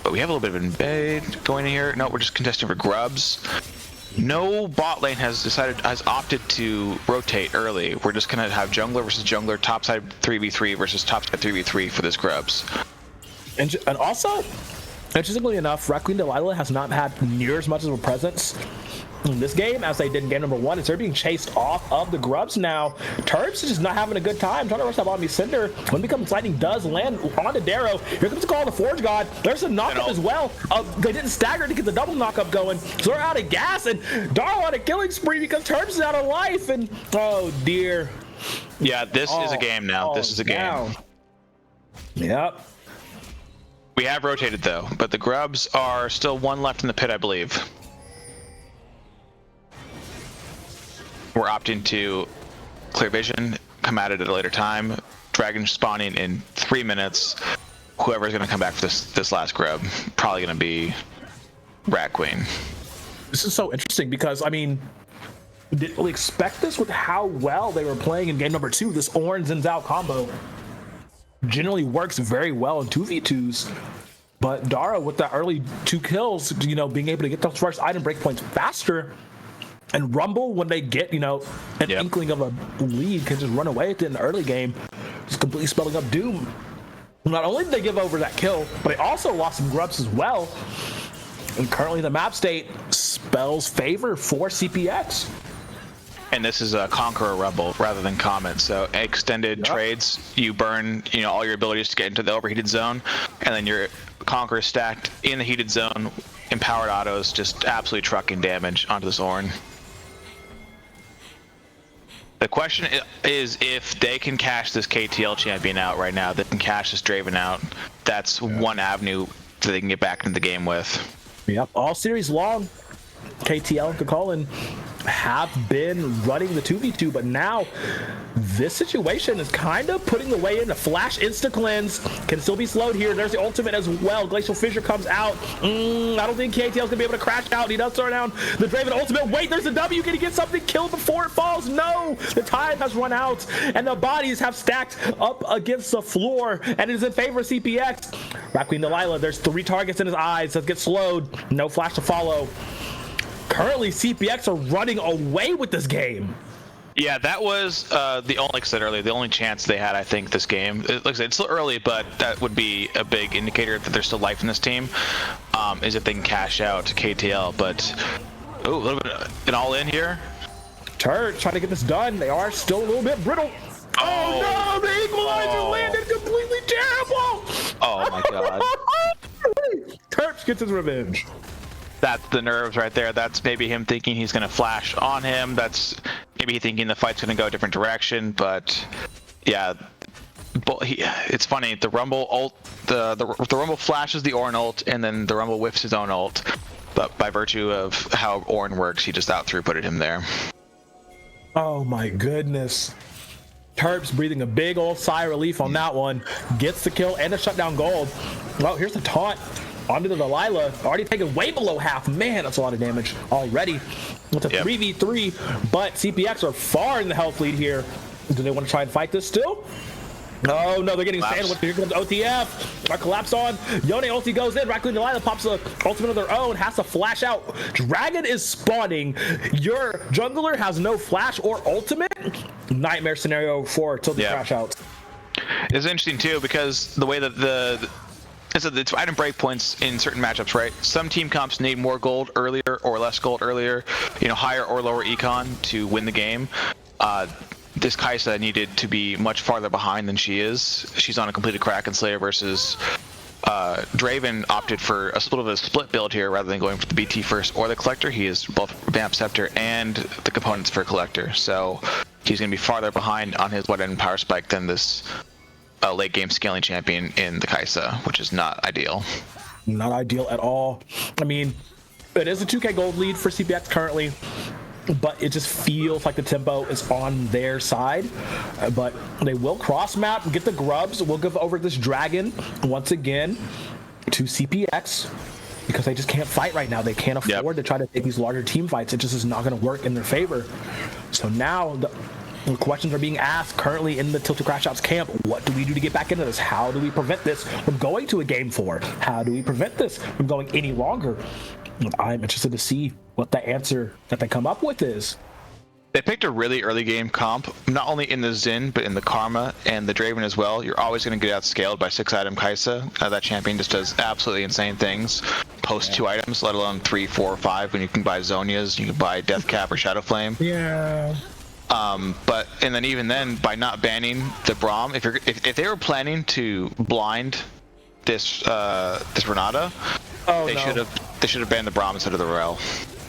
B: But we have a little bit of invade going in here. No, we're just contesting for grubs. No bot lane has opted to rotate early. We're just gonna have jungler versus jungler, topside 3v3 versus topside 3v3 for this grubs.
A: And also, interestingly enough, Requiem Delilah has not had near as much of a presence in this game as they did in game number 1. As they're being chased off of the grubs now. Terps is just not having a good time trying to rush that bottom Cinder. When Becomes Lightning does land onto Darrow. Here comes the call to Forge God. There's a knockup as well. They didn't stagger to get the double knockup going. So they're out of gas, and Darrow on a killing spree because Terps is out of life. And oh dear.
B: Yeah, this is a game now. This is a game.
A: Yep.
B: We have rotated though, but the grubs are still one left in the pit, I believe. We're opting to clear vision, come at it at a later time. Dragon spawning in 3 minutes. Whoever's going to come back for this last grub, probably going to be Rat Queen.
A: This is so interesting because, I mean, didn't really expect this with how well they were playing in game number 2. This Ornn and Zhao combo generally works very well in 2v2s. But Dara, with the early 2 kills, you know, being able to get those first item breakpoints faster. And Rumble, when they get, you know, an inkling of a lead, can just run away with it in the early game, just completely spelling up doom. Not only did they give over that kill, but they also lost some grubs as well. And currently the map state spells favor for CPX.
B: And this is a Conqueror Rumble rather than Comet. So extended trades, you burn, you know, all your abilities to get into the overheated zone, and then your Conqueror stacked in the heated zone, empowered autos, just absolutely trucking damage onto this Ornn. The question is if they can cash this KTL champion out right now, they can cash this Draven out. That's one avenue that they can get back into the game with.
A: Yep, all series long, KTL and Colin have been running the 2v2, but now this situation is kind of putting the way in. The flash insta cleanse can still be slowed here. There's the ultimate as well. Glacial Fissure comes out. I don't think KTL is gonna be able to crash out. He does throw down the Draven ultimate. Wait, there's a W. Can he get something killed before it falls? No, the time has run out and the bodies have stacked up against the floor, and it is in favor of CPX. Queen Delilah, there's 3 targets in his eyes that get slowed. No flash to follow. Currently, CPX are running away with this game.
B: Yeah, that was the only, like I said earlier, the only chance they had, I think, this game. Like I said, it's still early, but that would be a big indicator that there's still life in this team, is if they can cash out to KTL. But, a little bit an all-in here.
A: Turd trying to get this done. They are still a little bit brittle. Oh no, the equalizer landed completely terrible.
B: Oh my god.
A: Terps gets his revenge.
B: That's the nerves right there. That's maybe him thinking he's going to flash on him. That's maybe thinking the fight's going to go a different direction. But yeah, it's funny. The Rumble ult, the Rumble flashes the Ornn ult, and then the Rumble whiffs his own ult. But by virtue of how Ornn works, he just out throughputed him there.
A: Oh my goodness. Terps breathing a big old sigh of relief on that one. Gets the kill and a shutdown gold. Well, here's the taunt. Onto the Delilah, already taken way below half. Man, that's a lot of damage already. It's a 3v3, but CPX are far in the health lead here. Do they want to try and fight this still? Oh no, they're getting sandwiched. Here comes OTF. Our collapse on. Yone ulti goes in. Queen Delilah pops a ultimate of their own. Has to flash out. Dragon is spawning. Your jungler has no flash or ultimate. Nightmare scenario for Tilted Crashouts.
B: It's interesting too because the way that it's item breakpoints in certain matchups, right? Some team comps need more gold earlier or less gold earlier, you know, higher or lower econ to win the game. This Kai'Sa needed to be much farther behind than she is. She's on a completed Kraken Slayer versus Draven opted for a little bit of a split build here rather than going for the BT first or the Collector. He is both Vamp Scepter and the components for Collector. So he's going to be farther behind on his Wet End Power Spike than this late game scaling champion in the Kai'Sa, which is not ideal.
A: Not ideal at all. I mean, it is a 2k gold lead for CPX currently, but it just feels like the tempo is on their side. But they will cross map and get the grubs. We'll give over this dragon once again to CPX because they just can't fight right now. They can't afford to try to take these larger team fights. It just is not going to work in their favor. So now Questions are being asked currently in the Tilted Crashouts camp. What do we do to get back into this? How do we prevent this from going to a game 4? How do we prevent this from going any longer? And I'm interested to see what the answer that they come up with is.
B: They picked a really early game comp, not only in the Xin, but in the Karma and the Draven as well. You're always going to get outscaled by 6-item Kaisa. That champion just does absolutely insane things. Post 2 items, let alone 3, 4, or 5, when you can buy Zonias, you can buy Deathcap or Shadow Flame.
A: Yeah.
B: And then even then, by not banning the Braum, if they were planning to blind this Renata, they should have banned the Braum instead of the Rel.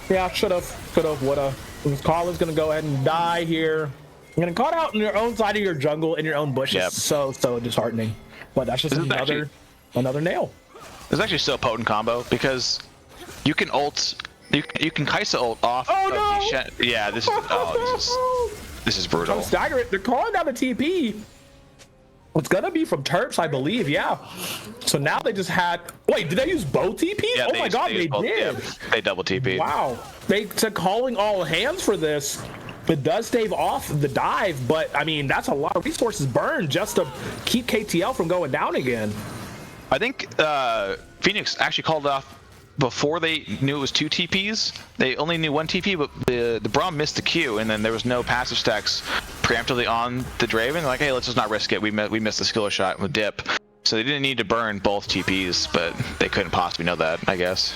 A: Yeah, should have, would have. Carlin's gonna go ahead and die here. You're gonna caught out in your own side of your jungle in your own bush.
B: Yep.
A: So disheartening. But that's just another nail.
B: It's actually so potent combo because you can ult. You can Kaisa ult off.
A: Oh no!
B: Yeah, this is brutal.
A: I'm staggering. They're calling down the TP. It's gonna be from Terps, I believe. Yeah. So now they just had. Wait, did they use both TPs?
B: Yeah,
A: oh my god, they did.
B: Yeah, they double TP.
A: Wow. They took calling all hands for this. It does stave off the dive, but I mean that's a lot of resources burned just to keep KTL from going down again.
B: I think Phoenix actually called it off before they knew it was 2 TPs. They only knew 1 TP, but the Braum missed the Q, and then there was no passive stacks preemptively on the Draven. They're like, hey, let's just not risk it. We missed the skill shot with dip. So they didn't need to burn both TPs, but they couldn't possibly know that, I guess.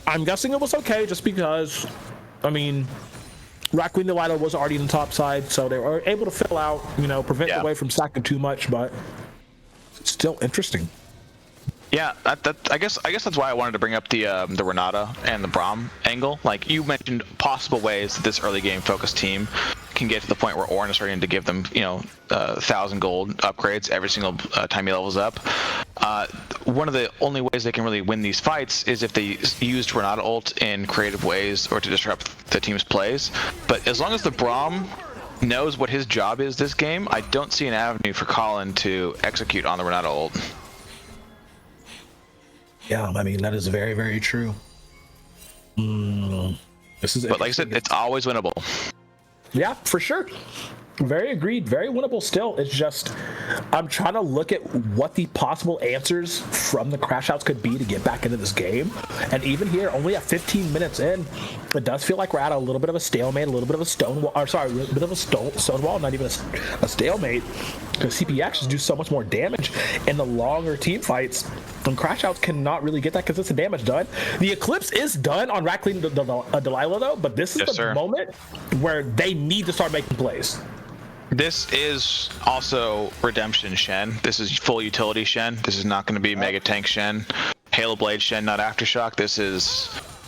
A: I'm guessing it was okay just because, I mean, Raccoon Delilah was already in the top side, so they were able to fill out, prevent the way from stacking too much, but it's still interesting.
B: Yeah, I guess that's why I wanted to bring up the Renata and the Braum angle. Like you mentioned, possible ways that this early game focused team can get to the point where Ornn is starting to give them 1,000 gold upgrades every single time he levels up. One of the only ways they can really win these fights is if they used Renata ult in creative ways or to disrupt the team's plays. But as long as the Braum knows what his job is this game, I don't see an avenue for Colin to execute on the Renata ult.
A: Yeah, I mean, that is very, very true.
B: But like I said, it's always winnable.
A: Yeah, for sure. Very agreed. Very winnable still. It's just, I'm trying to look at what the possible answers from the Crashouts could be to get back into this game. And even here, only at 15 minutes in, it does feel like we're at a little bit of a stalemate, a little bit of a stonewall, not even a stalemate. Because CPX just do so much more damage in the longer team fights. And Crashouts cannot really get that consistent damage done. The Eclipse is done on Racklin Delilah, though, but this is the moment where they need to start making plays.
B: This is also Redemption Shen. This is full utility Shen. This is not going to be Mega Tank Shen. Halo Blade Shen, not Aftershock.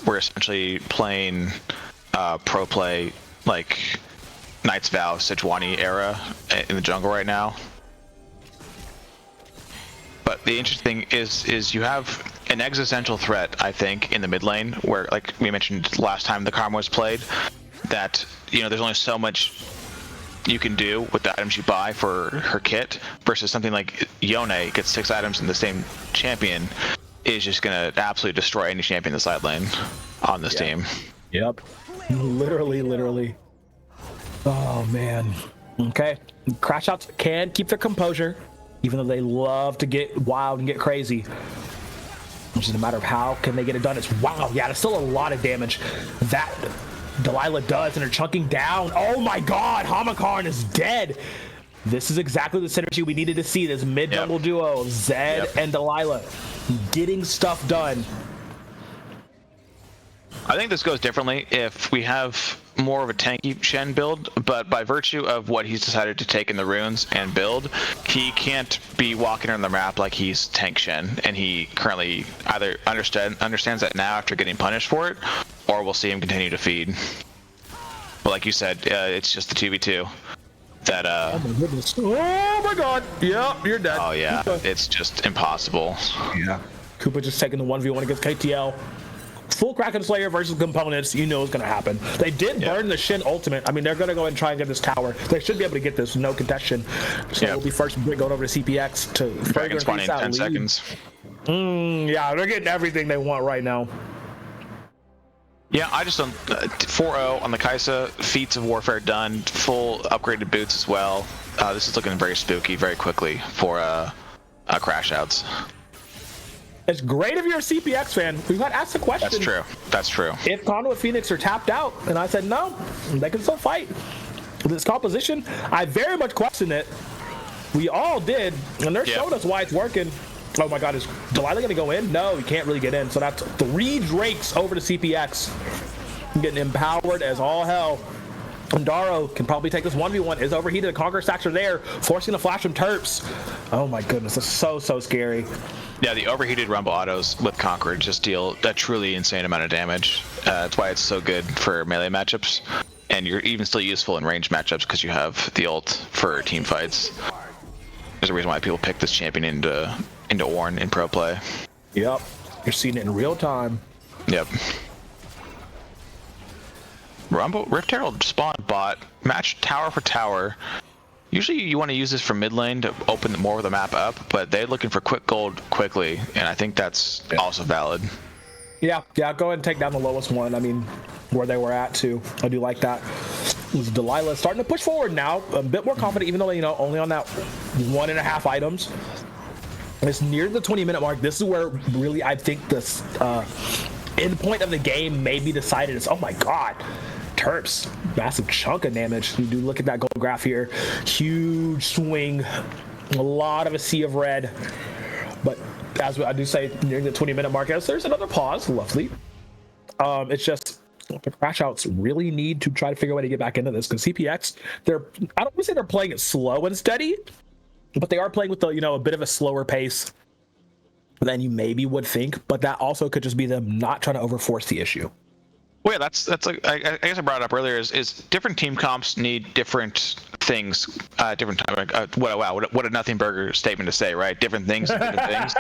B: We're essentially playing pro play like Knight's Vow, Sejuani era in the jungle right now. But the interesting thing is you have an existential threat, I think, in the mid lane, where, like we mentioned last time the Karma was played, that there's only so much you can do with the items you buy for her kit versus something like Yone gets 6 items in the same champion is just gonna absolutely destroy any champion in the side lane on this team.
A: Yep. Literally. Oh man. Okay. Crashouts can keep their composure, even though they love to get wild and get crazy. It's just a matter of how can they get it done. It's wow, yeah, there's still a lot of damage that Delilah does, and they're chunking down. Oh my god, Hamakarn is dead. This is exactly the synergy we needed to see, this mid-jungle duo of Zed and Delilah getting stuff done.
B: I think this goes differently if we have more of a tanky Shen build, but by virtue of what he's decided to take in the runes and build, he can't be walking around the map like he's tank Shen, and he currently either understands that now after getting punished for it, or we'll see him continue to feed. But like you said, it's just the 2v2 that
A: oh my goodness. Oh my god. Yep, you're dead.
B: Oh yeah,
A: Koopa.
B: It's just impossible.
A: Yeah. Koopa just taking the 1v1 against KTL. Full Kraken Slayer versus components, it's gonna happen. They did burn the Shin ultimate. I mean, they're gonna go and try and get this tower. They should be able to get this, no contention. So we'll be first going over to CPX to further increase that lead. 10 seconds. Yeah, they're getting everything they want right now.
B: Yeah, I just don't 4-0 on the Kaisa, feats of warfare done, full upgraded boots as well. This is looking very spooky very quickly for Crashouts.
A: It's great if you're a CPX fan. We've got asked the question.
B: That's true. That's true.
A: If Conduit Phoenix are tapped out, and I said no, they can still fight. This composition, I very much question it. We all did, and they're showing us why it's working. Oh my God, is Delilah going to go in? No, he can't really get in. So that's 3 Drakes over to CPX. Getting empowered as all hell. And Daro can probably take this 1v1. Is overheated. The Conqueror stacks are there, forcing the flash from Terps. Oh my goodness, that's so scary.
B: Yeah, the overheated Rumble autos with Conqueror just deal a truly insane amount of damage. That's why it's so good for melee matchups. And you're even still useful in range matchups because you have the ult for team fights. There's a reason why people pick this champion into Ornn in pro play.
A: Yep, you're seeing it in real time.
B: Yep. Rumble Rift Herald spawn bot, match tower for tower. Usually you want to use this for mid lane to open more of the map up, but they're looking for quick gold quickly, and I think that's also valid.
A: Yeah, go ahead and take down the lowest one. I mean, where they were at too. I do like that. Delilah starting to push forward now, a bit more confident, even though only on that 1.5 items. It's near the 20-minute mark. This is where really I think this end point of the game may be decided. It's, oh my God, Terps, massive chunk of damage. You do look at that gold graph here, huge swing, a lot of a sea of red. But as I do say, near the 20-minute mark, there's another pause. Lovely. It's just the Crashouts really need to try to figure out a way to get back into this because CPX, I don't want to say they're playing it slow and steady, but they are playing with a bit of a slower pace than you maybe would think. But that also could just be them not trying to overforce the issue.
B: Well, yeah, that's like I guess I brought it up earlier. Is different team comps need different things, different time. What a nothing burger statement to say, right? Different things, different things.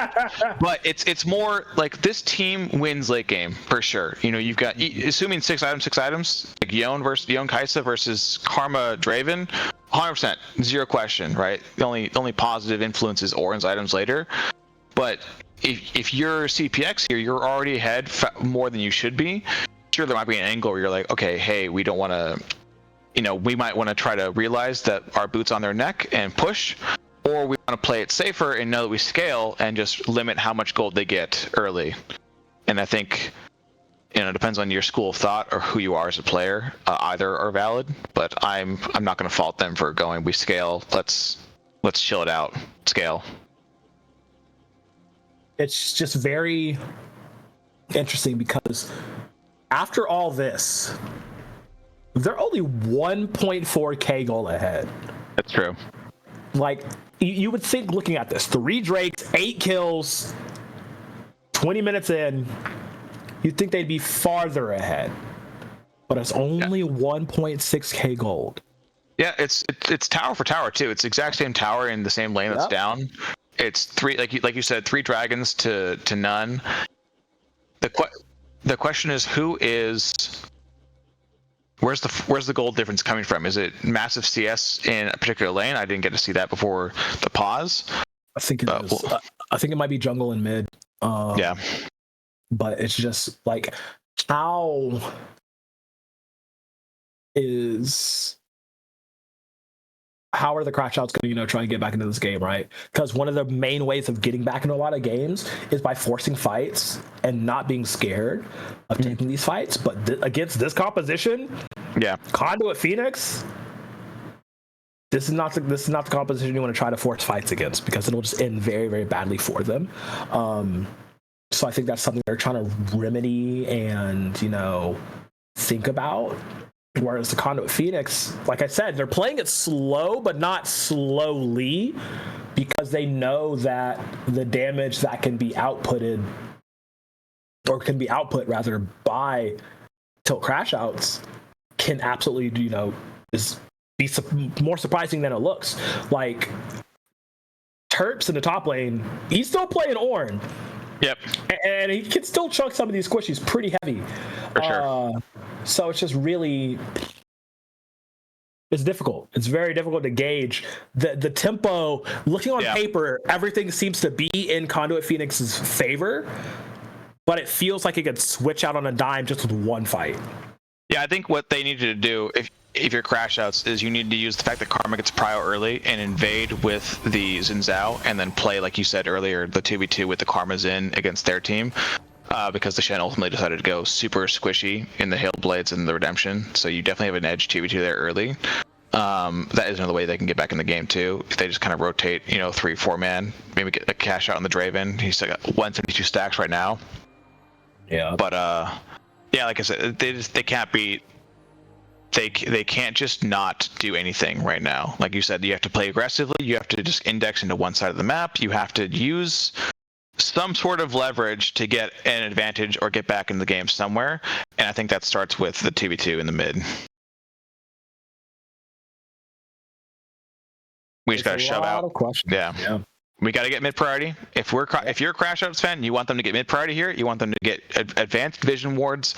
B: But it's more like this team wins late game for sure. You've got assuming six items, like Yon Kaisa versus Karma Draven, 100%, zero question, right? The only positive influence is Ornn's items later, but if you're CPX here, you're already ahead more than you should be. Sure, there might be an angle where you're like, okay, hey, we don't want to, we might want to try to realize that our boot's on their neck and push, or we want to play it safer and know that we scale and just limit how much gold they get early. And I think, it depends on your school of thought or who you are as a player. Either are valid, but I'm not going to fault them for going, we scale, let's chill it out, scale.
A: It's just very interesting because after all this, they're only 1.4k goal ahead.
B: That's true.
A: Like, you would think looking at this, 3 Drakes, 8 kills, 20 minutes in, you'd think they'd be farther ahead. But it's only 1.6k gold. Yeah,
B: it's tower for tower too. It's the exact same tower in the same lane that's down. It's 3, like you said, 3 dragons to none. The question is, where's the gold difference coming from? Is it massive CS in a particular lane? I didn't get to see that before the pause.
A: I think it is. I think it might be jungle and mid.
B: Yeah.
A: But it's just like, how are the Crashouts going to, try and get back into this game, right? Because one of the main ways of getting back into a lot of games is by forcing fights and not being scared of taking these fights. But against this composition, Conduit Phoenix, this is not the composition you want to try to force fights against because it'll just end very, very badly for them. So I think that's something they're trying to remedy and, think about. Whereas the Conduit Phoenix, like I said, they're playing it slow, but not slowly, because they know that the damage that can be outputted, or can be output rather, by Tilt Crashouts can absolutely, be more surprising than it looks. Like, Terps in the top lane, he's still playing Ornn.
B: Yep.
A: And he can still chunk some of these squishies pretty heavy.
B: For sure.
A: So it's just really, it's difficult. It's very difficult to gauge the tempo. Looking on paper, everything seems to be in Conduit Phoenix's favor. but it feels like it could switch out on a dime just with one fight.
B: Yeah, I think what they needed to do, if you're Crashouts, is you need to use the fact that Karma gets prio early and invade with the Xin Zhao, and then play, like you said earlier, the 2v2 with the Karma Xin against their team. Because the Shen ultimately decided to go super squishy in the Hail Blades and the Redemption, so you definitely have an edge 2v2 there early. That is another way they can get back in the game too. If they just kind of rotate, 3-4 man, maybe get a cash out on the Draven. He's got 172 stacks right now.
A: Yeah.
B: But yeah, like I said, they can't beat. They can't just not do anything right now. Like you said, you have to play aggressively. You have to just index into one side of the map. You have to use some sort of leverage to get an advantage or get back in the game somewhere. And I think that starts with the 2v2 in the mid. We just got to shove out. Yeah. We got to get mid priority. If you're a Crashouts fan, you want them to get mid priority here. You want them to get advanced vision wards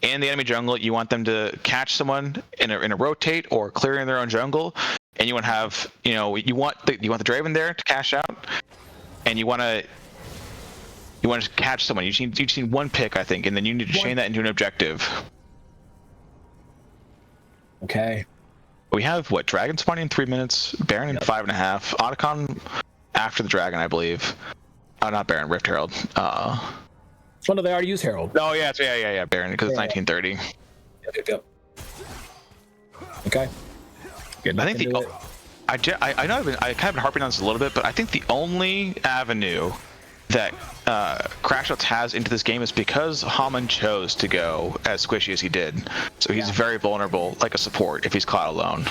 B: in the enemy jungle. You want them to catch someone in a rotate or clearing their own jungle. And you want to have, you want the Draven there to cash out, and you want to catch someone. You just need one pick, I think, and then you need to chain that into an objective.
A: Okay.
B: We have Dragon spawning in 3 minutes, Baron in 5.5, Otacon after the Dragon, I believe. Oh, not Baron, Rift Herald.
A: Oh no, they already used Herald.
B: Oh yeah, Baron, because it's 1930.
A: Yep. Okay.
B: I think I know I kind of been harping on this a little bit, but I think the only avenue that Crashouts has into this game is because Hammond chose to go as squishy as he did. So he's very vulnerable, like a support, if he's caught alone.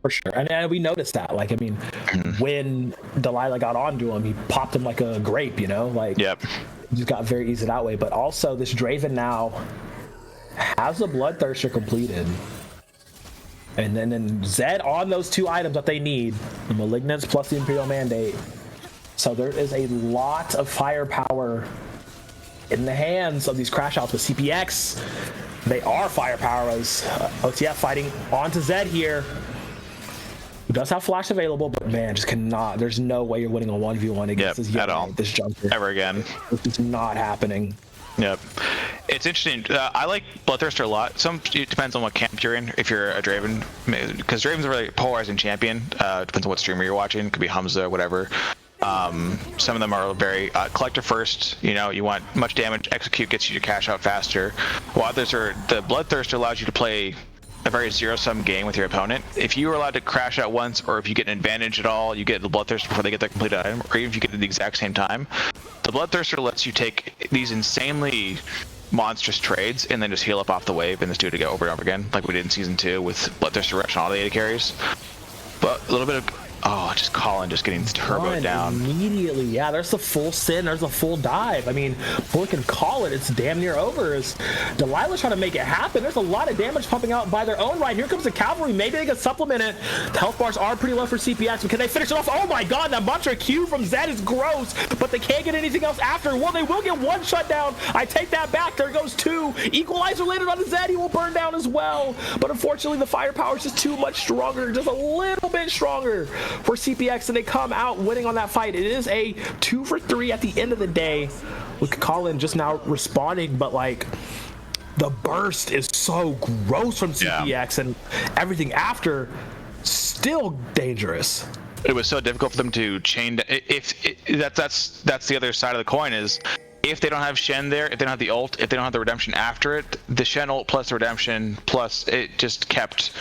A: For sure. And we noticed that. Like, I mean, when Delilah got onto him, he popped him like a grape, Like,
B: yep.
A: He just got very easy that way. But also, this Draven now has the Bloodthirster completed. And then Zed on those 2 items that they need, the Malignance plus the Imperial Mandate. So there is a lot of firepower in the hands of these Crashouts with CPX. They are firepower as OTF fighting onto Zed here. Who does have flash available, but man, just cannot. There's no way you're winning a 1v1 against this junker.
B: Ever again.
A: It's not happening.
B: Yep. It's interesting. I like Bloodthirster a lot. It depends on what camp you're in. If you're a Draven, because Draven's a really polarizing champion. Depends on what streamer you're watching. Could be Hamza, whatever. Some of them are very collector first. You want much damage. Execute gets you to cash out faster. While others are the Bloodthirster allows you to play a very zero-sum game with your opponent. If you are allowed to crash out once, or if you get an advantage at all, you get the Bloodthirster before they get their completed item, or even if you get it at the exact same time. The Bloodthirster lets you take these insanely monstrous trades and then just heal up off the wave and just do it again over and over again, like we did in Season 2 with Bloodthirster Rush and all the AD carries. But a little bit of just Colin just getting turbo down
A: immediately. Yeah, there's the full sin, there's the full dive. I mean, before we can call it, it's damn near over. As Delilah's trying to make it happen. There's a lot of damage pumping out by their own right. Here comes the cavalry. Maybe they can supplement it. The health bars are pretty low for CPX, but can they finish it off? Oh my god, that mantra Q from Zed is gross, but they can't get anything else after. Well, they will get 1 shutdown. I take that back. There goes 2. Equalizer landed on the Zed. He will burn down as well. But unfortunately, the firepower is just too much stronger, just a little bit stronger for CPX, and they come out winning on that fight. It is a 2 for 3 at the end of the day, with Colin just now responding, but like the burst is so gross from CPX, and everything after still dangerous.
B: It was so difficult for them to chain. That's the other side of the coin, is if they don't have Shen there, if they don't have the ult, if they don't have the redemption after it, the Shen ult plus the redemption plus it just kept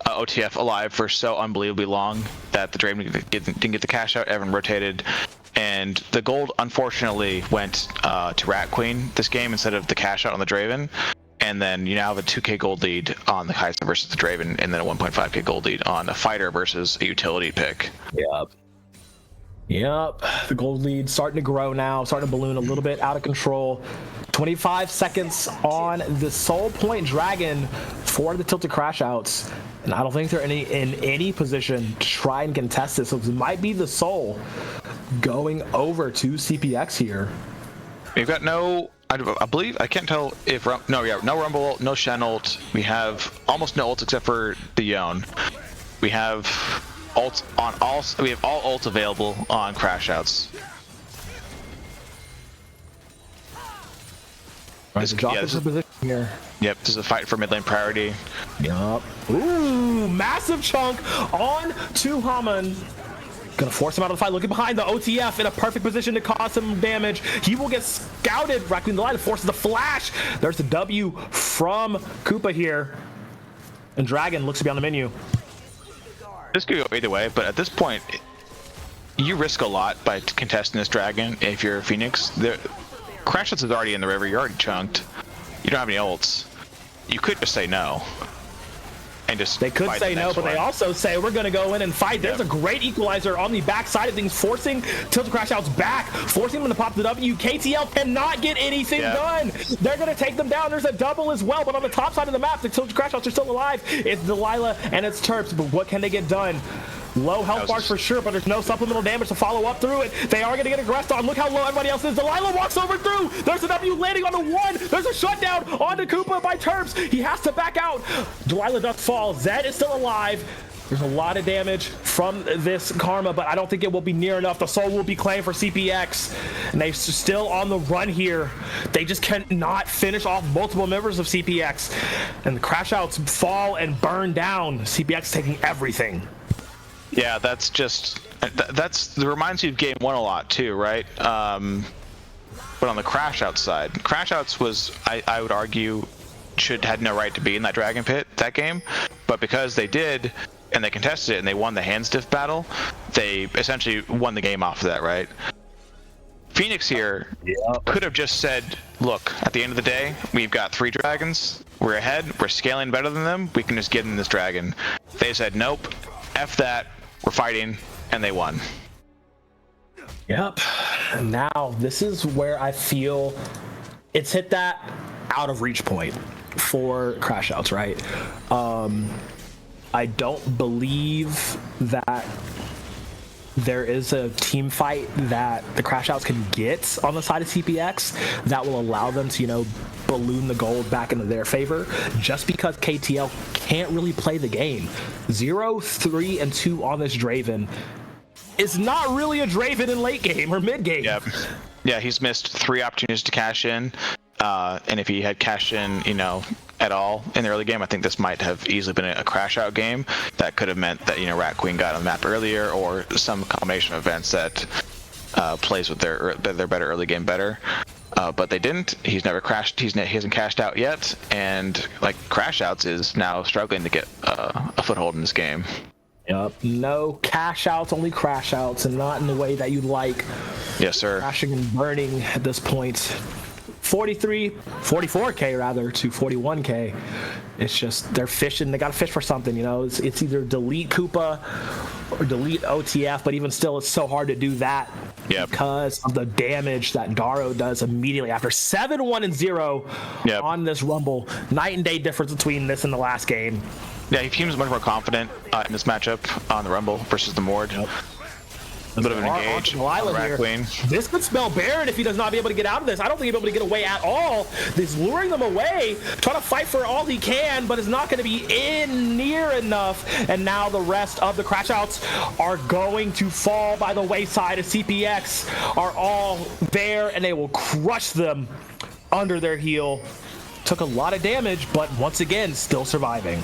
B: OTF alive for so unbelievably long that the Draven didn't get the cash out. Everyone rotated, and the gold unfortunately went to Rat Queen this game instead of the cash out on the Draven. And then you now have a 2k gold lead on the Kai'Sa versus the Draven, and then a 1.5k gold lead on a fighter versus a utility pick.
A: Yep. The gold lead starting to grow now, starting to balloon a little bit out of control. 25 seconds on the Soul Point Dragon for the Tilted Crashouts. And I don't think they're in any position to try and contest this. So it might be the Soul going over to CPX here.
B: We've got I believe, I can't tell if, no Rumble ult, no Shen ult. We have almost no ults except for the Yone. We have ults on we have all ults available on Crashouts.
A: Right, the drop is a position here.
B: Yep, this is a fight for mid lane priority.
A: Yup. Ooh, massive chunk on to Haman. Gonna force him out of the fight. Looking behind the OTF in a perfect position to cause some damage. He will get scouted. Raccoon the Light forces the flash. There's the W from Koopa here. And Dragon looks to be on the menu.
B: This could go either way, but at this point, you risk a lot by contesting this Dragon if you're Phoenix. Crashouts is already in the river. You're already chunked. You don't have any ults. You could just say no. And just
A: they could say no, but they also say we're going to go in and fight. There's a great equalizer on the back side of things, forcing Tilt Crashouts back, forcing them to pop the W. KTL cannot get anything done. They're going to take them down. There's a double as well, but on the top side of the map, the Tilt Crashouts are still alive. It's Delilah and it's Terps, but what can they get done? Low health bars for sure, but there's no supplemental damage to follow up through it. They are going to get aggressed on. Look how low everybody else is. Delilah walks over through. There's a W landing on the one. There's a shutdown onto Koopa by Terps. He has to back out. Delilah does fall. Zed is still alive. There's a lot of damage from this Karma, but I don't think it will be near enough. The soul will be claimed for CPX, and they're still on the run here. They just cannot finish off multiple members of CPX, and the Crashouts fall and burn down. CPX taking everything.
B: Yeah, that reminds you of game one a lot too, right? But on the Crashouts side, Crashouts was, I would argue, had no right to be in that Dragon Pit that game, but because they did, and they contested it, and they won the hand stiff battle, they essentially won the game off of that, right? Phoenix here could have just said, look, at the end of the day, we've got 3 dragons, we're ahead, we're scaling better than them, we can just get in this dragon. They said, nope, F that, we're fighting, and they won.
A: Yep. Now, this is where I feel it's hit that out of reach point for Crashouts, right? I don't believe that there is a team fight that the Crashouts can get on the side of CPX that will allow them to, you know, balloon the gold back into their favor, just because KTL can't really play the game. 0, 3, and 2 on this Draven is not really a Draven in late game or mid game.
B: Yeah, he's missed 3 opportunities to cash in, and if he had cashed in, you know, at all in the early game, I think this might have easily been a crash out game that could have meant that, you know, Rat Queen got on the map earlier, or some combination of events that plays with their better early game better. But they didn't. He's never crashed. He hasn't cashed out yet, and like Crashouts is now struggling to get a foothold in this game.
A: Yep. No cash outs, only crash outs, and not in the way that you'd like.
B: Yes, sir.
A: Crashing and burning at this point. 44k rather to 41k. It's just they're fishing. They got to fish for something, you know. It's either delete Koopa or delete OTF, but even still, it's so hard to do that because of the damage that Daro does immediately after 7-1-0 on this Rumble. Night and day difference between this and the last game.
B: Yeah, he seems much more confident in this matchup on the Rumble versus the Mord. A bit of an engage on the Rat Queen.
A: This could spell Baron if he does not be able to get out of this. I don't think he'll be able to get away at all. He's luring them away, trying to fight for all he can, but it's not going to be in near enough. And now the rest of the Crashouts are going to fall by the wayside as CPX are all there, and they will crush them under their heel. Took a lot of damage, but once again, still surviving.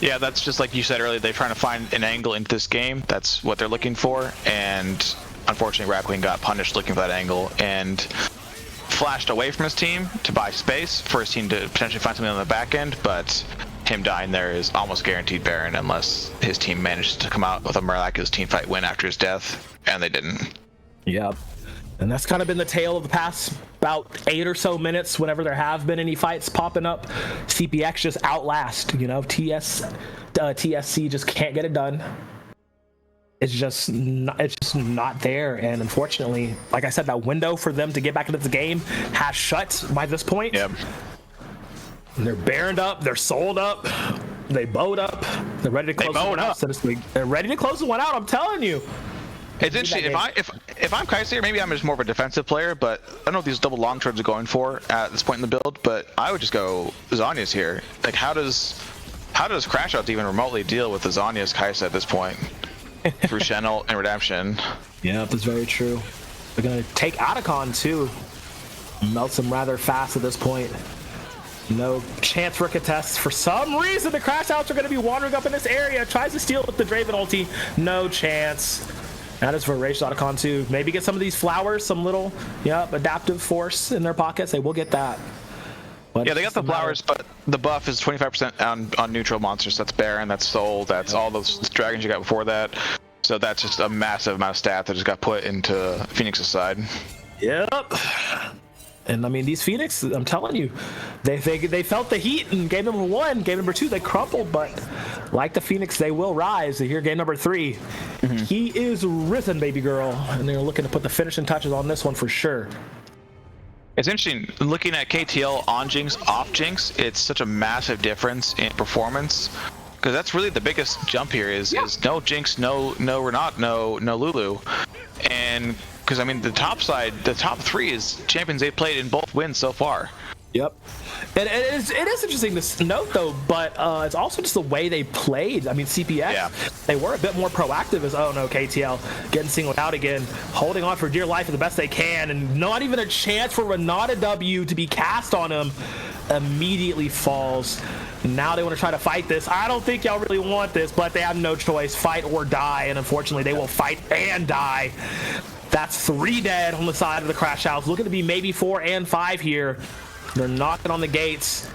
B: Yeah, that's just like you said earlier. They're trying to find an angle into this game. That's what they're looking for. And unfortunately, Rat Queen got punished looking for that angle and flashed away from his team to buy space for his team to potentially find something on the back end. But him dying there is almost guaranteed Baron unless his team manages to come out with a miraculous team fight win after his death. And they didn't.
A: Yep. And that's kind of been the tale of the past about 8 or so minutes. Whenever there have been any fights popping up, CPX just outlast. You know, TSC just can't get it done. It's just not there. And unfortunately, like I said, that window for them to get back into the game has shut by this point.
B: Yep.
A: And they're baroned up. They're sold up. They bowed up. They're ready to close the one out. They're ready to close the one out. I'm telling you.
B: It's interesting. If I'm Kaiser, maybe I'm just more of a defensive player, but I don't know what these double long turns are going for at this point in the build. But I would just go Zhonya's here. Like, how does Crashouts even remotely deal with the Zhonya's Kai'Sa at this point through Shenel and Redemption?
A: Yeah, that's very true. They're gonna take Otacon too. Melts him rather fast at this point. No chance for a contest. For some reason, the Crashouts are going to be wandering up in this area. Tries to steal with the Draven ulti. No chance. That is for Rage.con to maybe get some of these flowers, some little adaptive force in their pockets. They will get that. But
B: yeah, they got the flowers, but the buff is 25% on neutral monsters. That's Baron, that's Soul, that's all those dragons you got before that. So that's just a massive amount of stat that just got put into Phoenix's side.
A: Yep. And I mean, these Phoenix, I'm telling you, they felt the heat in game number 1. Game number 2, they crumpled, but like the Phoenix, they will rise. Here, game number 3, he is risen, baby girl, and they're looking to put the finishing touches on this one for sure.
B: It's interesting looking at KTL on Jinx, off Jinx. It's such a massive difference in performance because that's really the biggest jump here. Is no Jinx, no Renat, no Lulu, and because I mean the top side, the top 3 is champions they've played in both wins so far.
A: Yep. And it is interesting to note though, but it's also just the way they played. I mean, CPX, they were a bit more proactive as, oh no, KTL getting singled out again, holding on for dear life the best they can, and not even a chance for Renata W to be cast on him. Immediately falls. Now they want to try to fight this. I don't think y'all really want this, but they have no choice. Fight or die, and unfortunately they will fight and die. That's 3 dead on the side of the Crashouts. Looking to be maybe 4 and 5 here. They're knocking on the gates.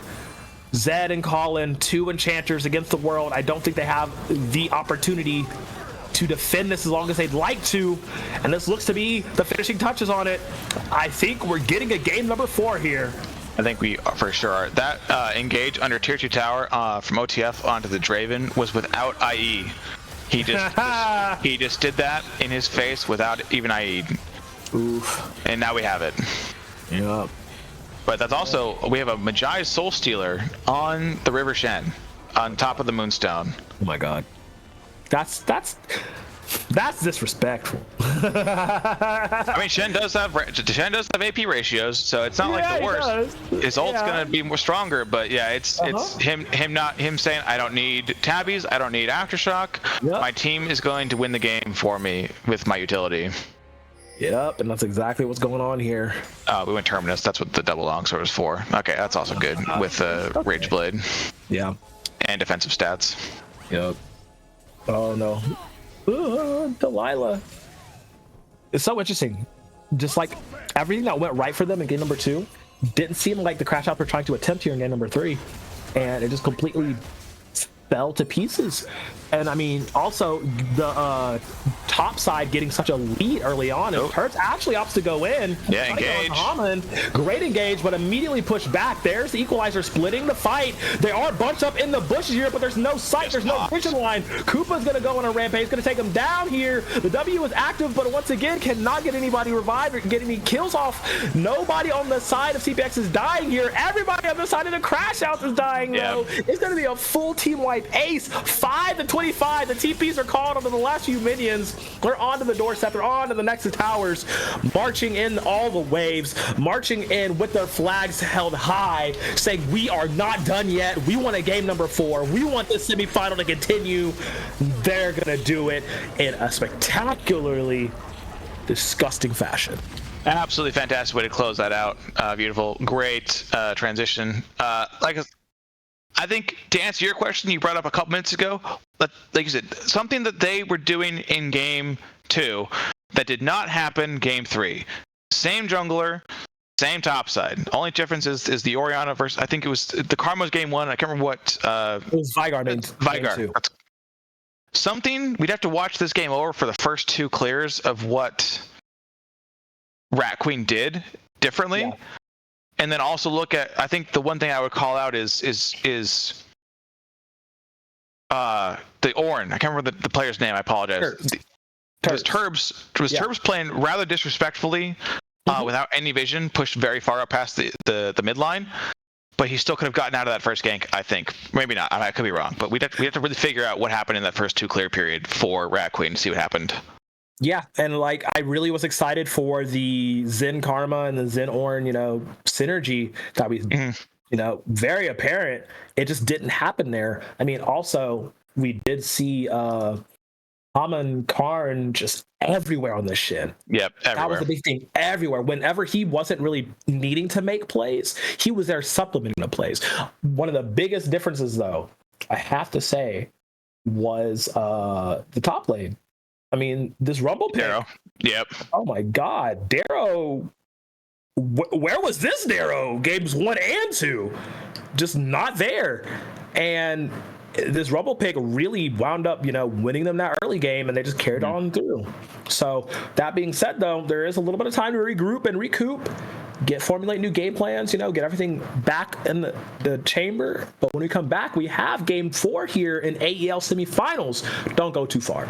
A: Zed and Colin, 2 enchanters against the world. I don't think they have the opportunity to defend this as long as they'd like to. And this looks to be the finishing touches on it. I think we're getting a game number 4 here.
B: I think we for sure are. That engage under tier 2 tower from OTF onto the Draven was without IE. He just did that in his face without even IE.
A: Oof.
B: And now we have it.
A: Yep.
B: But that's also, we have a Magi Soul Stealer on the River Shen, on top of the Moonstone.
A: Oh my god. That's disrespectful.
B: I mean, Shen does have AP ratios, so it's not like the worst. His ult's gonna be more stronger, but yeah, it's him saying, I don't need tabbies, I don't need aftershock. Yep. My team is going to win the game for me with my utility.
A: Yep, and that's exactly what's going on here.
B: We went Terminus. That's what the double longsword was for. Okay, that's also good with Rage Blade.
A: Yeah.
B: And defensive stats.
A: Yep. Oh no. Delilah. It's so interesting. Just like everything that went right for them in game number 2 didn't seem like the Crashouts were trying to attempt here in game number 3. And it just completely fell to pieces. And I mean, also the top side getting such a lead early on. And Hurts actually opts to go in.
B: Yeah, engage.
A: Great engage, but immediately pushed back. There's the equalizer splitting the fight. They are bunched up in the bushes here, but there's no sight. There's no vision line. Koopa's going to go on a rampage. He's going to take him down here. The W is active, but once again, cannot get anybody revived or get any kills off. Nobody on the side of CPX is dying here. Everybody on the side of the Crashouts is dying, though. It's going to be a full team wipe ace. 5 to 25. The TPs are called onto the last few minions. They're onto the doorstep. They're onto the Nexus towers, marching in all the waves, marching in with their flags held high, saying, we are not done yet. We want a game number 4. We want this semifinal to continue. They're going to do it in a spectacularly disgusting fashion.
B: Absolutely fantastic way to close that out. Beautiful. Great transition. I think to answer your question you brought up a couple minutes ago, like you said, something that they were doing in game 2 that did not happen game 3. Same jungler, same top side. Only difference is the Orianna versus, I think it was the Karma's game 1. I can't remember what.
A: It was Veigar.
B: Something we'd have to watch this game over for the first 2 clears of what Rat Queen did differently. Yeah. And then also look at, I think the one thing I would call out is the Ornn. I can't remember the player's name. I apologize. Turbs playing rather disrespectfully without any vision, pushed very far up past the midline. But he still could have gotten out of that first gank, I think. Maybe not. I could be wrong. But we have to really figure out what happened in that first 2 clear period for Rat Queen to see what happened.
A: Yeah, and like I really was excited for the Zen Karma and the Zen Ornn, synergy that we, very apparent. It just didn't happen there. I mean, also we did see Common Karn just everywhere on the shin.
B: Yep, everywhere.
A: That was the big thing. Everywhere. Whenever he wasn't really needing to make plays, he was there supplementing the plays. One of the biggest differences, though, I have to say, was the top lane. I mean, this Rumble pick.
B: Darrow. Yep.
A: Oh my God, Darrow. Where was this Darrow? Games 1 and 2, just not there. And this Rumble pick really wound up, winning them that early game, and they just carried on through. So that being said, though, there is a little bit of time to regroup and recoup, formulate new game plans, get everything back in the chamber. But when we come back, we have game 4 here in AEL semifinals. Don't go too far.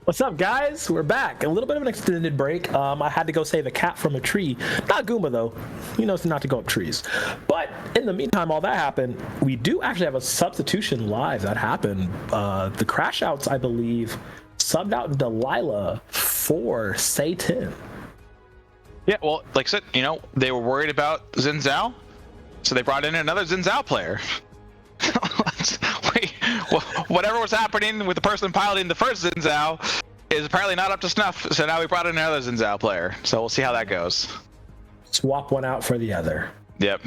A: What's up, guys? We're back. A little bit of an extended break. I had to go save a cat from a tree. Not Goomba, though. He knows not to go up trees. But in the meantime, all that happened, we do actually have a substitution live that happened. The Crashouts, I believe, subbed out Delilah for Satan.
B: Yeah, well, like I said, they were worried about Xin Zhao, so they brought in another Xin Zhao player. Whatever was happening with the person piloting the first Xin Zhao is apparently not up to snuff, so now we brought in another Xin Zhao player. So we'll see how that goes.
A: Swap one out for the other.
B: Yep.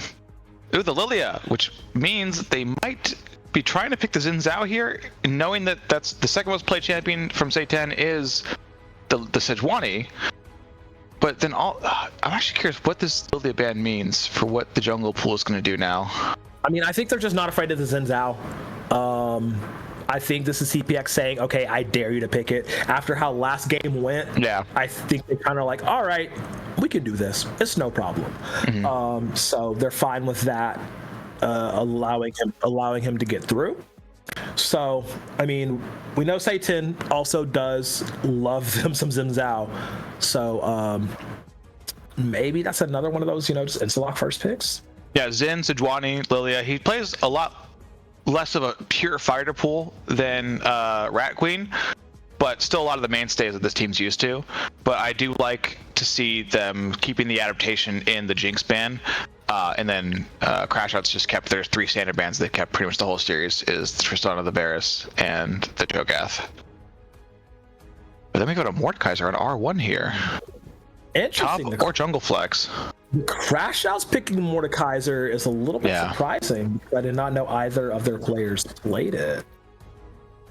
B: Ooh, the Lilia, which means they might be trying to pick the Xin Zhao here, knowing that that's the second most played champion from Satan is the Sejuani. But then I'm actually curious what this Lilia ban means for what the jungle pool is going to do now.
A: I mean, I think they're just not afraid of the Xin Zhao. I think this is CPX saying, okay, I dare you to pick it. After how last game went,
B: yeah, I
A: think they kind of like, all right, we can do this. It's no problem. Mm-hmm. So they're fine with that, allowing him to get through. So, I mean, we know Satan also does love them some Xin Zhao. So maybe that's another one of those, just insta-lock first picks.
B: Yeah, Xin, Sejuani, Lilia. He plays a lot less of a pure fighter pool than Rat Queen, but still a lot of the mainstays that this team's used to. But I do like to see them keeping the adaptation in the Jinx ban, and then Crashouts just kept their 3 standard bans. They kept pretty much the whole series is the Tristana, the Varus, and the Cho'Gath. But then we go to Mordekaiser on R1 here.
A: Interesting.
B: Top or Jungle Flex.
A: Crashouts picking Mordekaiser is a little bit surprising. I did not know either of their players played it.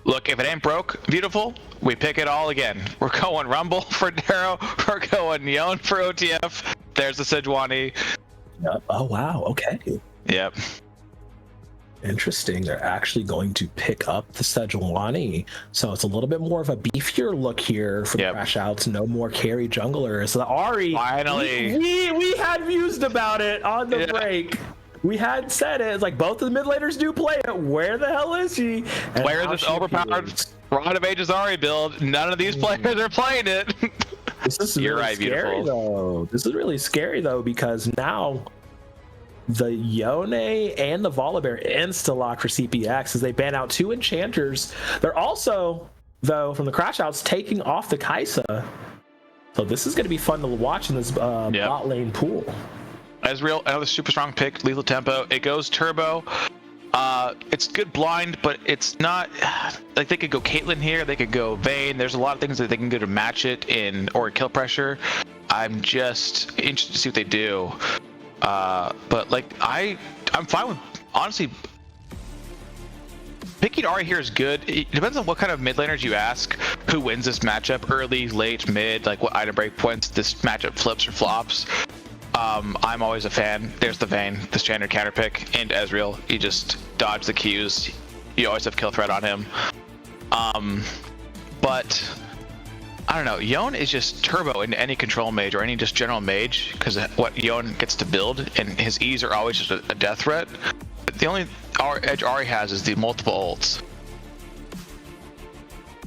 B: Look, if it ain't broke, beautiful, we pick it all again. We're going Rumble for Darrow. We're going Yon for OTF. There's the Sejuani.
A: Oh, wow. Okay.
B: Yep.
A: Interesting. They're actually going to pick up the Sejuani. So it's a little bit more of a beefier look here for the Crashouts. No more carry junglers. So the Ahri.
B: Finally.
A: We had mused about it on the break. We had said it. It's like both of the mid laners do play it. Where the hell is she?
B: And where is this overpowered Rod of Aegis Ahri build? None of these players are playing it.
A: This is really scary, though. This is really scary, though, because now the Yone and the Volibear insta-lock for CPX as they ban out 2 enchanters. They're also, though, from the Crashouts, taking off the Kai'Sa. So this is going to be fun to watch in this bot lane pool.
B: Ezreal, another super strong pick, lethal tempo. It goes turbo. It's good blind, but it's not like they could go Caitlyn here. They could go Vayne. There's a lot of things that they can do to match it in or kill pressure. I'm just interested to see what they do. But like I'm fine with honestly picking Ahri here is good. It depends on what kind of mid laners you ask. Who wins this matchup? Early, late, mid? Like what item break points this matchup flips or flops? I'm always a fan. There's the Vayne, the standard counter pick, and Ezreal. You just dodge the Qs. You always have kill threat on him. But I don't know. Yon is just turbo into any control mage or any just general mage because what Yon gets to build, and his E's are always just a death threat. The only edge Ahri has is the multiple ults.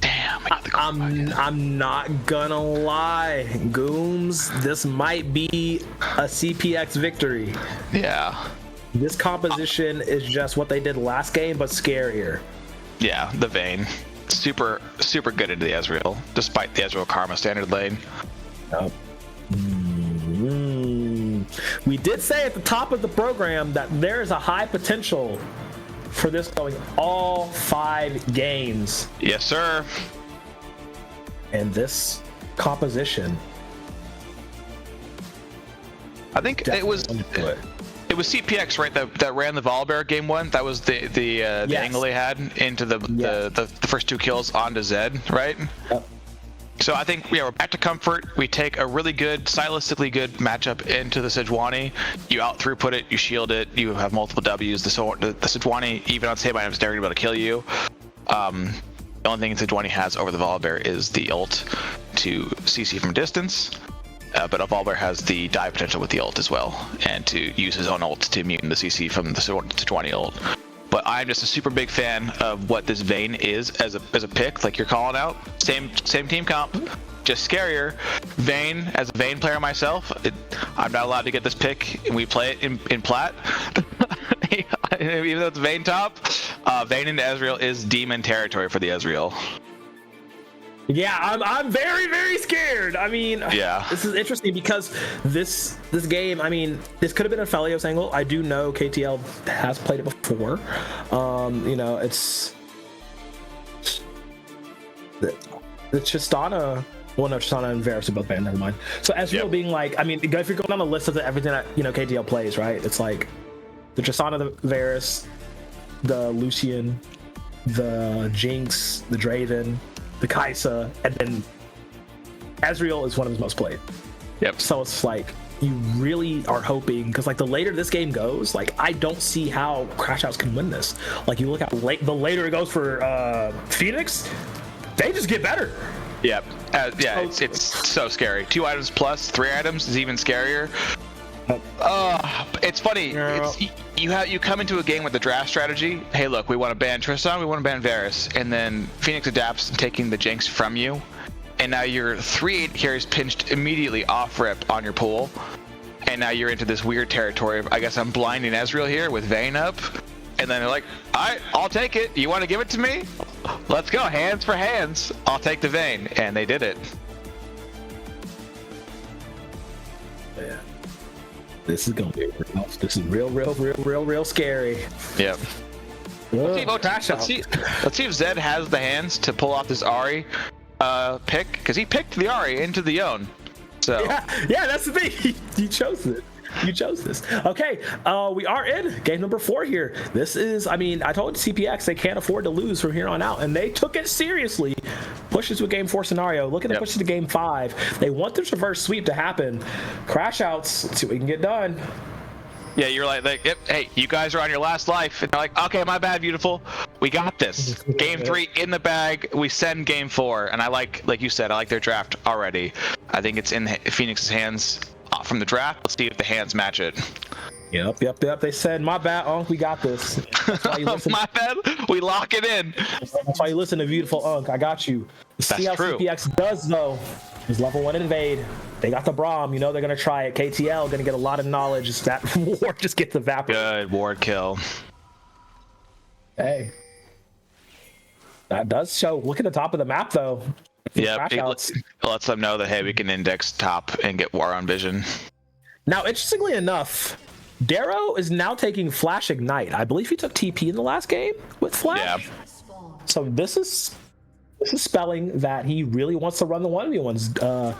B: Damn,
A: I'm not gonna lie, Gooms. This might be a CPX victory.
B: Yeah.
A: This composition is just what they did last game, but scarier.
B: Yeah, the Vayne. Super good into the Ezreal, despite the Ezreal Karma standard lane.
A: We did say at the top of the program that there is a high potential for this going all 5 games.
B: Yes, sir.
A: And this composition,
B: I think it was CPX, right? That ran the Volibear game 1. That was the angle they had into the first 2 kills onto Zed, right?
A: Yep.
B: So I think we're back to comfort. We take a really good, stylistically good matchup into the Sejuani. You out throughput it, you shield it, you have multiple W's. The Sejuani, even on save items, they're able to kill you. The only thing Sejuani has over the Volibear is the ult to CC from distance. But Volibear has the dive potential with the ult as well, and to use his own ult to immune the CC from the Sejuani ult. but I'm just a super big fan of what this Vayne is as a pick. Like you're calling out, same team comp, just scarier. Vayne, as a Vayne player myself, I'm not allowed to get this pick, and we play it in plat. Even though it's Vayne top, Vayne into Ezreal is demon territory for the Ezreal.
A: Yeah, I'm very, very scared. I mean,
B: yeah,
A: this is interesting because this game, I mean, this could have been a Felios angle. I do know KTL has played it before. You know, it's Tristana. Well, no, Tristana and Varus are both banned. Never mind. So Ezreal being like, I mean, if you're going down the list of everything that KTL plays, right? It's like the Tristana, the Varus, the Lucian, the Jinx, the Draven, the Kaisa, and then Ezreal is one of his most played.
B: Yep.
A: So it's like you really are hoping, because like the later this game goes, like I don't see how Crashouts can win this. Like you look at the later it goes for Phoenix, they just get better.
B: Yep. Yeah, it's so scary. 2 items plus 3 items is even scarier. It's funny. You come into a game with the draft strategy. Hey, look, we want to ban Tristan, we want to ban Varus, and then Phoenix adapts, taking the Jinx from you, and now you're 3 AD carries pinched immediately off rip on your pool, and now you're into this weird territory of, I guess I'm blinding Ezreal here with Vayne up, and then they're like, all right, I'll take it. You want to give it to me? Let's go, hands for hands. I'll take the Vayne, and they did it.
A: Yeah. This is gonna be rough. This is real scary.
B: Yep. Let's see if Zed has the hands to pull off this Ahri pick, because he picked the Ahri into the Yone. So
A: yeah, that's the thing. You chose it. You chose this. Okay, we are in game number 4 here. This is, I mean, I told CPX they can't afford to lose from here on out, and they took it seriously. Pushes to a game 4 scenario, looking to push it to game 5. They want this reverse sweep to happen. Crashouts, let's see what we can get done.
B: Yeah, you're like, yep, hey, you guys are on your last life. And they're like, okay, my bad, beautiful. We got this. Game 3 in the bag. We send game 4. And I like you said, I like their draft already. I think it's in Phoenix's hands from the draft. Let's see if the hands match it.
A: Yep. They said, my bad, we got this. That's why you listen.
B: My bad, we lock it in.
A: That's why you listen to beautiful I got you. See how
B: true.
A: CPX does, though. Is level 1 invade. They got the Braum. You know they're going to try it. KTL going to get a lot of knowledge. That ward just gets evaporated.
B: Good ward kill.
A: Hey. That does show. Look at the top of the map, though.
B: Yeah, it lets them know that, hey, we can index top and get war on vision. Now,
A: interestingly enough, Darrow is now taking Flash Ignite. I believe he took TP in the last game with Flash. Yeah. So this is spelling that he really wants to run the 1v1s.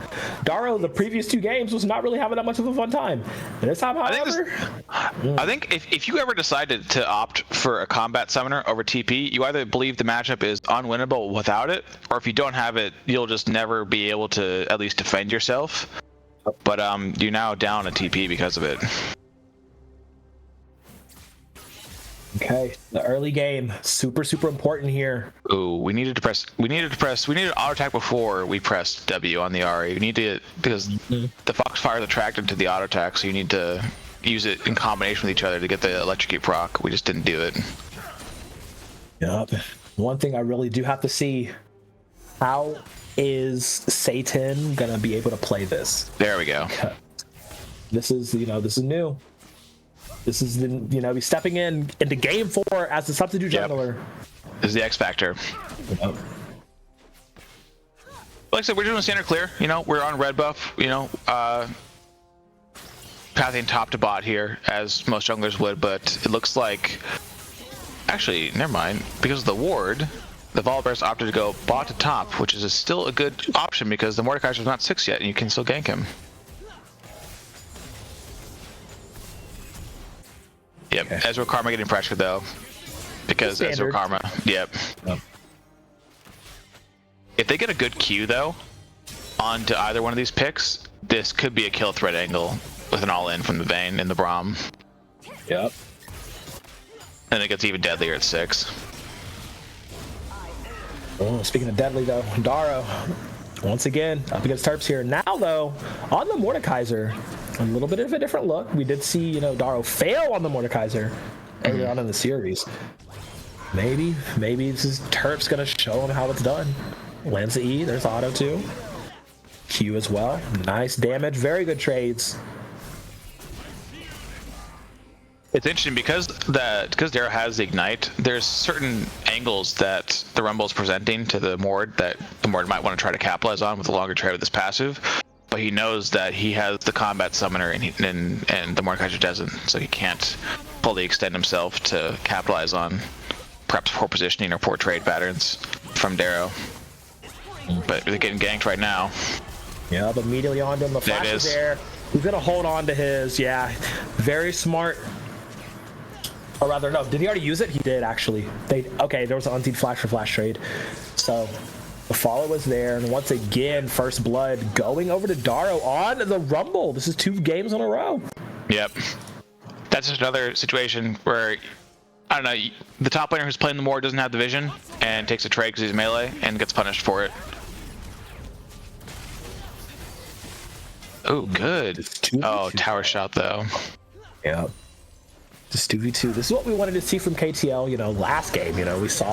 A: Darrow, the previous 2 games, was not really having that much of a fun time. And this time, however...
B: I think if you ever decided to opt for a combat summoner over TP, you either believe the matchup is unwinnable without it, or if you don't have it, you'll just never be able to at least defend yourself. But you're now down a TP because of it.
A: Okay, the early game, super important here.
B: Ooh, we needed to auto attack before we pressed W on the Ahri. We need to, because the Foxfire is attracted to the auto attack, so you need to use it in combination with each other to get the electrocute proc. We just didn't do it.
A: Yep. One thing I really do have to see, how is Satan gonna be able to play this?
B: There we go.
A: This is new. This is he's stepping into game 4 as the substitute jungler.
B: This is the X factor. Yep. Like I said, we're doing standard clear. We're on red buff. Pathing top to bot here, as most junglers would. But it looks like, actually, never mind. Because of the ward, the Volibear's opted to go bot to top, which is still a good option because the Mordekaiser's not 6 yet, and you can still gank him. Yep, okay. Ezreal Karma getting pressured though, because Ezreal Karma. Yep. Oh. If they get a good Q though, onto either one of these picks, this could be a kill threat angle with an all-in from the Vayne and the Braum.
A: Yep.
B: And it gets even deadlier at 6.
A: Oh, speaking of deadly though, Darrow once again up against Terps here. Now though, on the Mordekaiser, a little bit of a different look. We did see, Darrow fail on the Mordekaiser. early on in the series. Maybe this is Terp's gonna show him how it's done. Lands the E, there's auto too. Q as well. Nice damage, very good trades.
B: It's interesting because Darrow has the Ignite, there's certain angles that the Rumble is presenting to the Mord that the Mord might want to try to capitalize on with a longer trade with this passive. But he knows that he has the combat summoner and the Mordekaiser doesn't, so he can't fully extend himself to capitalize on perhaps poor positioning or poor trade patterns from Darrow. But they're getting ganked right now.
A: Yep, immediately onto him. The flash is there. He's gonna hold on to his. Yeah, very smart. Or rather, no. Did he already use it? He did actually. Okay. There was an unseen flash for flash trade. So the follow was there, and once again, first blood going over to Darrow on the Rumble. This is 2 games in a row.
B: Yep. That's just another situation where, I don't know, the top laner who's playing the Mord doesn't have the vision and takes a trade because he's melee and gets punished for it. Oh, good. Oh, tower shot though.
A: Yeah. Just 2v2. This is what we wanted to see from KTL, you know, last game. You know, we saw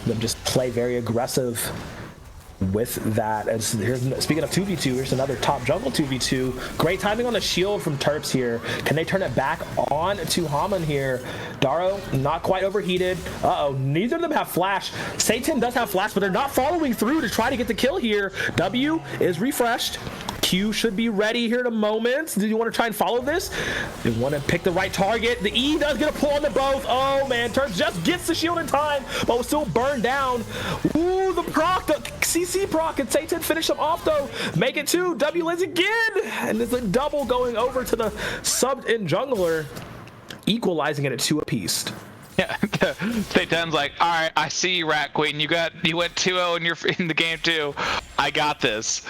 A: them just play very aggressive with that. And here's, speaking of 2v2, here's another top jungle 2v2. Great timing on the shield from Terps here. Can they turn it back on to Haman here? Darrow, not quite overheated. Uh-oh, neither of them have flash. Satan does have flash, but they're not following through to try to get the kill here. W is refreshed. Q should be ready here in a moment. Do you want to try and follow this? They want to pick the right target. The E does get a pull on the both. Oh man, Terps just gets the shield in time, but will still burn down. Ooh, the proc, the CC proc, and Satan finish him off though. Make it 2. W lands again, and there's a double going over to the subbed in jungler, equalizing it at 2 apiece.
B: Yeah, Satan's like, all right, I see you, Rat Queen. You went 2-0 and you're in the game too. I got this.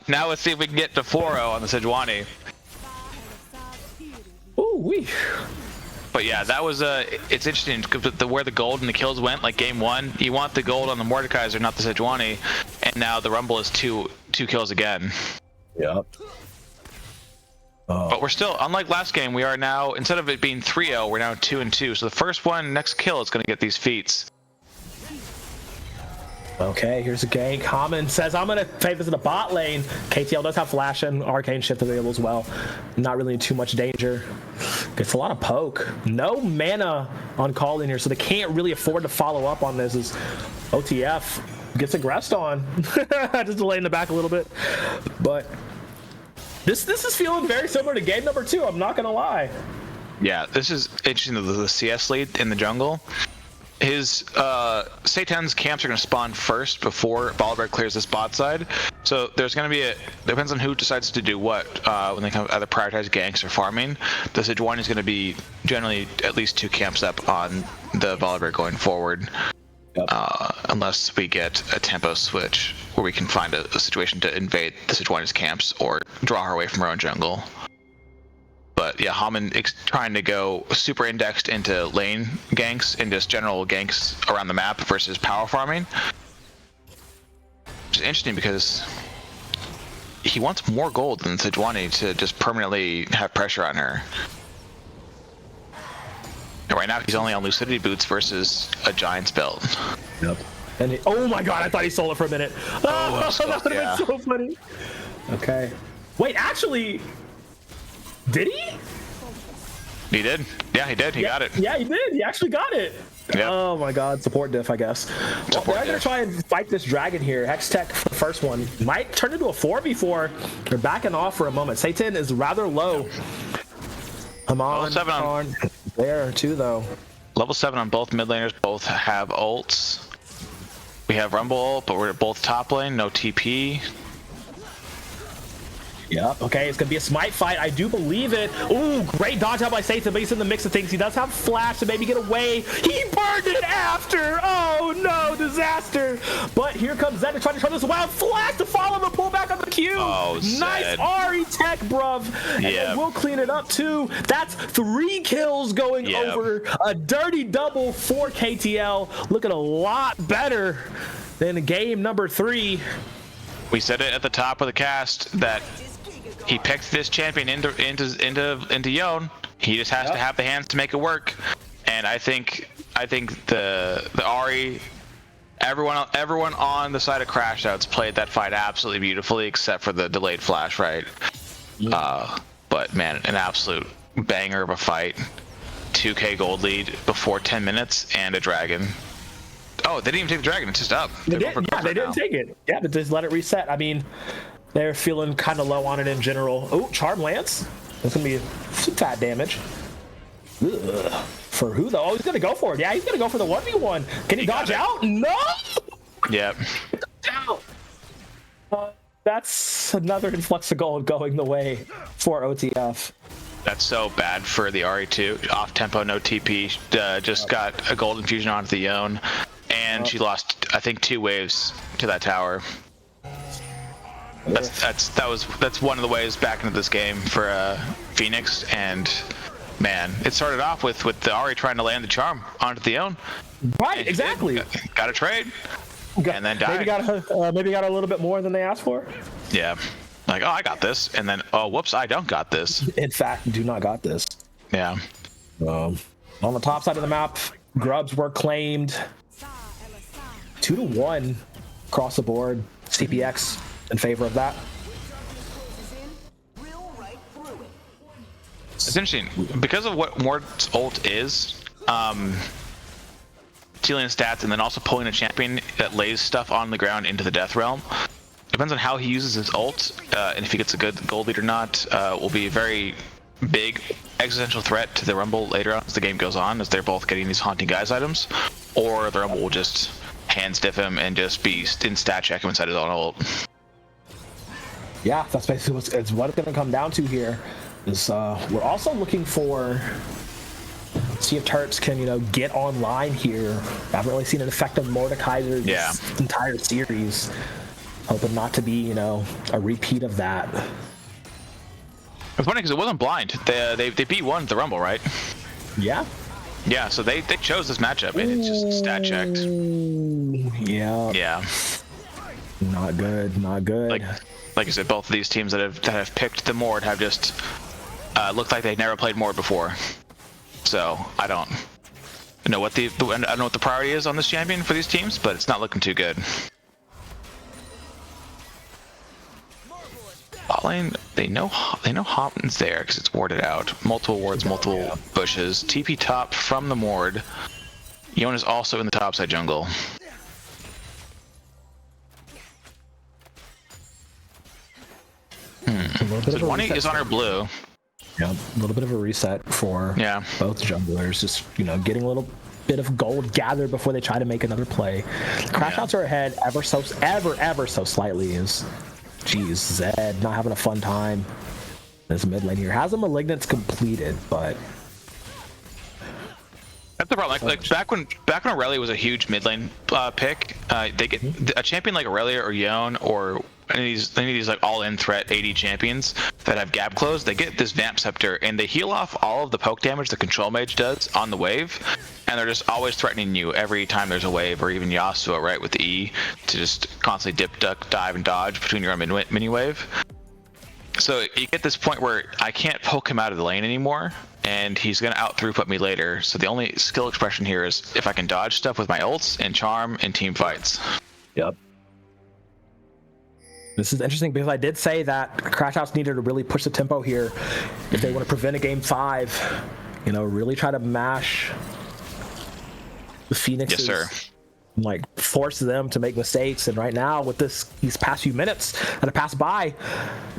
B: Now let's see if we can get to 4-0 on the Sejuani.
A: Ooh wee.
B: But yeah, that was it's interesting where the gold and the kills went. Like game 1, you want the gold on the Mordekaiser, not the Sejuani, and now the Rumble is two kills again.
A: Yep.
B: But we're still, unlike last game, we are now, instead of it being 3-0, we're now 2-2. So the first one, next kill, is going to get these feats.
A: Okay, here's a gank. Haman says, I'm going to fade this in the bot lane. KTL does have flash and arcane shift available as well. Not really in too much danger. Gets a lot of poke. No mana on call in here, so they can't really afford to follow up on this. As OTF gets aggressed on. Just delaying the back a little bit. But this is feeling very similar to game number 2, I'm not going to lie.
B: Yeah, this is interesting, the CS lead in the jungle. His Satan's camps are going to spawn first before Volibear clears this bot side. So there's going to be depends on who decides to do what when they either prioritize ganks or farming. The Sejuani is going to be generally at least 2 camps up on the Volibear going forward. Yep. Unless we get a tempo switch where we can find a situation to invade the Sejuani's camps or draw her away from her own jungle. But yeah, Haman trying to go super indexed into lane ganks and just general ganks around the map versus power farming. Which is interesting because he wants more gold than Sejuani to just permanently have pressure on her. And right now he's only on Lucidity Boots versus a Giant's Belt.
A: Yep. And oh my god, I thought he sold it for a minute. Oh, that would have been so funny. Okay. Wait, actually... Did he?
B: He did. Yeah, he did. He got it.
A: Yeah, he did. He actually got it. Yep. Oh my god, support diff, I guess. Well, they're going to try and fight this dragon here. Hextech for the first one. Might turn into a 4v4. They're backing off for a moment. Satan is rather low. I'm on.
B: Level 7 on.
A: There too, though.
B: Level 7 on both mid laners. Both have ults. We have Rumble ult, but we're both top lane. No TP.
A: Yep. Okay, it's gonna be a smite fight. I do believe it. Ooh, great dodge out by Satan, but he's in the mix of things. He does have flash to maybe get away. He burned it after. Oh no, disaster! But here comes Zed to try to turn this wild flash to follow the pull back on the Q.
B: Oh,
A: nice RE tech, bruv. And we'll clean it up too. That's 3 kills going over. A dirty double for KTL. Looking a lot better than game number 3.
B: We said it at the top of the cast that he picked this champion into Yone. He just has to have the hands to make it work. and I think the Ahri, everyone on the side of Crashouts played that fight absolutely beautifully, except for the delayed flash, right? Yeah. But man, an absolute banger of a fight. 2k gold lead before 10 minutes and a dragon. Oh, they didn't even take the dragon. It's just up.
A: They didn't take it. Yeah, but just let it reset. I mean, they're feeling kind of low on it in general. Oh, Charm Lance. That's going to be some fat damage. Ugh. For who, though? Oh, he's going to go for it. Yeah, he's going to go for the 1v1. Can he dodge out? No!
B: Yep.
A: That's another influx of gold going the way for OTF.
B: That's so bad for the RE2. Off tempo, no TP. Just got a gold infusion onto the Yone, and she lost, I think, 2 waves to that tower. That's one of the ways back into this game for Phoenix, and man, it started off with the Ahri trying to land the charm onto the Yone.
A: Right, exactly.
B: Got a trade, and then died.
A: Maybe got a little bit more than they asked for.
B: Yeah. Like, oh, I got this, and then, oh, whoops, I don't got this.
A: In fact, do not got this.
B: Yeah.
A: On the top side of the map, grubs were claimed 2-1 across the board. CPX in favor of that.
B: It's interesting because of what Mord's ult is, stealing stats and then also pulling a champion that lays stuff on the ground into the death realm. Depends on how he uses his ult, and if he gets a good gold lead or not, will be a very big existential threat to the Rumble later on as the game goes on, as they're both getting these Haunting Guys items, or the Rumble will just hand stiff him and just be in stat check him inside his own ult.
A: Yeah, that's basically what it's going to come down to here. Is we're also looking for see if turrets can get online here. I haven't really seen an effective Mordekaiser this entire series. Hoping not to be, a repeat of that.
B: It's funny because it wasn't blind. They beat one at the Rumble, right?
A: Yeah.
B: Yeah, so they chose this matchup and it's just stat checked.
A: Yeah.
B: Yeah.
A: Not good. Not good.
B: Like I said, both of these teams that have picked the Mord have just looked like they've never played Mord before. So I don't know what the priority is on this champion for these teams, but it's not looking too good. Bot lane, they know Hopton's there because it's warded out. Multiple wards, multiple bushes. TP top from the Mord. Yone is also in the top side jungle. So one is on our blue.
A: Yeah, a little bit of a reset for both junglers. Just getting a little bit of gold gathered before they try to make another play. Crashouts are ahead ever so slightly. Jeez, Zed not having a fun time. This mid lane here has a Malignance completed, but
B: that's the problem. Like back when Aurelia was a huge mid lane pick, they get a champion like Aurelia or Yone or any of these like all-in threat AD champions that have gap close. They get this Vamp Scepter and they heal off all of the poke damage the Control Mage does on the wave, and they're just always threatening you every time there's a wave, or even Yasuo, right, with the E to just constantly dip, duck, dive, and dodge between your own mini wave. So you get this point where I can't poke him out of the lane anymore, and he's gonna out throughput me later. So the only skill expression here is if I can dodge stuff with my ults and charm and team fights.
A: Yep. This is interesting because I did say that Crashouts needed to really push the tempo here if they want to prevent a game 5. Really try to mash the Phoenixes.
B: Yes, sir.
A: Like force them to make mistakes. And right now, with these past few minutes that have passed by,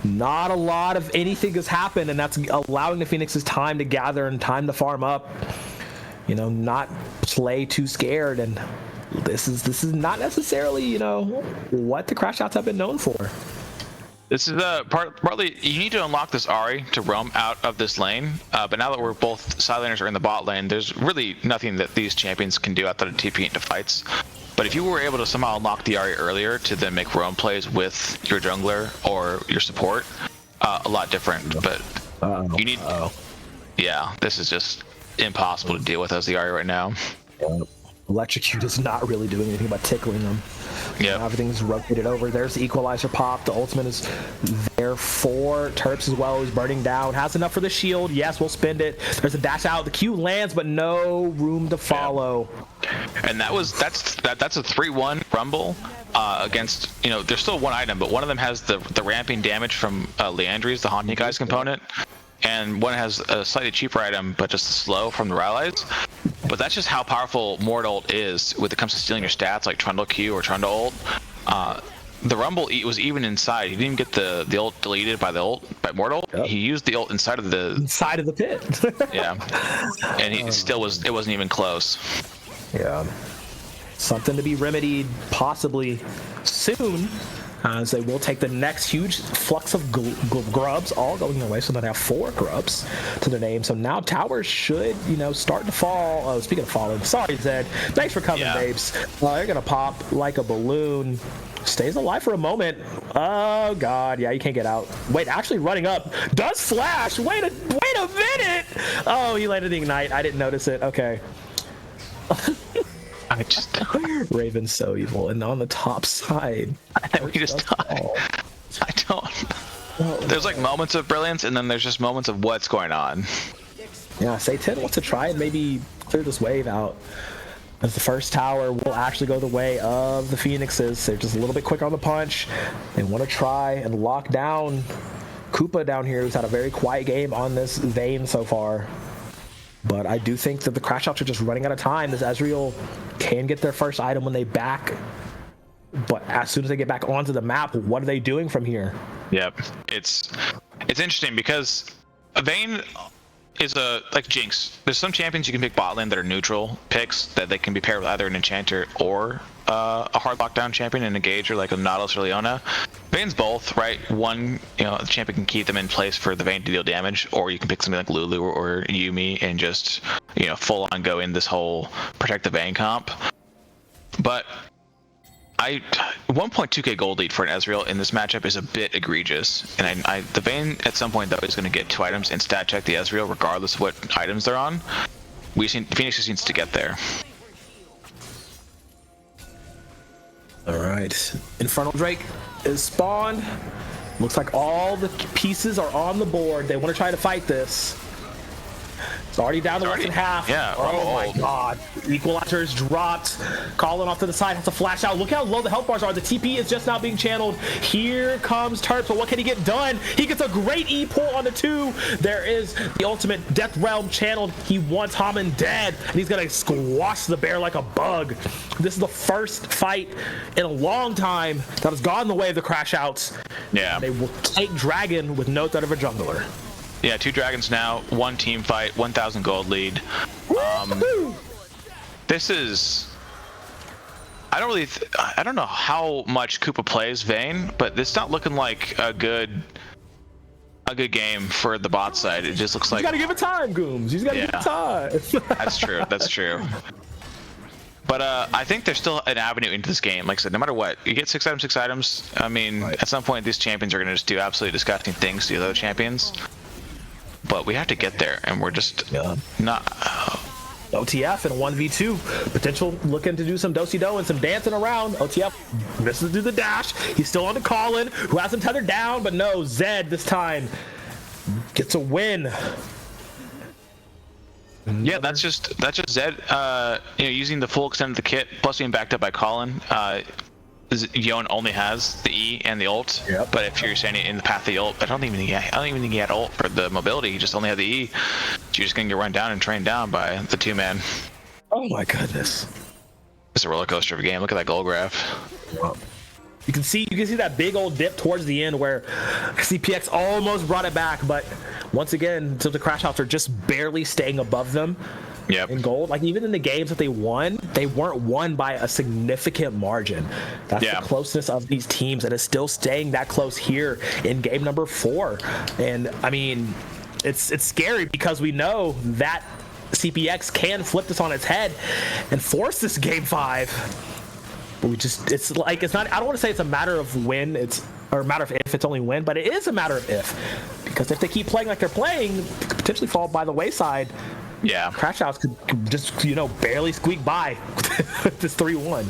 A: not a lot of anything has happened, and that's allowing the Phoenixes time to gather and time to farm up. Not play too scared. And this is not necessarily what the Crashouts have been known for.
B: This is partly you need to unlock this Ahri to roam out of this lane, but now that we're both side laners are in the bot lane, there's really nothing that these champions can do outside of TP into fights. But if you were able to somehow unlock the Ahri earlier to then make roam plays with your jungler or your support, a lot different. But you need, this is just impossible to deal with as the Ahri right now.
A: Electrocute is not really doing anything but tickling them.
B: Yeah.
A: Everything's rotated over. There's the equalizer pop. The ultimate is there for Terps as well, who's burning down. Has enough for the shield. Yes, we'll spend it. There's a dash out. The Q lands, but no room to follow.
B: And that's a 3-1 Rumble against, there's still one item, but one of them has the ramping damage from Leandri's, the Haunting Guys component, and one has a slightly cheaper item, but just the slow from the Rallies. But that's just how powerful Mord ult is when it comes to stealing your stats, like Trundle Q or Trundle ult. The Rumble was even inside. He didn't get the ult deleted by Mord ult. Yep. He used the ult inside of the
A: pit.
B: Yeah, and he still it wasn't even close.
A: Yeah, something to be remedied possibly soon, as they will take the next huge flux of grubs, all going away. So they have 4 grubs to their name. So now towers should, start to fall. Oh, speaking of falling, sorry Zed, thanks for coming, babes. They're gonna pop like a balloon. Stays alive for a moment. Oh god, yeah, you can't get out. Wait, actually running up does flash. Wait a minute. Oh, he landed the ignite. I didn't notice it. Okay.
B: I just
A: Raven's so evil, and on the top side,
B: I think we just died. I don't. There's like moments of brilliance, and then there's just moments of what's going on.
A: Yeah, Satan wants to try and maybe clear this wave out. As the first tower will actually go the way of the Phoenixes. They're just a little bit quicker on the punch. They want to try and lock down Koopa down here, who's had a very quiet game on this Vayne so far. But I do think that the Crashouts are just running out of time. This Ezreal can get their first item when they back. But as soon as they get back onto the map, what are they doing from here?
B: Yep. It's interesting because Vayne is like Jinx. There's some champions you can pick bot lane that are neutral picks that they can be paired with either an enchanter or a hard lockdown champion, an engager like a Nautilus or Leona. Vayne's both, right? One, the champion can keep them in place for the Vayne to deal damage, or you can pick something like Lulu or Yumi and just, full on go in this whole protect the Vayne comp. But 1.2k gold lead for an Ezreal in this matchup is a bit egregious, and the Vayne at some point though is going to get 2 items and stat check the Ezreal regardless of what items they're on. Phoenix just needs to get there.
A: All right, Infernal Drake is spawned. Looks like all the pieces are on the board. They want to try to fight this. It's already down to less than half.
B: Yeah.
A: Oh my god. Equalizer is dropped. Calling off to the side. Has to flash out. Look how low the health bars are. The TP is just now being channeled. Here comes Terps. But what can he get done? He gets a great E-pull on the 2. There is the ultimate Death Realm channeled. He wants Hammond dead. And he's going to squash the bear like a bug. This is the first fight in a long time that has gone the way of the Crashouts.
B: Yeah.
A: They will take Dragon with no threat of a jungler.
B: Yeah, 2 dragons now, 1 team fight, 1,000 gold lead. This is... I don't know how much Koopa plays Vayne, but it's not looking like a good game for the bot side. It just looks like...
A: You gotta give it time, Gooms. You gotta give it time.
B: That's true. But I think there's still an avenue into this game. Like I said, no matter what, you get 6 items. I mean, at some point, these champions are going to just do absolutely disgusting things to the other champions. But we have to get there, and we're just not...
A: OTF in a 1v2. Potential looking to do some do-si-do and some dancing around. OTF misses to do the dash. He's still on to Colin, who has him tethered down, but no, Zed this time gets a win.
B: Yeah, that's just Zed, using the full extent of the kit, plus being backed up by Colin. Yon only has the E and the ult, but if you're standing in the path of the ult, I don't even think he had ult for the mobility. He just only had the E. So you're just gonna get run down and trained down by the 2-man.
A: Oh my goodness!
B: It's a roller coaster of a game. Look at that goal graph.
A: You can see that big old dip towards the end where CPX almost brought it back, but once again, so the Crashouts are just barely staying above them. In gold. Like even in the games that they won, they weren't won by a significant margin. That's the closeness of these teams, and it's still staying that close here in game number 4. And I mean, it's scary because we know that CPX can flip this on its head and force this game 5. But it's not, I don't want to say it's a matter of when, or a matter of if, it's only when, but it is a matter of if. Because if they keep playing like they're playing, they could potentially fall by the wayside.
B: Yeah,
A: Crashouts could just barely squeak by with this 3-1.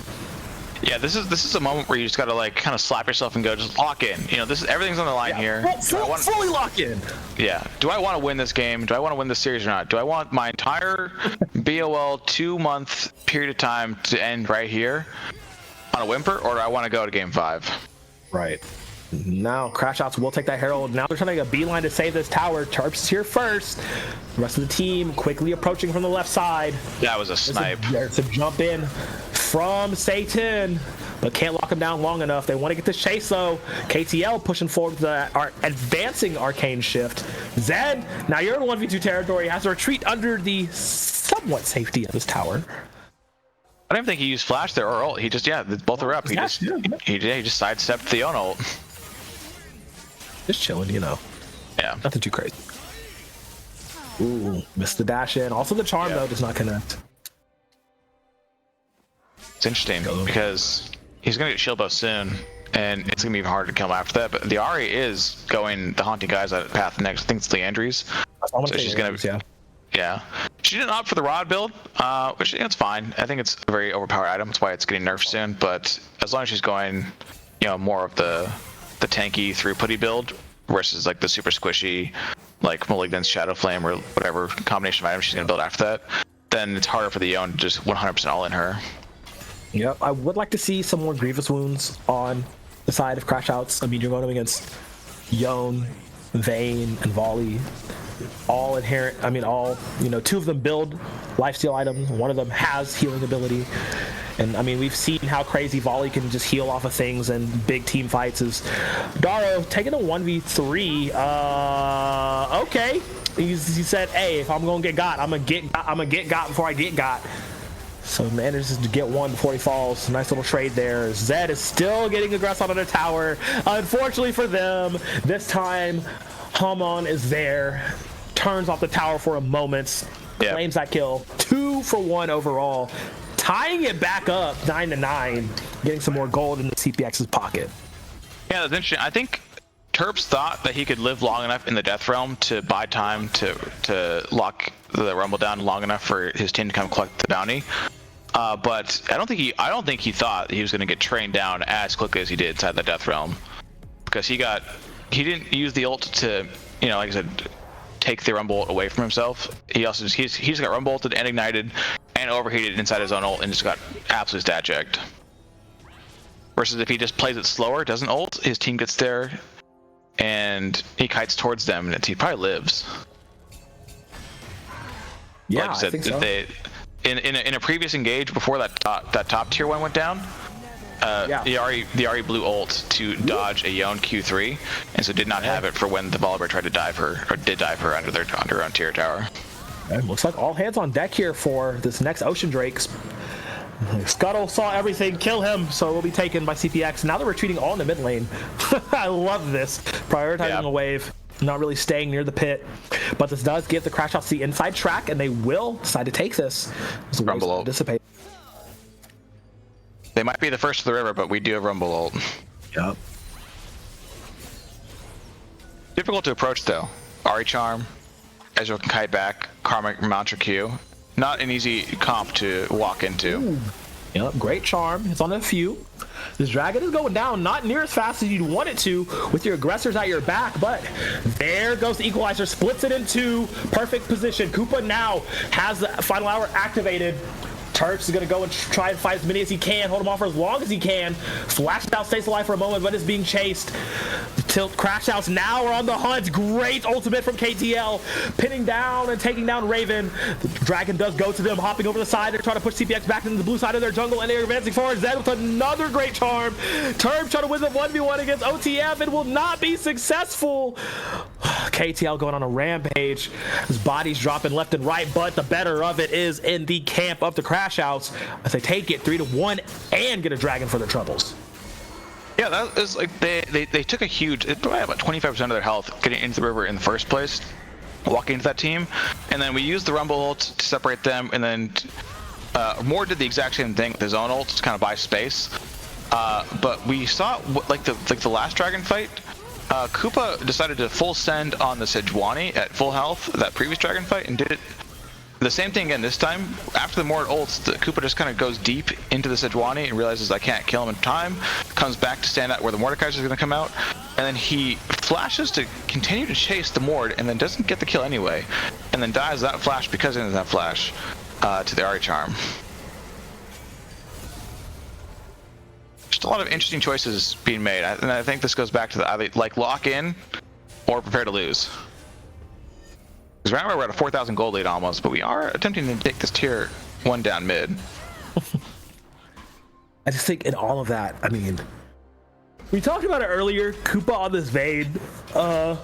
B: Yeah, this is a moment where you just gotta like kind of slap yourself and go, just lock in. You know, this is everything's on the line here.
A: Fully lock in.
B: Yeah. Do I want to win this game? Do I want to win this series or not? Do I want my entire BOL 2-month period of time to end right here on a whimper, or do I want to go to game 5?
A: Right. Now Crashouts will take that Herald. Now they're trying to make a beeline to save this tower. Terps is here first. The rest of the team quickly approaching from the left side.
B: That was a snipe.
A: There's a jump in from Satan, but can't lock him down long enough. They want to get this chase though. KTL pushing forward with the advancing arcane shift. Zed, now you're in 1v2 territory, has to retreat under the somewhat safety of this tower.
B: I don't even think he used flash there or ult. He just both are up. He just sidestepped the own ult.
A: Just chilling, you know.
B: Yeah.
A: Nothing too crazy. Ooh, missed the dash in. Also the charm though does not connect.
B: It's interesting because he's gonna get shield buff soon, and it's gonna be even harder to kill him after that. But the Ahri is going the haunting guys out path next. I think it's Leandri's. So she's gonna. Yeah. She didn't opt for the rod build, which it's fine. I think it's a very overpowered item. That's why it's getting nerfed soon. But as long as she's going, you know, more of the tanky throughputty build versus like the super squishy, like Malignance, Shadow Flame, or whatever combination of items she's gonna build after that, then it's harder for the Yone to just 100% all in her.
A: Yep, I would like to see some more Grievous Wounds on the side of Crashouts. I mean, you're going up against Yone, Vayne, and Volley. All inherent, I mean, all, you know, 2 of them build lifesteal items. 1 of them has healing ability. And I mean, we've seen how crazy Volley can just heal off of things in big team fights. Is Daro taking a 1v3? Okay. He said, hey, if I'm gonna get got, I'm gonna get got before I get got. So manages to get one before he falls. Nice little trade there. Zed is still getting aggressive on the tower. Unfortunately for them, this time Hamon is there. Turns off the tower for a moment. Claims that kill. 2 for 1 overall. Tying it back up 9-9. Getting some more gold in the CPX's pocket.
B: Yeah, that's interesting. I think Terps thought that he could live long enough in the Death Realm to buy time to lock the Rumble down long enough for his team to come collect the bounty. But I don't think he thought he was going to get trained down as quickly as he did inside the Death Realm, because he didn't use the ult to, you know, like I said, take the Rumble ult away from himself. He also he's got Rumble ulted and ignited and overheated inside his own ult and just got absolutely stat checked. Versus if he just plays it slower, doesn't ult, his team gets there and he kites towards them and he probably lives.
A: Yeah,
B: like I said,
A: I think so.
B: In a previous engage before that top tier one went down, the Ahri blew ult to dodge a Yone Q3, and so did not have it for when the Volibear tried to dive her, or did dive her under her own tier tower.
A: It looks like all hands on deck here for this next Ocean Drake. Scuttle saw everything kill him, so it will be taken by CPX. Now they're retreating all in the mid lane. I love this. Prioritizing a wave, not really staying near the pit. But this does give the Crashouts the inside track, and they will decide to take this.
B: Rumble ult.
A: Dissipate.
B: They might be the first to the river, but we do have Rumble ult.
A: Yep.
B: Difficult to approach though. Ahri Charm, Ezreal can kite back, Karmic Mantra Q. Not an easy comp to walk into.
A: Ooh. Yep, great charm. It's on a few. This dragon is going down, not near as fast as you'd want it to with your aggressors at your back, but there goes the equalizer, splits it in 2. Perfect position. Koopa now has the final hour activated. Terps is going to go and try and fight as many as he can, hold him off for as long as he can. Flashed out, stays alive for a moment, but is being chased. Tilt Crashouts now are on the hunt. Great ultimate from KTL, pinning down and taking down Raven. The dragon does go to them, hopping over the side. They're trying to push CPX back into the blue side of their jungle, and they're advancing forward. Zed with another great charm. Terps trying to win the 1v1 against OTF and will not be successful. KTL going on a rampage. His body's dropping left and right, but the better of it is in the camp of the Crashouts as they take it 3-1 and get a dragon for their troubles.
B: Yeah, that is like they took a huge, probably about 25% of their health getting into the river in the first place, walking into that team, and then we used the Rumble ult to separate them, and then Moore did the exact same thing with his own ult to kind of buy space. But we saw like the last dragon fight, Koopa decided to full send on the Sejuani at full health, that previous dragon fight, and did it the same thing again this time. After the Mord ults, the Koopa just kind of goes deep into the Sejuani and realizes I can't kill him in time. Comes back to stand out where the Mordekaiser is going to come out, and then he flashes to continue to chase the Mord, and then doesn't get the kill anyway, and then dies that flash because of that flash to the Ari Charm. Just a lot of interesting choices being made, and I think this goes back to the either like lock in or prepare to lose. Because right now we're at a 4,000 gold lead almost, but we are attempting to take this tier 1 down mid.
A: I just think in all of that, I mean, we talked about it earlier, Koopa on this Vayne, not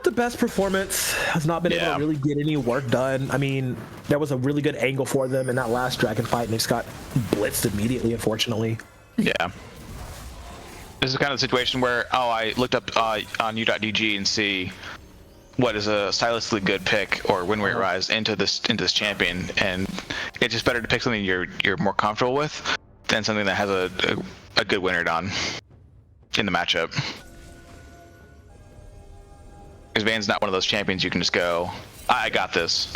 A: the best performance, has not been able to really get any work done. I mean, there was a really good angle for them in that last dragon fight, and they just got blitzed immediately, unfortunately.
B: Yeah. This is kind of the situation where, I looked up on u.dg and see what is a stylistically good pick or win rate rise into this champion, and it's just better to pick something you're more comfortable with than something that has a good winner done in the matchup. Because Vayne's not one of those champions you can just go, I got this.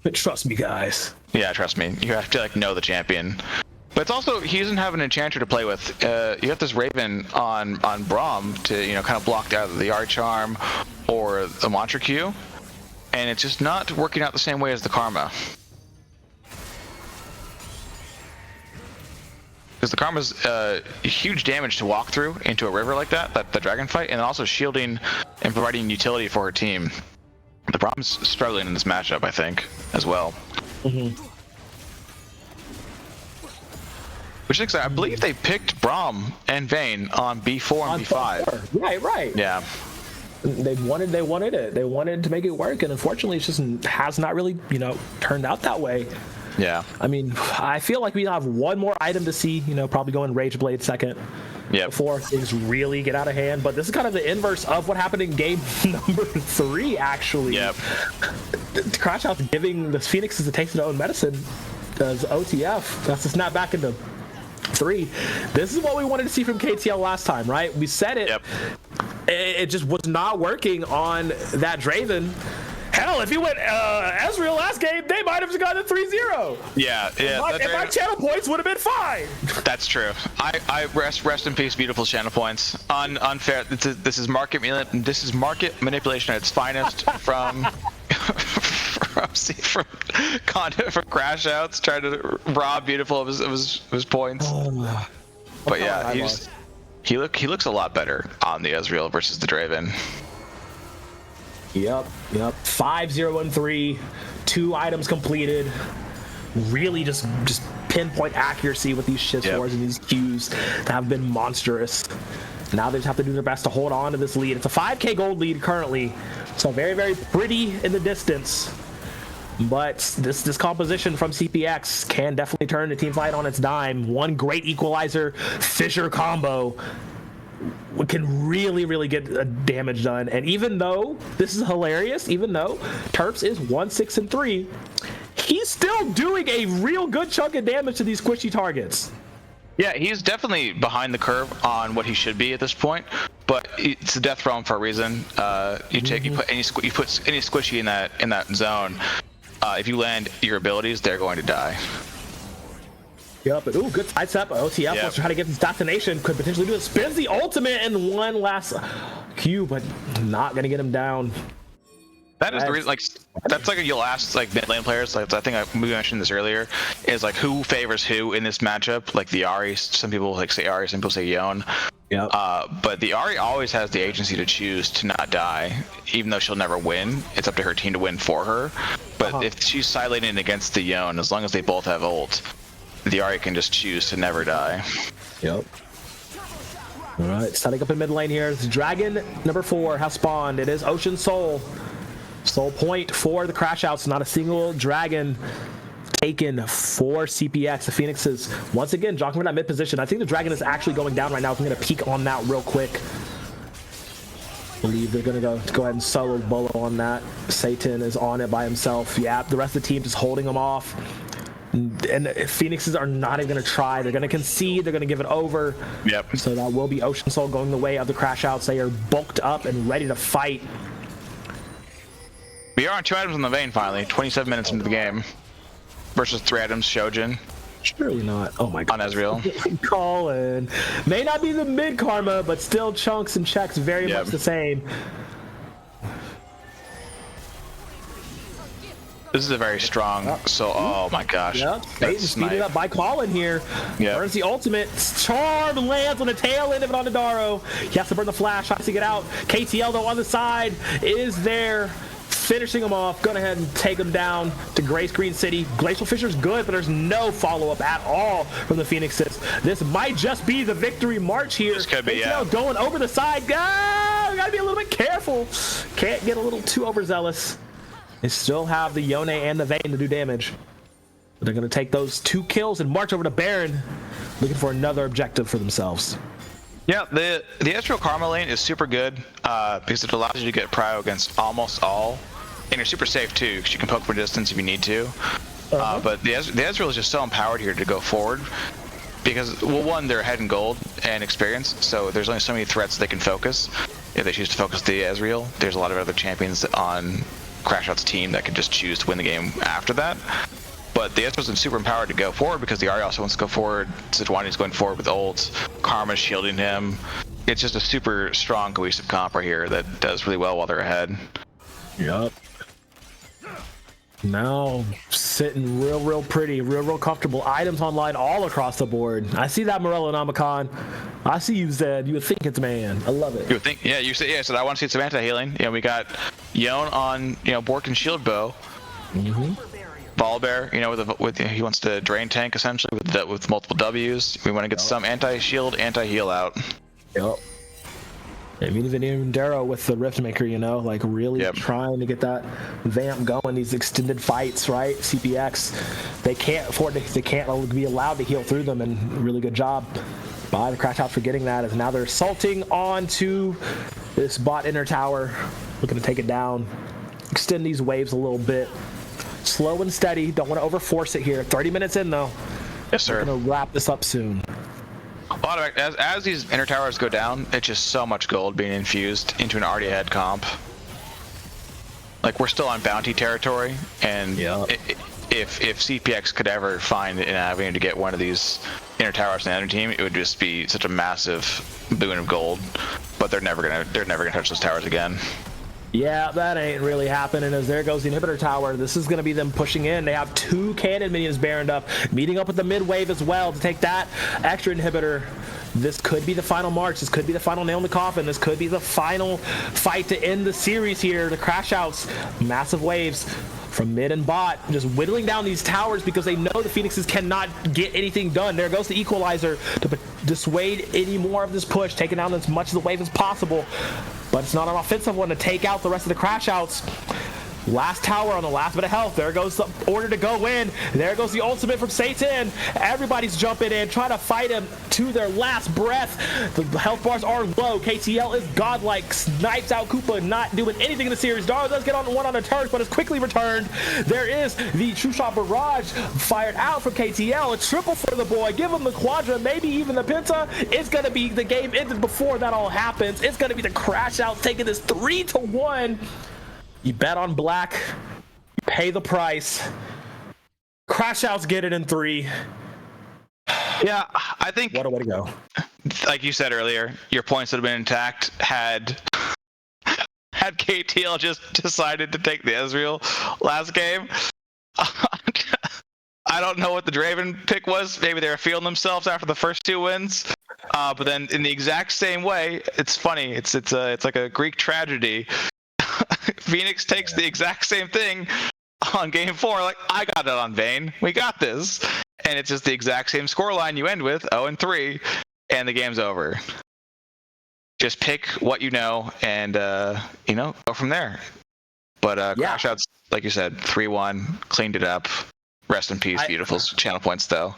A: But trust me, guys.
B: Yeah, trust me. You have to like know the champion. But it's also, he doesn't have an enchanter to play with. You have this Raven on Braum to, kind of block out the Art Charm or the Mantra Q, and it's just not working out the same way as the Karma. Because the Karma's huge damage to walk through into a river like that, the dragon fight, and also shielding and providing utility for her team. The Braum's struggling in this matchup, I think, as well.
A: Mm-hmm.
B: Which is exciting. I believe they picked Braum and Vayne on B4 and B5.
A: Right.
B: Yeah.
A: They wanted it. They wanted to make it work, and unfortunately, it just has not really, turned out that way.
B: Yeah.
A: I mean, I feel like we have one more item to see, probably going Rage Blade second.
B: Yeah.
A: Before things really get out of hand. But this is kind of the inverse of what happened in game number 3, actually.
B: Yep.
A: Crashouts giving the Phoenixes a taste of their own medicine as OTF. That's to snap back into 3. This is what we wanted to see from KTL last time, right? We said it.
B: Yep.
A: It just was not working on that Draven. Hell, if he went Ezreal last game, they might have gotten a 3-0.
B: Yeah.
A: And my channel points would have been fine.
B: That's true. I rest in peace, beautiful channel points. Unfair. This is market manipulation at its finest from from Conduit, from Crashouts, trying to rob beautiful of his points. But yeah, he looks a lot better on the Ezreal versus the Draven.
A: Yep. 5-0-3, 2 items completed. Really just pinpoint accuracy with these shit scores and these Qs that have been monstrous. Now they just have to do their best to hold on to this lead. It's a 5k gold lead currently, so very, very pretty in the distance. But this composition from CPX can definitely turn the team fight on its dime. One great equalizer Fissure combo can really get damage done. And even though this is hilarious, even though Terps is 1-6-3, he's still doing a real good chunk of damage to these squishy targets.
B: Yeah, he's definitely behind the curve on what he should be at this point, but it's a death realm for a reason. You put any squishy in that zone. If you land your abilities, they're going to die.
A: Yep, but good sidestep. OTF wants to try to get this assassination. Could potentially do it. Spins the ultimate in one last Q, but not gonna get him down.
B: That is the reason. That's you'll ask mid lane players. I think we mentioned this earlier. Is who favors who in this matchup? Like the Ahri. Some people say Ahri. Some people say Yone.
A: Yeah.
B: But the Ahri always has the agency to choose to not die, even though she'll never win. It's up to her team to win for her. But if she's side laning against the Yone, as long as they both have ult, the Ahri can just choose to never die.
A: Yep. All right, setting up in mid lane here. It's Dragon number 4 has spawned. It is Ocean Soul. Soul point for the Crashouts. Not a single dragon taken for CPX. The Phoenixes once again jockeying for that mid position. I think the dragon is actually going down right now. I'm going to peek on that real quick. I believe they're going to go ahead and solo Bolo on that. Satan is on it by himself. Yeah, the rest of the team just holding him off. And Phoenixes are not even going to try. They're going to concede. They're going to give it over.
B: Yep.
A: So that will be Ocean Soul going the way of the Crashouts. They are bulked up and ready to fight.
B: We are on 2 items on the Vayne finally, 27 minutes into the game. Versus 3 items, Shojin.
A: Surely not. Oh my god.
B: On Ezreal.
A: Colin. May not be the mid karma, but still chunks and checks very much the same.
B: This is a very strong, oh my gosh.
A: Yep, speeded up by Colin here. Burns the ultimate. Charm lands on the tail end of it on Nadaro. He has to burn the flash, tries to get out. KTL though on the side is there, finishing him off. Go ahead and take him down to Grace Green City. Glacial Fisher's good, but there's no follow-up at all from the Phoenixes. This might just be the victory march here.
B: This could be,
A: KTL going over the side. We gotta be a little bit careful. Can't get a little too overzealous. They still have the Yone and the Vayne to do damage. But they're going to take those 2 kills and march over to Baron, looking for another objective for themselves.
B: Yeah, the Ezreal Karma lane is super good because it allows you to get prio against almost all. And you're super safe too, because you can poke from distance if you need to. But the Ezreal is just so empowered here to go forward. Because, well, one, they're ahead in gold and experience, so there's only so many threats they can focus. If they choose to focus the Ezreal, there's a lot of other champions on Crashouts team that could just choose to win the game after that. But the Ezreal's been super empowered to go forward because the Ahri also wants to go forward. Sejuani's going forward with ults. Karma's shielding him. It's just a super strong cohesive comp right here that does really well while they're ahead.
A: Yup. Now sitting real pretty, real comfortable. Items online all across the board. I see that, Morello Namicon. I see you, Zed. You would think it's man. I love it.
B: You would think, yeah. You said, yeah. So I want to see some anti-healing. Yeah, we got Yone on, Bork and Shield Bow. Volibear, with he wants to drain tank essentially with multiple W's. We want to get some anti-shield, anti-heal out.
A: Yep. I mean, even Darrow with the Riftmaker, like really trying to get that vamp going. These extended fights, right? CPX, they can't afford to. They can't be allowed to heal through them. And really good job by the Crashouts for getting that. As now they're assaulting onto this bot inner tower, looking to take it down, extend these waves a little bit. Slow and steady. Don't want to overforce it here. 30 minutes in though.
B: Yes, sir.
A: We're gonna wrap this up soon.
B: As these inner towers go down, it's just so much gold being infused into an already ahead comp. Like, we're still on bounty territory, and if CPX could ever find an avenue to get one of these inner towers in the other team, it would just be such a massive boon of gold. But they're never gonna touch those towers again.
A: Yeah, that ain't really happening. As there goes the inhibitor tower. This is going to be them pushing in. They have 2 cannon minions baroned up, meeting up with the mid wave as well to take that extra inhibitor. This could be the final march. This could be the final nail in the coffin. This could be the final fight to end the series here. The Crashouts, massive waves from mid and bot, just whittling down these towers because they know the Phoenixes cannot get anything done. There goes the equalizer to dissuade any more of this push, taking down as much of the wave as possible. But it's not an offensive one to take out the rest of the Crashouts. Last tower on the last bit of health. There goes the order to go in. There goes the ultimate from Satan. Everybody's jumping in, trying to fight him to their last breath. The health bars are low. KTL is godlike, snipes out Koopa, not doing anything in the series. Darrow does get on one on the turret, but is quickly returned. There is the True Shot Barrage fired out from KTL. A triple for the boy. Give him the quadra, maybe even the penta. It's going to be the game ended before that all happens. It's going to be the Crashouts taking this 3-1. You bet on black, you pay the price. Crashouts get it in 3.
B: Yeah, I think.
A: What a way to go.
B: Like you said earlier, your points would have been intact had KTL just decided to take the Ezreal last game. I don't know what the Draven pick was. Maybe they were feeling themselves after the first 2 wins. But then in the exact same way, it's funny. It's like a Greek tragedy. Phoenix takes the exact same thing on game 4. Like, I got it on Vayne. We got this. And it's just the exact same scoreline you end with, 0-3, and the game's over. Just pick what you know and, go from there. But Crashouts, like you said, 3-1, cleaned it up. Rest in peace, beautiful channel points, though.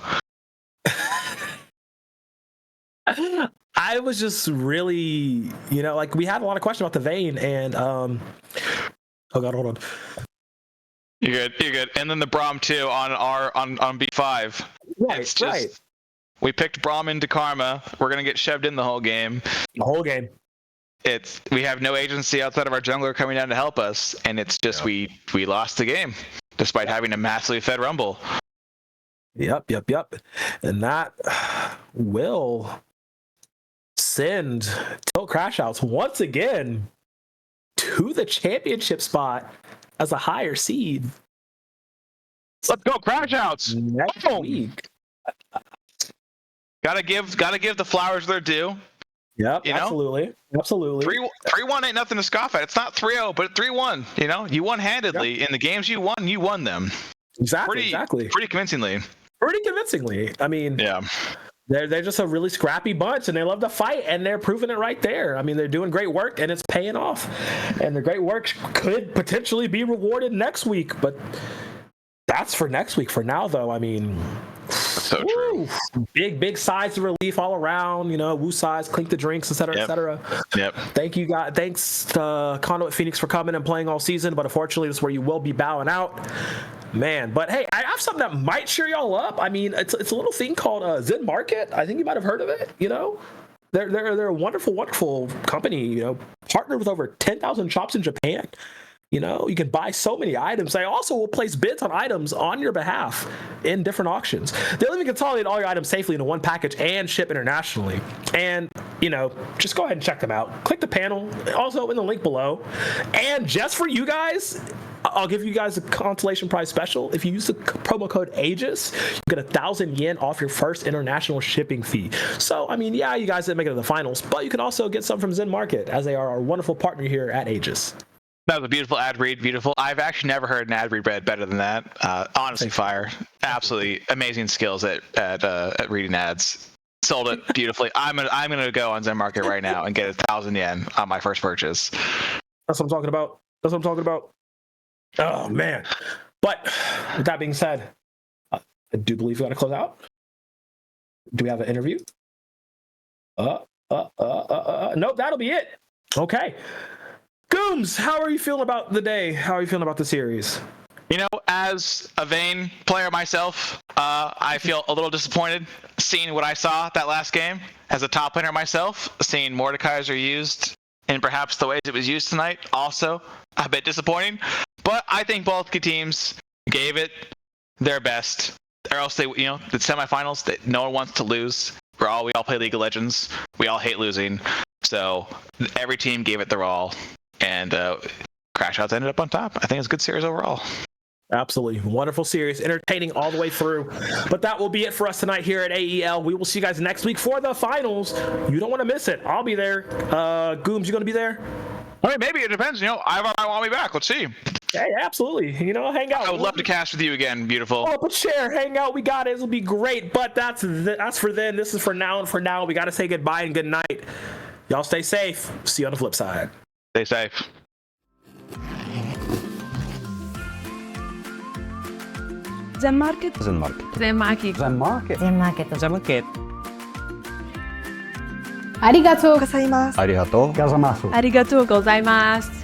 A: I was just really, we had a lot of questions about the Vayne, and oh god, hold on.
B: You're good. And then the Braum too on B5.
A: Right, right.
B: We picked Braum into Karma. We're gonna get shoved in the whole game.
A: The whole game.
B: we have no agency outside of our jungler coming down to help us, and it's just we lost the game despite having a massively fed Rumble.
A: Yep. And that will send Tilt Crashouts once again to the championship spot as a higher seed.
B: Let's go Crashouts!
A: Next week.
B: Gotta give the flowers their due.
A: Yep,
B: you know?
A: Absolutely.
B: 3-1 ain't nothing to scoff at. It's not 3-0, but 3-1. You know, you won handedly. In the games you won them.
A: Exactly.
B: Pretty convincingly.
A: I mean, yeah. They're just a really scrappy bunch, and they love to fight, and they're proving it right there. I mean, they're doing great work, and it's paying off. And the great work could potentially be rewarded next week, but that's for next week. For now, though, I mean,
B: so true.
A: Big size of relief all around. You know, Woo size, clink the drinks, etc., etc.
B: Yep.
A: Thank you, guys. Thanks to Conduit Phoenix for coming and playing all season, but unfortunately, this is where you will be bowing out. Man, but hey, I have something that might cheer y'all up. I mean, it's a little thing called Zen Market. I think you might have heard of it. You know, they're a wonderful company. You know, partnered with over 10,000 shops in Japan. You know, you can buy so many items. They also will place bids on items on your behalf in different auctions. They'll even consolidate all your items safely into one package and ship internationally. And, you know, just go ahead and check them out. Click the panel, also in the link below. And just for you guys, I'll give you guys a consolation prize special. If you use the promo code Aegis, you get 1,000 yen off your first international shipping fee. So, I mean, yeah, you guys didn't make it to the finals, but you can also get some from Zen Market, as they are our wonderful partner here at Aegis.
B: That was a beautiful ad read. Beautiful. I've actually never heard an ad read read better than that. Honestly, fire. Absolutely amazing skills at reading ads. Sold it beautifully. I'm gonna go on Zen Market right now and get 1,000 yen on my first purchase.
A: That's what I'm talking about. Oh man. But with that being said, I do believe we got to close out. Do we have an interview? Nope, that'll be it. Okay. Gooms, how are you feeling about the day? How are you feeling about the series?
B: You know, as a Vayne player myself, I feel a little disappointed seeing what I saw that last game. As a top laner myself, seeing Mordekaiser used in perhaps the ways it was used tonight, also a bit disappointing. But I think both teams gave it their best, or else the semifinals that no one wants to lose. We all play League of Legends. We all hate losing. So every team gave it their all. And Crashouts ended up on top. I think it's a good series overall.
A: Absolutely. Wonderful series. Entertaining all the way through. But that will be it for us tonight here at AEL. We will see you guys next week for the finals. You don't want to miss it. I'll be there. Gooms, you going to be there?
B: I mean, maybe. It depends. You know, I want me back. Let's see.
A: Hey, absolutely. You know, hang out.
B: I would love to cast with you again. Beautiful.
A: Oh, but share, hang out. We got it. It'll be great. But that's for then. This is for now. And for now, we got to say goodbye and good night. Y'all stay safe. See you on the flip side.
B: Stay safe.
D: Zen Market.
E: Zen Market.
D: Zen Market.
E: Zen Market.
D: Zen Market.
E: Zen Market.
D: ありがとうございます。
E: ありがとうございます。
D: ありがとうございます。